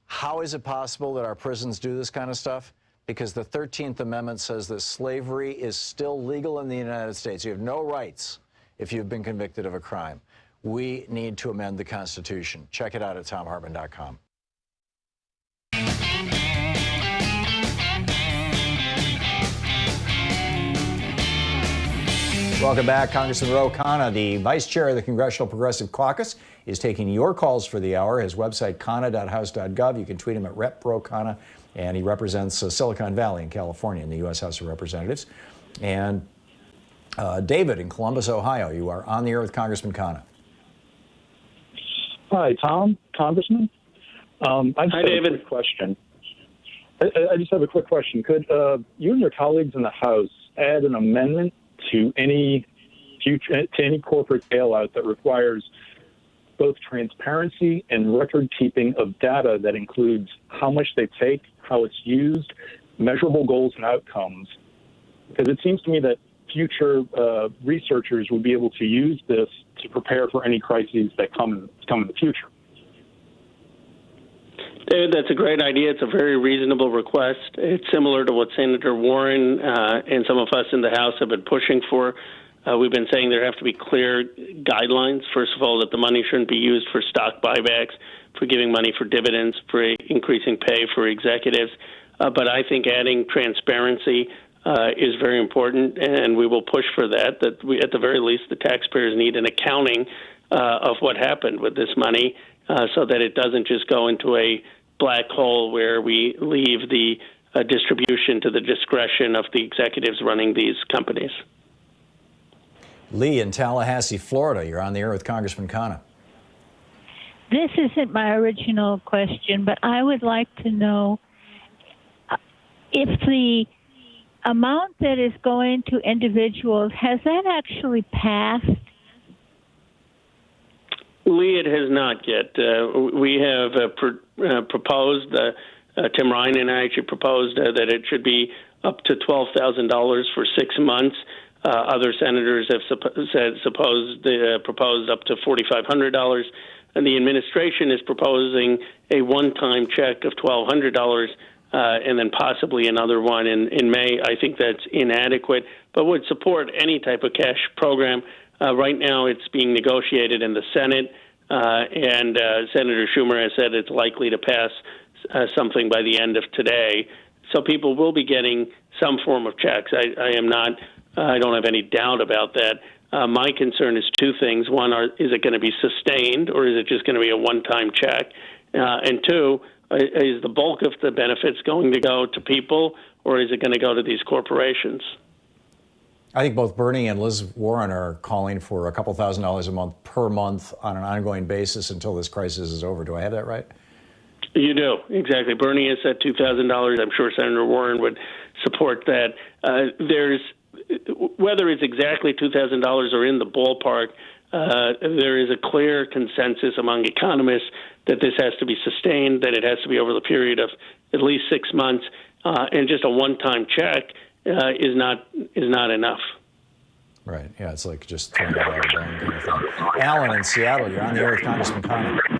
How is it possible that our prisons do this kind of stuff? Because the 13th Amendment says that slavery is still legal in the United States. You have no rights if you've been convicted of a crime. We need to amend the Constitution. Check it out at thomhartmann.com. Welcome back. Congressman Ro Khanna, the vice chair of the Congressional Progressive Caucus, is taking your calls for the hour. His website, khanna.house.gov. You can tweet him at Rep. Ro Khanna, and he represents Silicon Valley in California in the U.S. House of Representatives. And David in Columbus, Ohio, you are on the air with Congressman Khanna. Hi, Tom, Congressman. Hi, David. A quick question. I just have a quick question. Could you and your colleagues in the House add an amendment to any corporate bailout that requires both transparency and record keeping of data that includes how much they take, how it's used, measurable goals and outcomes? Because it seems to me that future researchers would be able to use this to prepare for any crises that come in the future. That's a great idea. It's a very reasonable request. It's similar to what Senator Warren and some of us in the House have been pushing for. We've been saying there have to be clear guidelines. First of all, that the money shouldn't be used for stock buybacks, for giving money for dividends, for increasing pay for executives. But I think adding transparency is very important, and we will push for that. That we, at the very least, the taxpayers need an accounting of what happened with this money, so that it doesn't just go into a black hole where we leave the distribution to the discretion of the executives running these companies. Lee in Tallahassee, Florida. You're on the air with Congressman Khanna. This isn't my original question, but I would like to know if the amount that is going to individuals, has that actually passed? Lee, it has not yet. We have proposed, Tim Ryan and I actually proposed that it should be up to $12,000 for 6 months. Other senators have proposed up to $4,500. And the administration is proposing a one-time check of $1,200 and then possibly another one in May. I think that's inadequate, but would support any type of cash program. Right now it's being negotiated in the Senate, and Senator Schumer has said it's likely to pass something by the end of today. So people will be getting some form of checks. I don't have any doubt about that. My concern is two things. One, is it going to be sustained, or is it just going to be a one-time check? And two, is the bulk of the benefits going to go to people, or is it going to go to these corporations? I think both Bernie and Liz Warren are calling for a couple $1,000s a month per month on an ongoing basis until this crisis is over. Do I have that right? You do, exactly. Bernie has said $2,000. I'm sure Senator Warren would support that. Whether it's exactly $2,000 or in the ballpark, there is a clear consensus among economists that this has to be sustained, that it has to be over the period of at least 6 months, and just a one-time check is not enough. Right. Yeah, it's like just throwing it out of the bank kind of thing. Alan in Seattle, you're on the air with Congressman Khanna.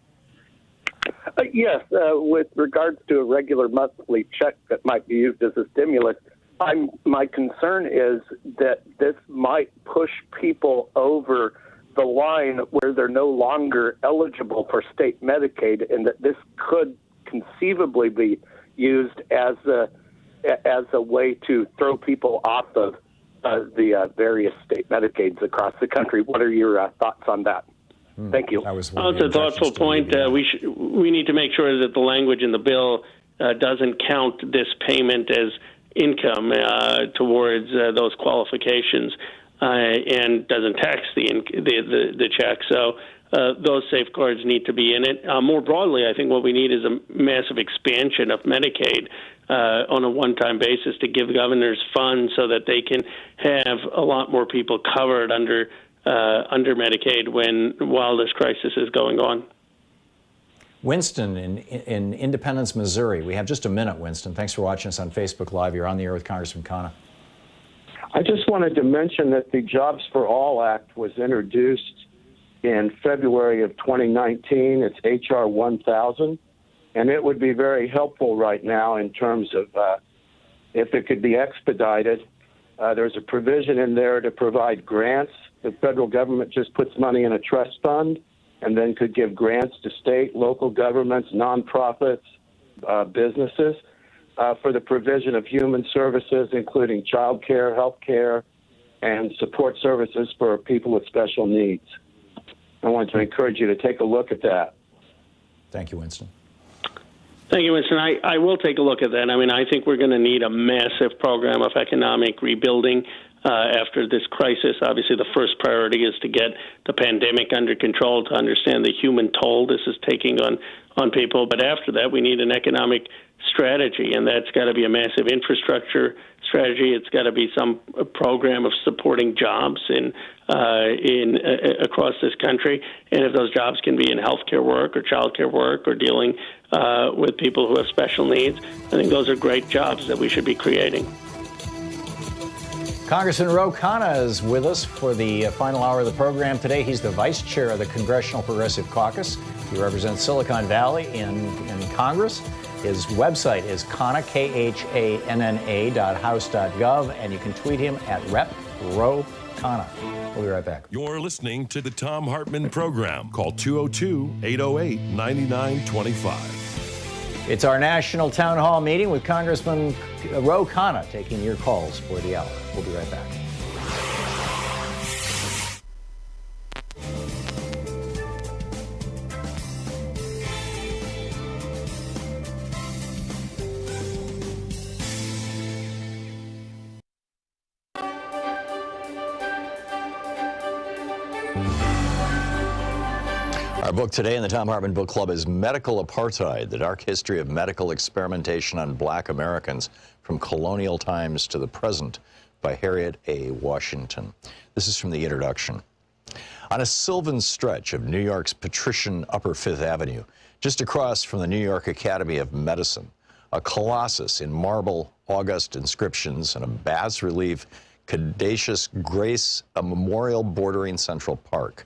Yes, with regards to a regular monthly check that might be used as a stimulus, my concern is that this might push people over the line where they're no longer eligible for state Medicaid, and that this could conceivably be used as a way to throw people off of the various state Medicaids across the country. What are your thoughts on that? Thank you. It's a thoughtful point. We need to make sure that the language in the bill doesn't count this payment as income towards those qualifications and doesn't tax the check. So those safeguards need to be in it. More broadly, I think what we need is a massive expansion of Medicaid on a one-time basis to give governors funds so that they can have a lot more people covered under Medicaid while this crisis is going on. Winston in Independence, Missouri. We have just a minute, Winston. Thanks for watching us on Facebook Live. You're on the air with Congressman Khanna. I just wanted to mention that the Jobs for All Act was introduced in February of 2019. It's H.R. 1000, and it would be very helpful right now in terms of if it could be expedited. There's a provision in there to provide grants. The federal government just puts money in a trust fund and then could give grants to state, local governments, nonprofits, businesses for the provision of human services, including child care, health care, and support services for people with special needs. I want to encourage you to take a look at that. Thank you, Winston. Thank you, Winston. I will take a look at that. I mean, I think we're going to need a massive program of economic rebuilding after this crisis. Obviously, the first priority is to get the pandemic under control, to understand the human toll this is taking on people. But after that, we need an economic strategy, and that's got to be a massive infrastructure strategy. It's got to be some program of supporting jobs across this country. And if those jobs can be in healthcare work or childcare work or dealing with people who have special needs, I think those are great jobs that we should be creating. Congressman Ro Khanna is with us for the final hour of the program today. He's the vice chair of the Congressional Progressive Caucus. He represents Silicon Valley in Congress. His website is Khanna, KHANNA.house.gov, and you can tweet him at Rep. Ro Khanna. We'll be right back. You're listening to the Thom Hartmann Program. Call 202-808-9925. It's our national town hall meeting with Congressman Ro Khanna taking your calls for the hour. We'll be right back. Our book today in the Thom Hartmann Book Club is Medical Apartheid, the dark history of medical experimentation on black Americans from colonial times to the present, by Harriet A. Washington. This is from the introduction. On a sylvan stretch of New York's patrician Upper Fifth Avenue, just across from the New York Academy of Medicine, a colossus in marble, august inscriptions, and a bas-relief caduceus grace a memorial bordering Central Park.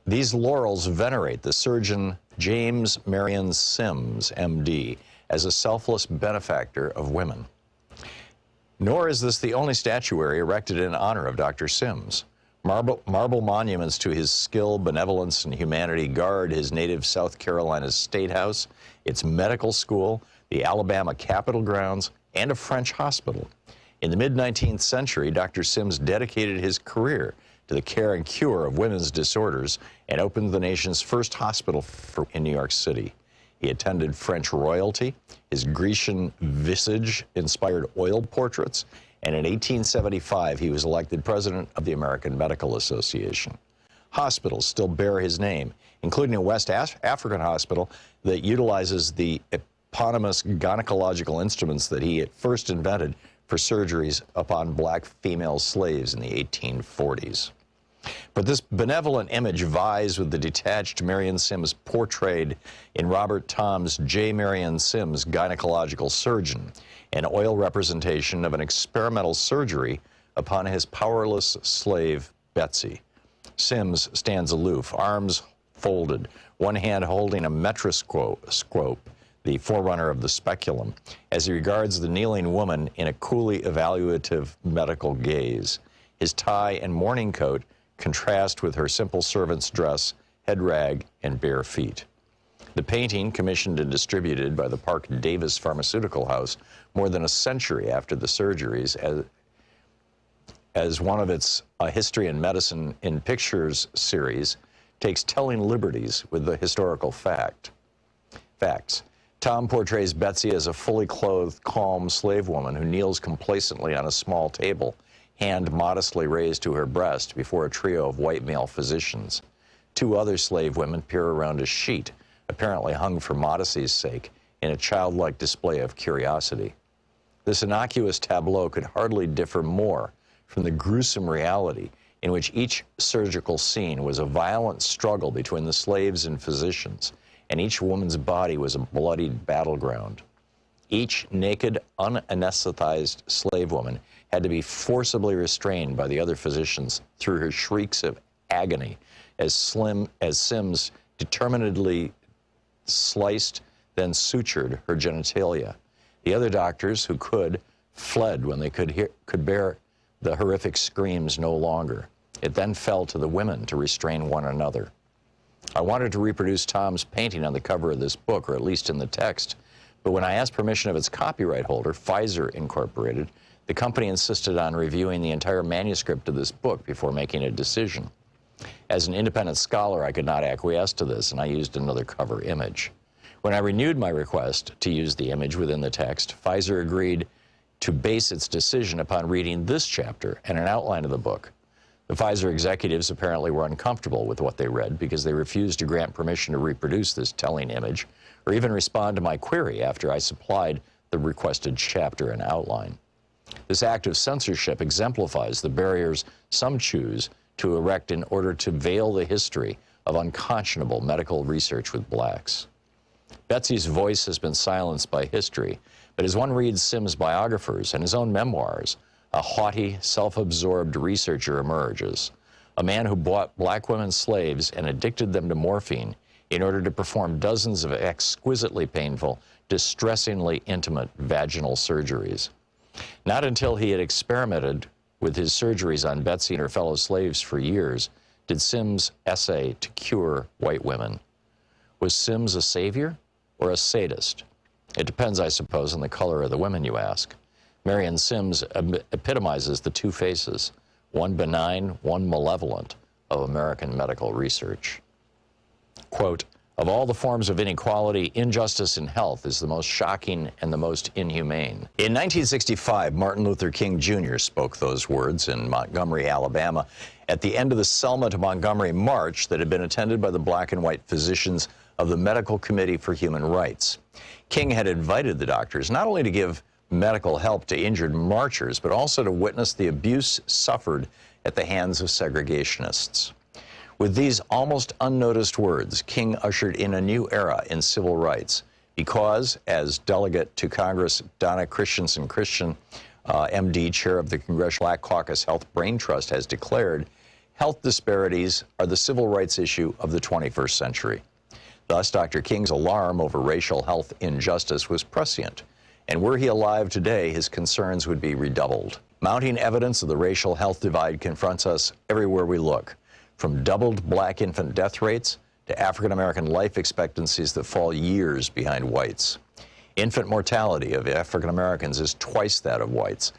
These laurels venerate the surgeon James Marion Sims, MD, as a selfless benefactor of women. Nor is this the only statuary erected in honor of Dr. Sims. Marble monuments to his skill, benevolence, and humanity guard his native South Carolina's State House, its medical school, the Alabama Capitol grounds, and a French hospital. In the mid-19th century, Dr. Sims dedicated his career to the care and cure of women's disorders and opened the nation's first hospital in New York City. He attended French royalty, his Grecian visage inspired oil portraits, and in 1875 he was elected president of the American Medical Association. Hospitals still bear his name, including a West African hospital that utilizes the eponymous gynecological instruments that he at first invented for surgeries upon black female slaves in the 1840s. But this benevolent image vies with the detached Marion Sims portrayed in Robert Thom's J. Marion Sims, Gynecological Surgeon, an oil representation of an experimental surgery upon his powerless slave, Betsy. Sims stands aloof, arms folded, one hand holding a metroscope, the forerunner of the speculum, as he regards the kneeling woman in a coolly evaluative medical gaze. His tie and morning coat contrast with her simple servant's dress, head rag, and bare feet. The painting, commissioned and distributed by the Park Davis Pharmaceutical House more than a century after the surgeries, as one of its History and Medicine in Pictures series, takes telling liberties with the historical facts. Thom portrays Betsy as a fully clothed, calm slave woman who kneels complacently on a small table, hand modestly raised to her breast before a trio of white male physicians. Two other slave women peer around a sheet, apparently hung for modesty's sake, in a childlike display of curiosity. This innocuous tableau could hardly differ more from the gruesome reality in which each surgical scene was a violent struggle between the slaves and physicians, and each woman's body was a bloodied battleground. Each naked, unanesthetized slave woman had to be forcibly restrained by the other physicians through her shrieks of agony as Sims determinedly sliced, then sutured her genitalia. The other doctors who could fled when they could bear the horrific screams no longer. It then fell to the women to restrain one another. I wanted to reproduce Thom's painting on the cover of this book, or at least in the text, but when I asked permission of its copyright holder, Pfizer Incorporated, the company insisted on reviewing the entire manuscript of this book before making a decision. As an independent scholar, I could not acquiesce to this, and I used another cover image. When I renewed my request to use the image within the text, Pfizer agreed to base its decision upon reading this chapter and an outline of the book. The Pfizer executives apparently were uncomfortable with what they read because they refused to grant permission to reproduce this telling image or even respond to my query after I supplied the requested chapter and outline. This act of censorship exemplifies the barriers some choose to erect in order to veil the history of unconscionable medical research with blacks. Betsy's voice has been silenced by history, but as one reads Sims' biographers and his own memoirs, a haughty, self-absorbed researcher emerges, a man who bought black women slaves and addicted them to morphine in order to perform dozens of exquisitely painful, distressingly intimate vaginal surgeries. Not until he had experimented with his surgeries on Betsy and her fellow slaves for years did Sims essay to cure white women. Was Sims a savior or a sadist? It depends, I suppose, on the color of the women you ask. Marion Sims epitomizes the two faces, one benign, one malevolent, of American medical research. Quote, of all the forms of inequality, injustice in health is the most shocking and the most inhumane. In 1965, Martin Luther King Jr. spoke those words in Montgomery, Alabama, at the end of the Selma to Montgomery march that had been attended by the black and white physicians of the Medical Committee for Human Rights. King had invited the doctors not only to give medical help to injured marchers, but also to witness the abuse suffered at the hands of segregationists. With these almost unnoticed words, King ushered in a new era in civil rights because, as Delegate to Congress Donna Christensen Christian, MD, chair of the Congressional Black Caucus Health Brain Trust, has declared, health disparities are the civil rights issue of the 21st century. Thus, Dr. King's alarm over racial health injustice was prescient, and were he alive today, his concerns would be redoubled. Mounting evidence of the racial health divide confronts us everywhere we look, from doubled black infant death rates to African-American life expectancies that fall years behind whites. Infant mortality of African Americans is twice that of whites.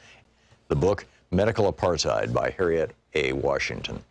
The book, Medical Apartheid by Harriet A. Washington.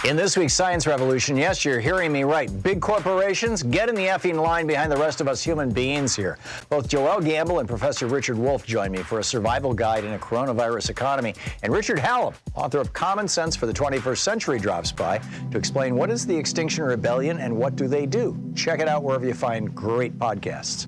In this week's Science Revolution, yes, you're hearing me right. Big corporations, get in the effing line behind the rest of us human beings here. Both Joelle Gamble and Professor Richard Wolff join me for a survival guide in a coronavirus economy. And Richard Hallam, author of Common Sense for the 21st Century, drops by to explain what is the Extinction Rebellion and what do they do. Check it out wherever you find great podcasts.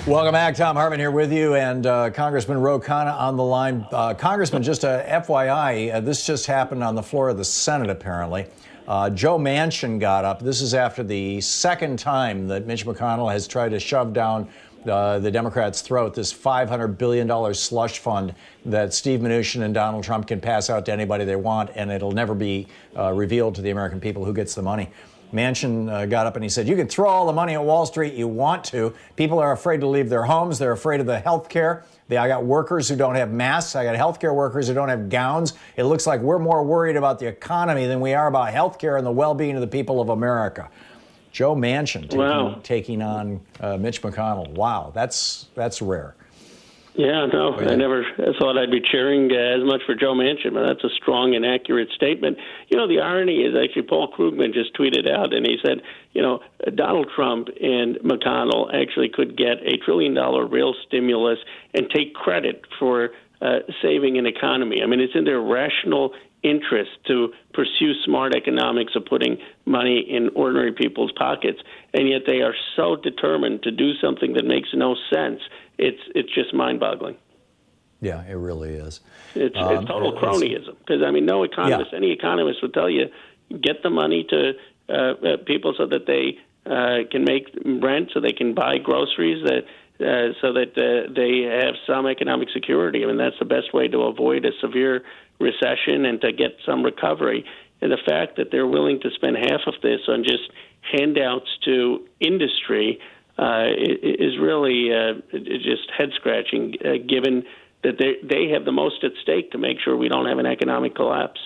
Welcome back. Thom Hartmann here with you, and Congressman Ro Khanna on the line. Congressman, just a FYI, this just happened on the floor of the Senate, apparently. Joe Manchin got up. This is after the second time that Mitch McConnell has tried to shove down the Democrats' throat this $500 billion slush fund that Steve Mnuchin and Donald Trump can pass out to anybody they want, and it'll never be revealed to the American people who gets the money. Manchin got up and he said, you can throw all the money at Wall Street you want to. People are afraid to leave their homes. They're afraid of the health care. I got workers who don't have masks. I got health care workers who don't have gowns. It looks like we're more worried about the economy than we are about health care and the well-being of the people of America. Joe Manchin taking on Mitch McConnell. Wow, that's rare. Yeah, no, I never thought I'd be cheering as much for Joe Manchin, but that's a strong and accurate statement. You know, the irony is actually Paul Krugman just tweeted out, and he said, you know, Donald Trump and McConnell actually could get $1 trillion real stimulus and take credit for saving an economy. I mean, it's in their rational interest to pursue smart economics of putting money in ordinary people's pockets, and yet they are so determined to do something that makes no sense. It's just mind-boggling. Yeah, it really is. It's total cronyism. Because, I mean, no economist, any economist would tell you, get the money to people so that they can make rent, so they can buy groceries, so that they have some economic security. I mean, that's the best way to avoid a severe recession and to get some recovery. And the fact that they're willing to spend half of this on just handouts to industry is really just head-scratching, given that they have the most at stake to make sure we don't have an economic collapse.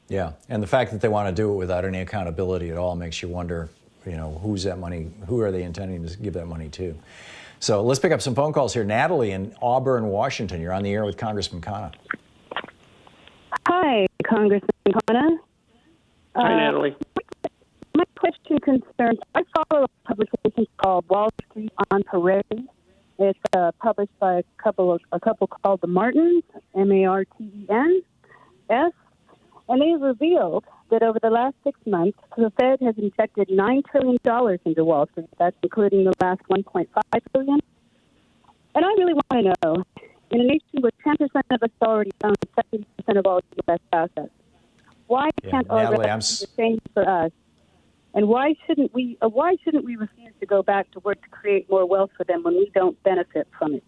Yeah, and the fact that they want to do it without any accountability at all makes you wonder, you know, who are they intending to give that money to? So let's pick up some phone calls here. Natalie in Auburn, Washington. You're on the air with Congressman Khanna. Hi, Congressman Khanna. Hi, Natalie. My question concerns, I follow a publication called Wall Street on Parade. It's published by a couple called the Martins, Martens, and they revealed that over the last 6 months, the Fed has injected $9 trillion into Wall Street. That's including the last $1.5 trillion. And I really want to know, in a nation where 10% of us already own 70% of all U.S. assets, why can't all the same for us? And why shouldn't we refuse to go back to work to create more wealth for them when we don't benefit from it?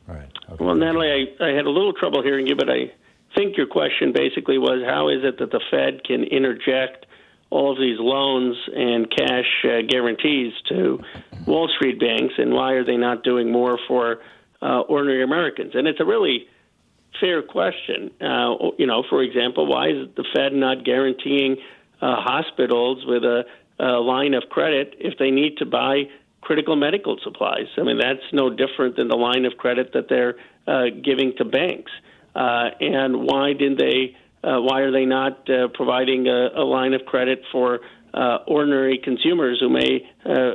Right. Okay. Well, Natalie, I had a little trouble hearing you, but I think your question basically was, how is it that the Fed can interject all of these loans and cash guarantees to Wall Street banks, and why are they not doing more for ordinary Americans? And it's a really fair question. For example, why is the Fed not guaranteeing hospitals with a line of credit if they need to buy critical medical supplies? I mean, that's no different than the line of credit that they're giving to banks. And why are they not providing a line of credit for ordinary consumers who may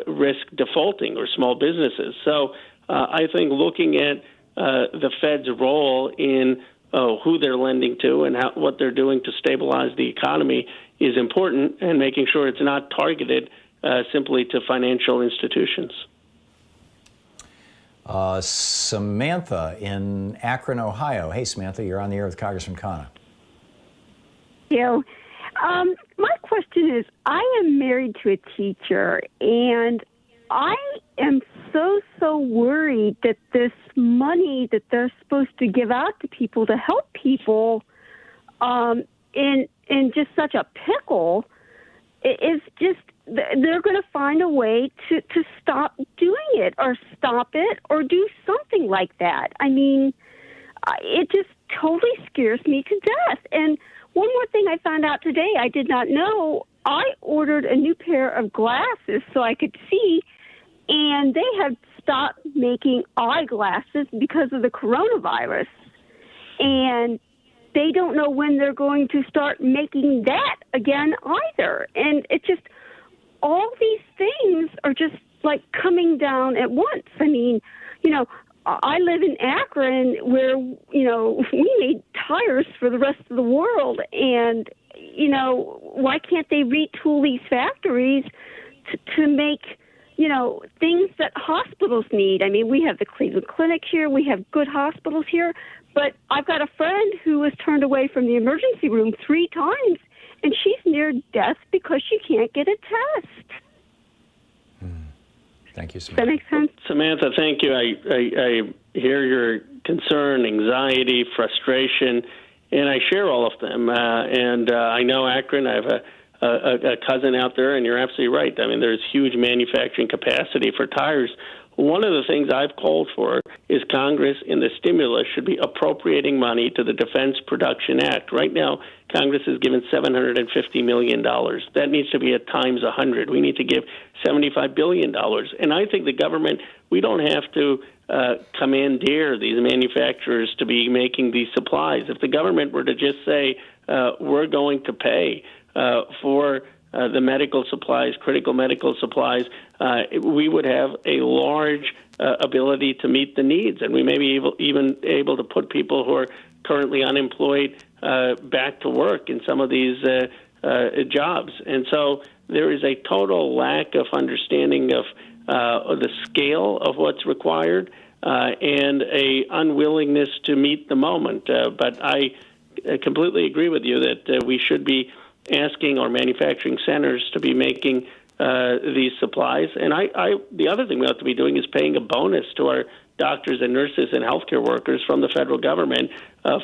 risk defaulting, or small businesses? So I think looking at the Fed's role in who they're lending to and what they're doing to stabilize the economy is important, and making sure it's not targeted simply to financial institutions. Samantha in Akron, Ohio. Hey, Samantha, you're on the air with Congressman Khanna. My question is, I am married to a teacher, and I am so worried that this money that they're supposed to give out to people to help people in just such a pickle is just, they're going to find a way to stop doing it, or stop it, or do something like that. I mean, it just totally scares me to death. And one more thing I found out today, I did not know. I ordered a new pair of glasses so I could see, and they have stopped making eyeglasses because of the coronavirus. And they don't know when they're going to start making that again either. And it just, all these things are just like coming down at once. I mean, I live in Akron where, we need tires for the rest of the world. And, why can't they retool these factories to make, things that hospitals need? I mean, we have the Cleveland Clinic here. We have good hospitals here. But I've got a friend who was turned away from the emergency room 3 times, and she's near death because she can't get a test. Thank you, Samantha. Does that make sense? Samantha, thank you. I hear your concern, anxiety, frustration, and I share all of them. I know Akron. I have a cousin out there, and you're absolutely right. I mean, there's huge manufacturing capacity for tires. One of the things I've called for is Congress in the stimulus should be appropriating money to the Defense Production Act. Right now, Congress has given $750 million. That needs to be at times 100. We need to give $75 billion. And I think the government, we don't have to commandeer these manufacturers to be making these supplies. If the government were to just say, we're going to pay for the medical supplies, critical medical supplies, we would have a large ability to meet the needs, and we may be even able to put people who are currently unemployed back to work in some of these jobs. And so there is a total lack of understanding of the scale of what's required and a unwillingness to meet the moment. But I completely agree with you that we should be asking our manufacturing centers to be making these supplies. And the other thing we have to be doing is paying a bonus to our doctors and nurses and healthcare workers from the federal government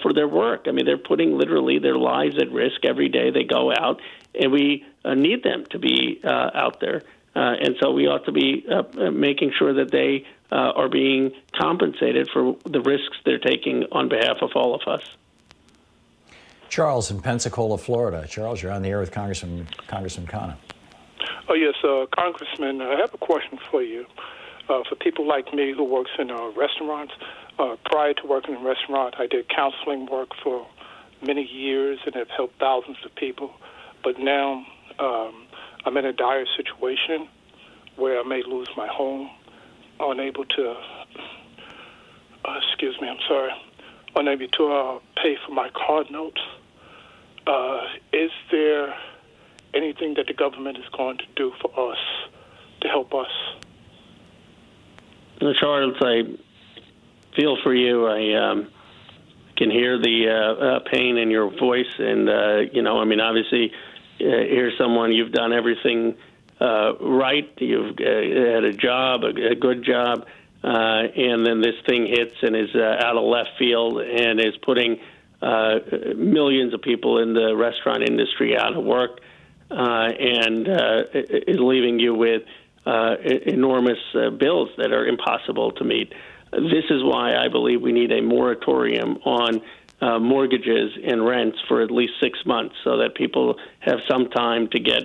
for their work. I mean, they're putting literally their lives at risk every day they go out, and we need them to be out there. And so we ought to be making sure that they are being compensated for the risks they're taking on behalf of all of us. Charles in Pensacola, Florida. Charles, you're on the air with Congressman Khanna. Oh, yes, Congressman, I have a question for you. For people like me who works in restaurants, prior to working in restaurants, I did counseling work for many years and have helped thousands of people. But now I'm in a dire situation where I may lose my home, unable to, unable to pay for my card notes. Is there anything that the government is going to do for us to help us? Charles, I feel for you. I can hear the pain in your voice, and obviously, here's someone, you've done everything right, you've had a job, a good job, and then this thing hits and is out of left field and is putting millions of people in the restaurant industry out of work, and is leaving you with enormous bills that are impossible to meet. This is why I believe we need a moratorium on mortgages and rents for at least 6 months, so that people have some time to get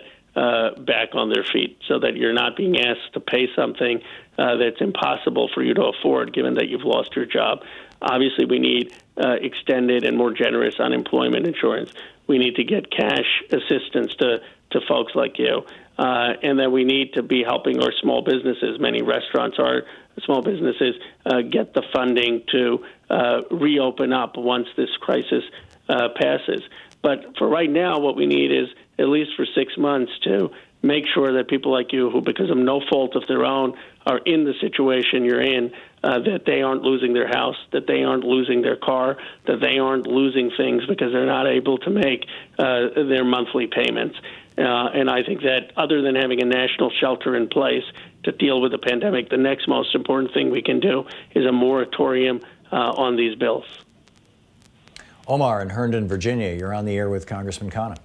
back on their feet, so that you're not being asked to pay something that's impossible for you to afford, given that you've lost your job. Obviously, we need extended and more generous unemployment insurance. We need to get cash assistance to folks like you. And then we need to be helping our small businesses. Many restaurants are small businesses, get the funding to reopen up once this crisis passes. But for right now, what we need is, at least for 6 months, to make sure that people like you, who because of no fault of their own are in the situation you're in, that they aren't losing their house, that they aren't losing their car, that they aren't losing things because they're not able to make their monthly payments. And I think that other than having a national shelter in place to deal with the pandemic, the next most important thing we can do is a moratorium on these bills. Omar in Herndon, Virginia, you're on the air with Congressman Khanna.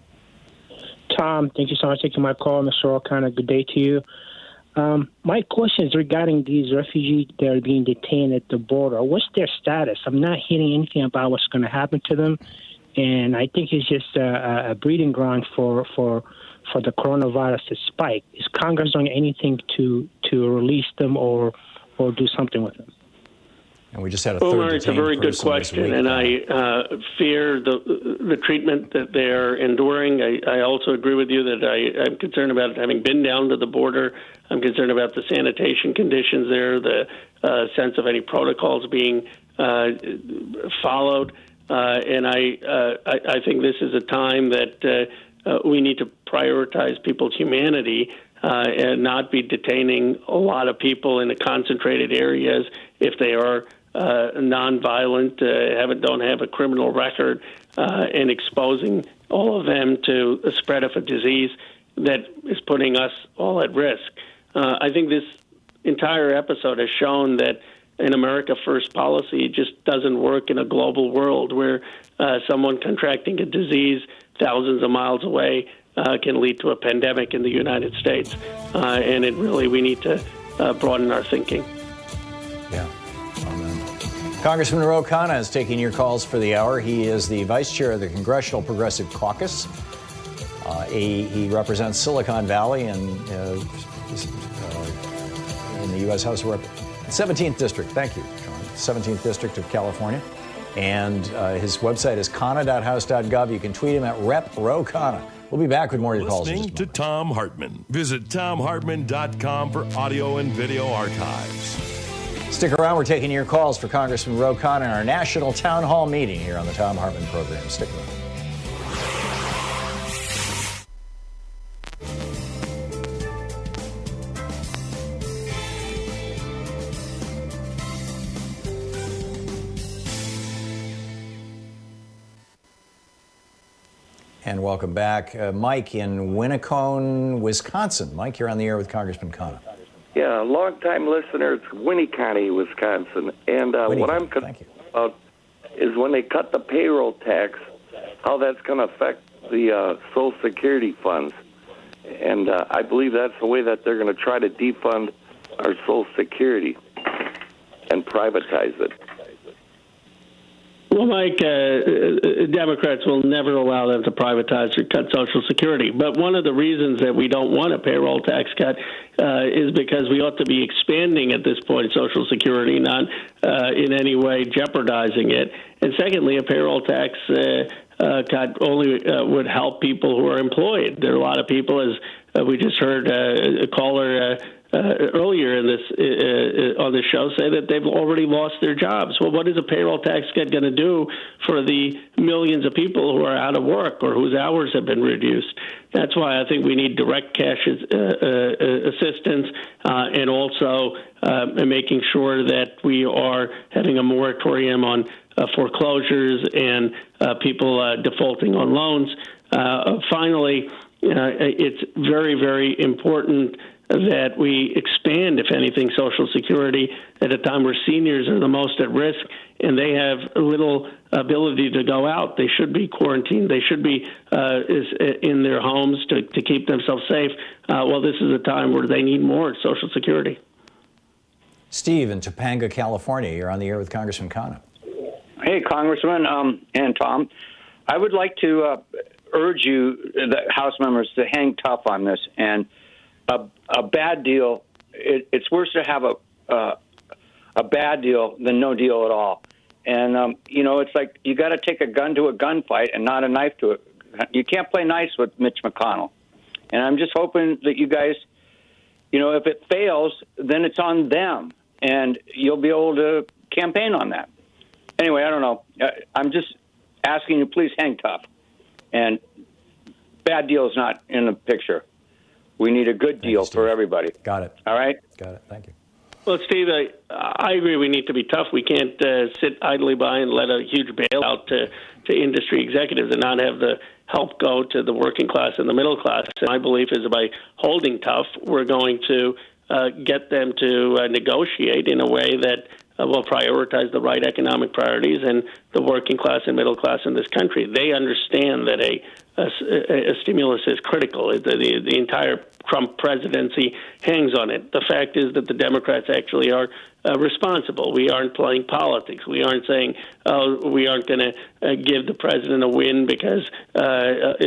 Tom, thank you so much for taking my call. Mr. Ro Khanna, good day to you. My question is regarding these refugees that are being detained at the border. What's their status? I'm not hearing anything about what's going to happen to them, and I think it's just a breeding ground for the coronavirus to spike. Is Congress doing anything to release them or do something with them? And we just had a third Omar, it's a very good question, and I fear the treatment that they're enduring. I also agree with you that I'm concerned about having been down to the border. I'm concerned about the sanitation conditions there, the sense of any protocols being followed. And I think this is a time that we need to prioritize people's humanity and not be detaining a lot of people in the concentrated areas if they are nonviolent, don't have a criminal record, and exposing all of them to the spread of a disease that is putting us all at risk. I think this entire episode has shown that an America First policy just doesn't work in a global world where someone contracting a disease thousands of miles away can lead to a pandemic in the United States. And we need to broaden our thinking. Yeah. Congressman Ro Khanna is taking your calls for the hour. He is the vice chair of the Congressional Progressive Caucus. He represents Silicon Valley and in the U.S. House of Representatives, 17th District. Thank you, John. 17th District of California. And his website is khanna.house.gov. You can tweet him at Rep. Ro Khanna. We'll be back with more of your calls. Listening to Thom Hartmann. Visit thomhartmann.com for audio and video archives. Stick around. We're taking your calls for Congressman Ro Khanna in our national town hall meeting here on the Thom Hartmann Program. Stick around. And welcome back. Mike in Winnacone, Wisconsin. Mike, you're on the air with Congressman Khanna. Yeah, long-time listener. It's Winnie County, Wisconsin. And what I'm concerned about is when they cut the payroll tax, how that's going to affect the Social Security funds. And I believe that's the way that they're going to try to defund our Social Security and privatize it. Well, Mike, Democrats will never allow them to privatize or cut Social Security. But one of the reasons that we don't want a payroll tax cut is because we ought to be expanding at this point Social Security, not in any way jeopardizing it. And secondly, a payroll tax cut only would help people who are employed. There are a lot of people, as we just heard a caller earlier in this on the show, say that they've already lost their jobs. Well, what is a payroll tax cut going to do for the millions of people who are out of work or whose hours have been reduced? That's why I think we need direct cash assistance and also making sure that we are having a moratorium on foreclosures and people defaulting on loans. Finally, it's very, very important that we expand, if anything, Social Security at a time where seniors are the most at risk and they have little ability to go out. They should be quarantined. They should be in their homes to keep themselves safe. Well, this is a time where they need more Social Security. Steve in Topanga, California. You're on the air with Congressman Khanna. Hey, Congressman and Tom. I would like to urge you, the House members, to hang tough on this. And a bad deal, it's worse to have a bad deal than no deal at all. And, it's like you got to take a gun to a gunfight and not a knife to it. You can't play nice with Mitch McConnell. And I'm just hoping that you guys, if it fails, then it's on them. And you'll be able to campaign on that. Anyway, I don't know. I'm just asking you, please hang tough. And bad deal is not in the picture. We need a good deal for everybody. Got it. All right? Got it. Thank you. Well, Steve, I agree we need to be tough. We can't sit idly by and let a huge bailout to industry executives and not have the help go to the working class and the middle class. And my belief is by holding tough, we're going to get them to negotiate in a way that will prioritize the right economic priorities and the working class and middle class in this country. They understand that a stimulus is critical. The entire Trump presidency hangs on it. The fact is that the Democrats actually are responsible. We aren't playing politics. We aren't saying, oh, we aren't going to give the president a win because of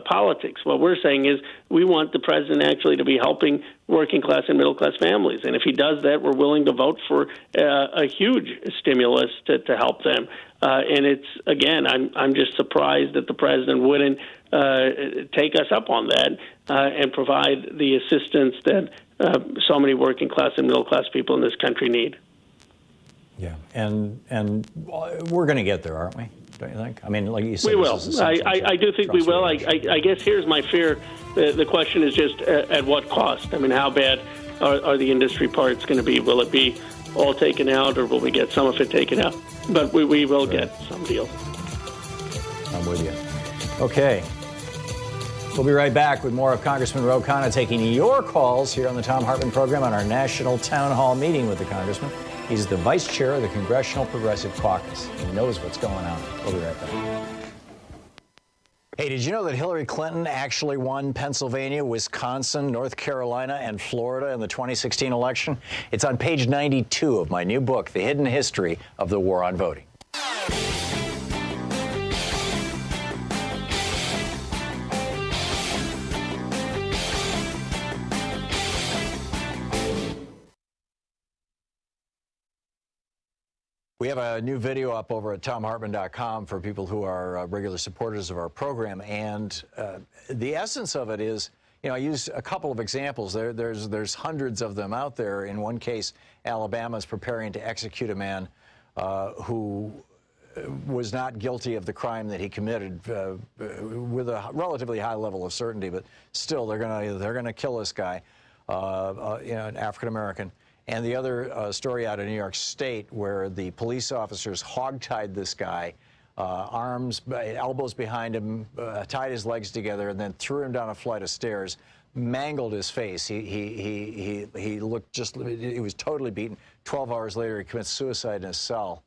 politics. What we're saying is we want the president actually to be helping working class and middle class families. And if he does that, we're willing to vote for a huge stimulus to help them. And it's, again, I'm just surprised that the president wouldn't take us up on that and provide the assistance that so many working class and middle class people in this country need. Yeah, and we're going to get there, aren't we? Don't you think? I mean, like you said, we will. I do think we will. I guess here's my fear. The question is just at what cost? I mean, how bad are the industry parts going to be? Will it be all taken out, or will we get some of it taken out? But we will get some deal. I'm with you. Okay. We'll be right back with more of Congressman Ro Khanna taking your calls here on the Thom Hartmann Program on our National Town Hall meeting with the Congressman. He's the Vice Chair of the Congressional Progressive Caucus. He knows what's going on. We'll be right back. Hey, did you know that Hillary Clinton actually won Pennsylvania, Wisconsin, North Carolina, and Florida in the 2016 election? It's on page 92 of my new book, The Hidden History of the War on Voting. We have a new video up over at thomhartmann.com for people who are regular supporters of our program, and the essence of it is, I use a couple of examples. There's hundreds of them out there. In one case, Alabama is preparing to execute a man who was not guilty of the crime that he committed with a relatively high level of certainty, but still they're gonna kill this guy, an African American. And the other story out of New York State where the police officers hogtied this guy, arms, elbows behind him, tied his legs together, and then threw him down a flight of stairs, mangled his face. He looked he was totally beaten. 12 hours later, he commits suicide in his cell.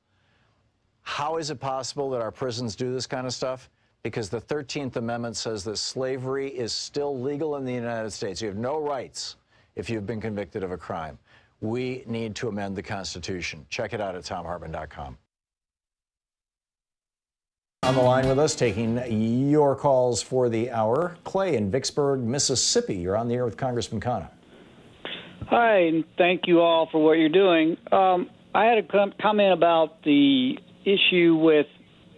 How is it possible that our prisons do this kind of stuff? Because the 13th Amendment says that slavery is still legal in the United States. You have no rights if you've been convicted of a crime. We need to amend the Constitution. Check it out at thomhartmann.com. On the line with us, taking your calls for the hour, Clay in Vicksburg, Mississippi. You're on the air with Congressman Khanna. Hi, and thank you all for what you're doing. I had a comment about the issue with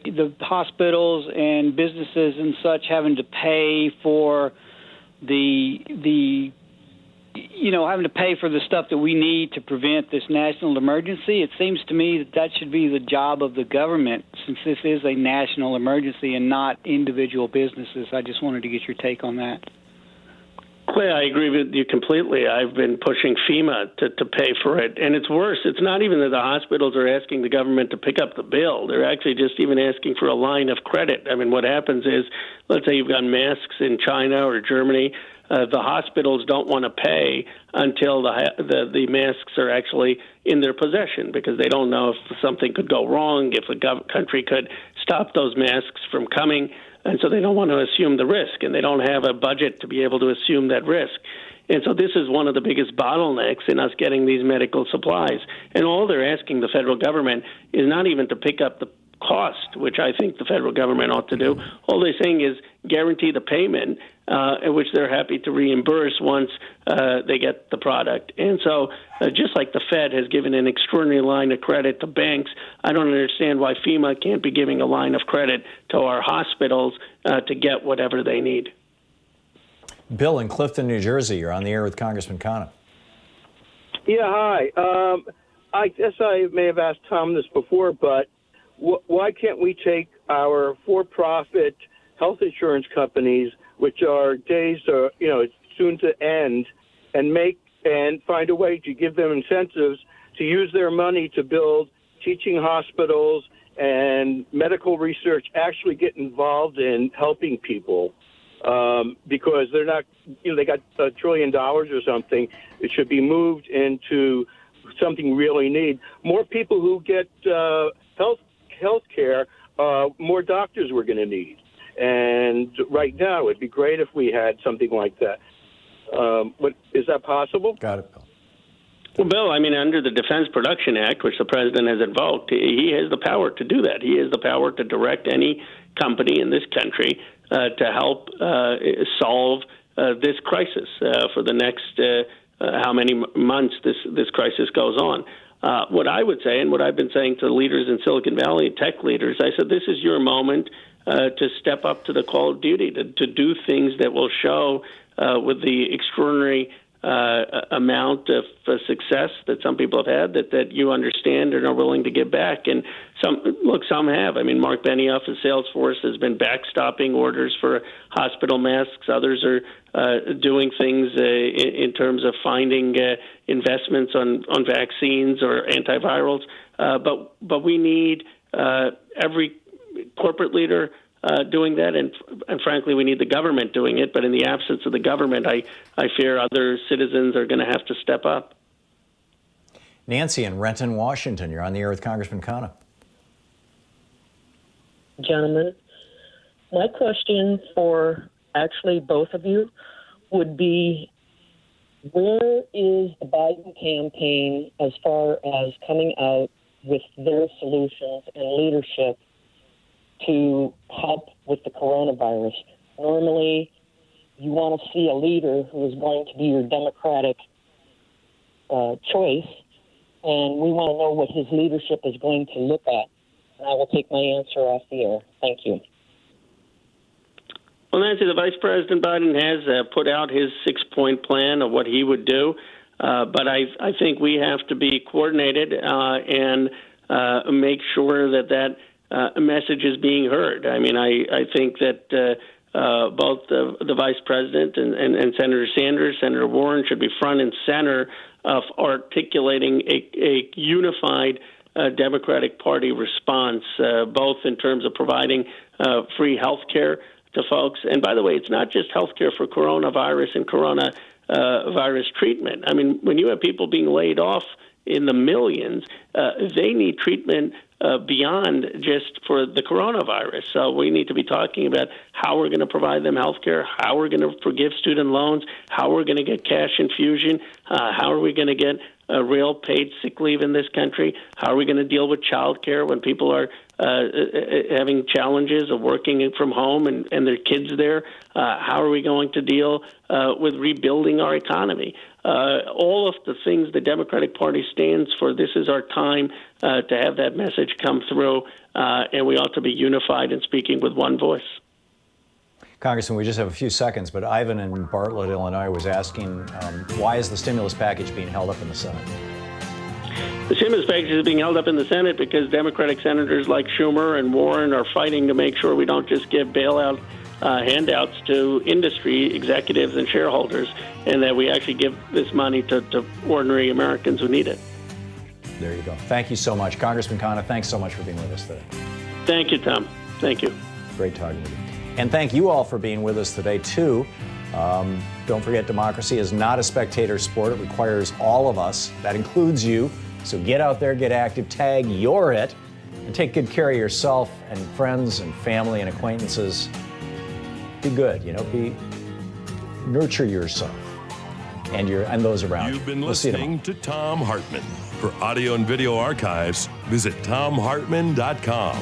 the hospitals and businesses and such having to pay for having to pay for the stuff that we need to prevent this national emergency. It seems to me that should be the job of the government, since this is a national emergency and not individual businesses. I just wanted to get your take on that. Clay, I agree with you completely. I've been pushing FEMA to pay for it. And it's worse. It's not even that the hospitals are asking the government to pick up the bill. They're actually just even asking for a line of credit. I mean, what happens is, let's say you've got masks in China or Germany. The hospitals don't want to pay until the masks are actually in their possession, because they don't know if something could go wrong, if the country could stop those masks from coming. And so they don't want to assume the risk, and they don't have a budget to be able to assume that risk. And so this is one of the biggest bottlenecks in us getting these medical supplies. And all they're asking the federal government is not even to pick up the cost, which I think the federal government ought to do. All they're saying is guarantee the payment, which they're happy to reimburse once they get the product. And so just like the Fed has given an extraordinary line of credit to banks, I don't understand why FEMA can't be giving a line of credit to our hospitals to get whatever they need. Bill in Clifton, New Jersey, you're on the air with Congressman Khanna. Yeah, hi. I guess I may have asked Tom this before, but why can't we take our for-profit health insurance companies, which are days soon to end, and find a way to give them incentives to use their money to build teaching hospitals and medical research, actually get involved in helping people, because they're not, they got $1 trillion or something. It should be moved into something we really need. More people who get health care, more doctors we're going to need. And right now, it'd be great if we had something like that. Is that possible? Got it, Bill. Well, Bill, I mean, under the Defense Production Act, which the president has invoked, he has the power to do that. He has the power to direct any company in this country to help solve this crisis for the next how many months this crisis goes on. What I would say, and what I've been saying to leaders in Silicon Valley, tech leaders, I said, this is your moment to step up to the call of duty, to do things that will show with the extraordinary amount of success that some people have had, that you understand and are willing to give back. And some have. I mean, Mark Benioff of Salesforce has been backstopping orders for hospital masks. Others are doing things in terms of finding investments on vaccines or antivirals. But we need every corporate leader doing that, and frankly, we need the government doing it. But in the absence of the government, I fear other citizens are going to have to step up. Nancy in Renton, Washington, you're on the air with Congressman Khanna. Gentlemen, my question for actually both of you would be, where is the Biden campaign as far as coming out with their solutions and leadership to help with the coronavirus? Normally, you want to see a leader who is going to be your Democratic choice, and we want to know what his leadership is going to look at. And I will take my answer off the air. Thank you. Well, Nancy, the Vice President Biden has put out his 6-point plan of what he would do, but I think we have to be coordinated and make sure that message is being heard. I mean, I think that both the Vice President and Senator Sanders, Senator Warren should be front and center of articulating a unified Democratic Party response, both in terms of providing free health care to folks. And by the way, it's not just health care for coronavirus and coronavirus treatment. I mean, when you have people being laid off in the millions, they need treatment beyond just for the coronavirus. So we need to be talking about how we're going to provide them health care, how we're going to forgive student loans, how we're going to get cash infusion, how are we going to get real paid sick leave in this country, how are we going to deal with child care when people are having challenges of working from home and their kids there, how are we going to deal with rebuilding our economy. All of the things the Democratic Party stands for, this is our time to have that message come through, and we ought to be unified and speaking with one voice. Congressman, we just have a few seconds, but Ivan in Bartlett, Illinois was asking, why is the stimulus package being held up in the Senate? The stimulus package is being held up in the Senate because Democratic senators like Schumer and Warren are fighting to make sure we don't just give bailout handouts to industry executives and shareholders, and that we actually give this money to ordinary Americans who need it. There you go. Thank you so much. Congressman Khanna, thanks so much for being with us today. Thank you, Tom. Thank you. Great talking with you. And thank you all for being with us today, too. Don't forget, democracy is not a spectator sport. It requires all of us. That includes you. So get out there, get active, tag you're it, and take good care of yourself and friends and family and acquaintances. Be good, nurture yourself and those around you. You've been listening to Thom Hartmann. For audio and video archives, visit thomhartmann.com.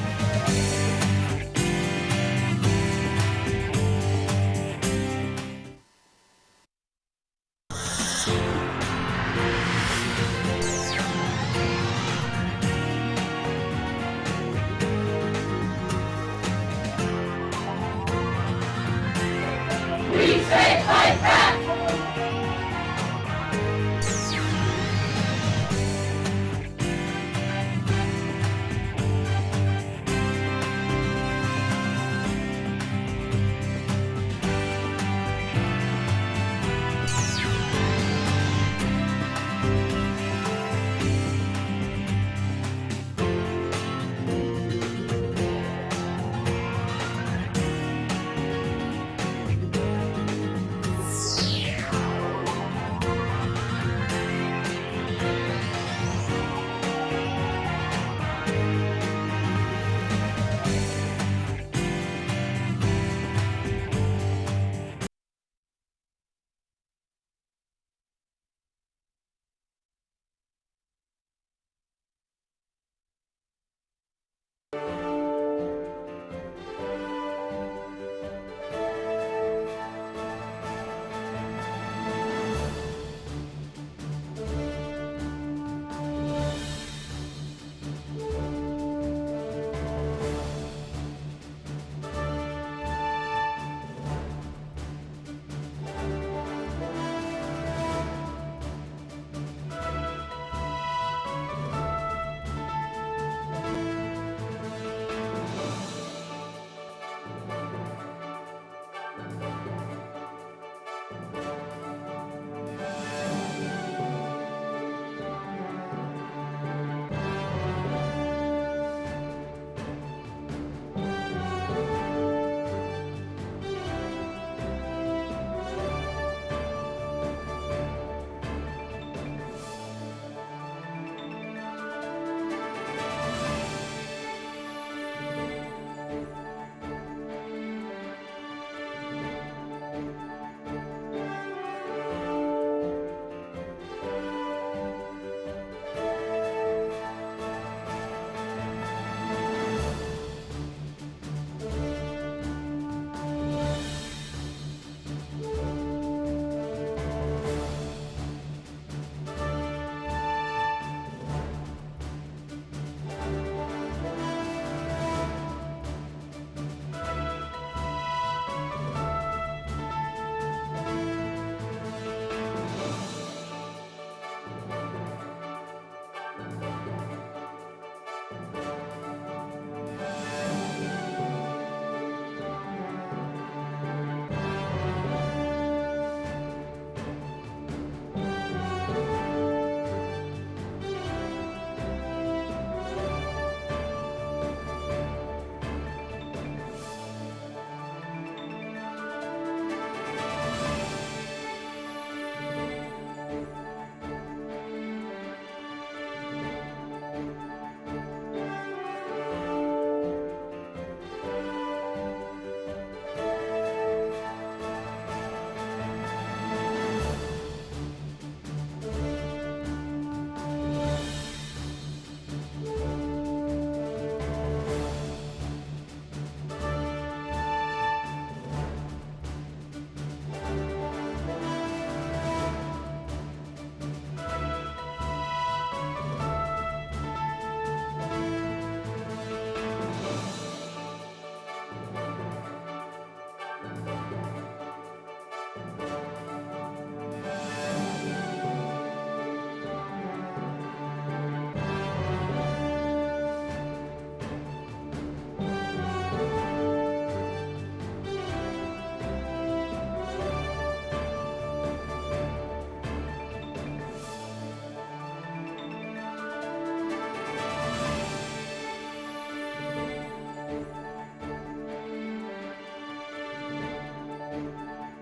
We say fight back.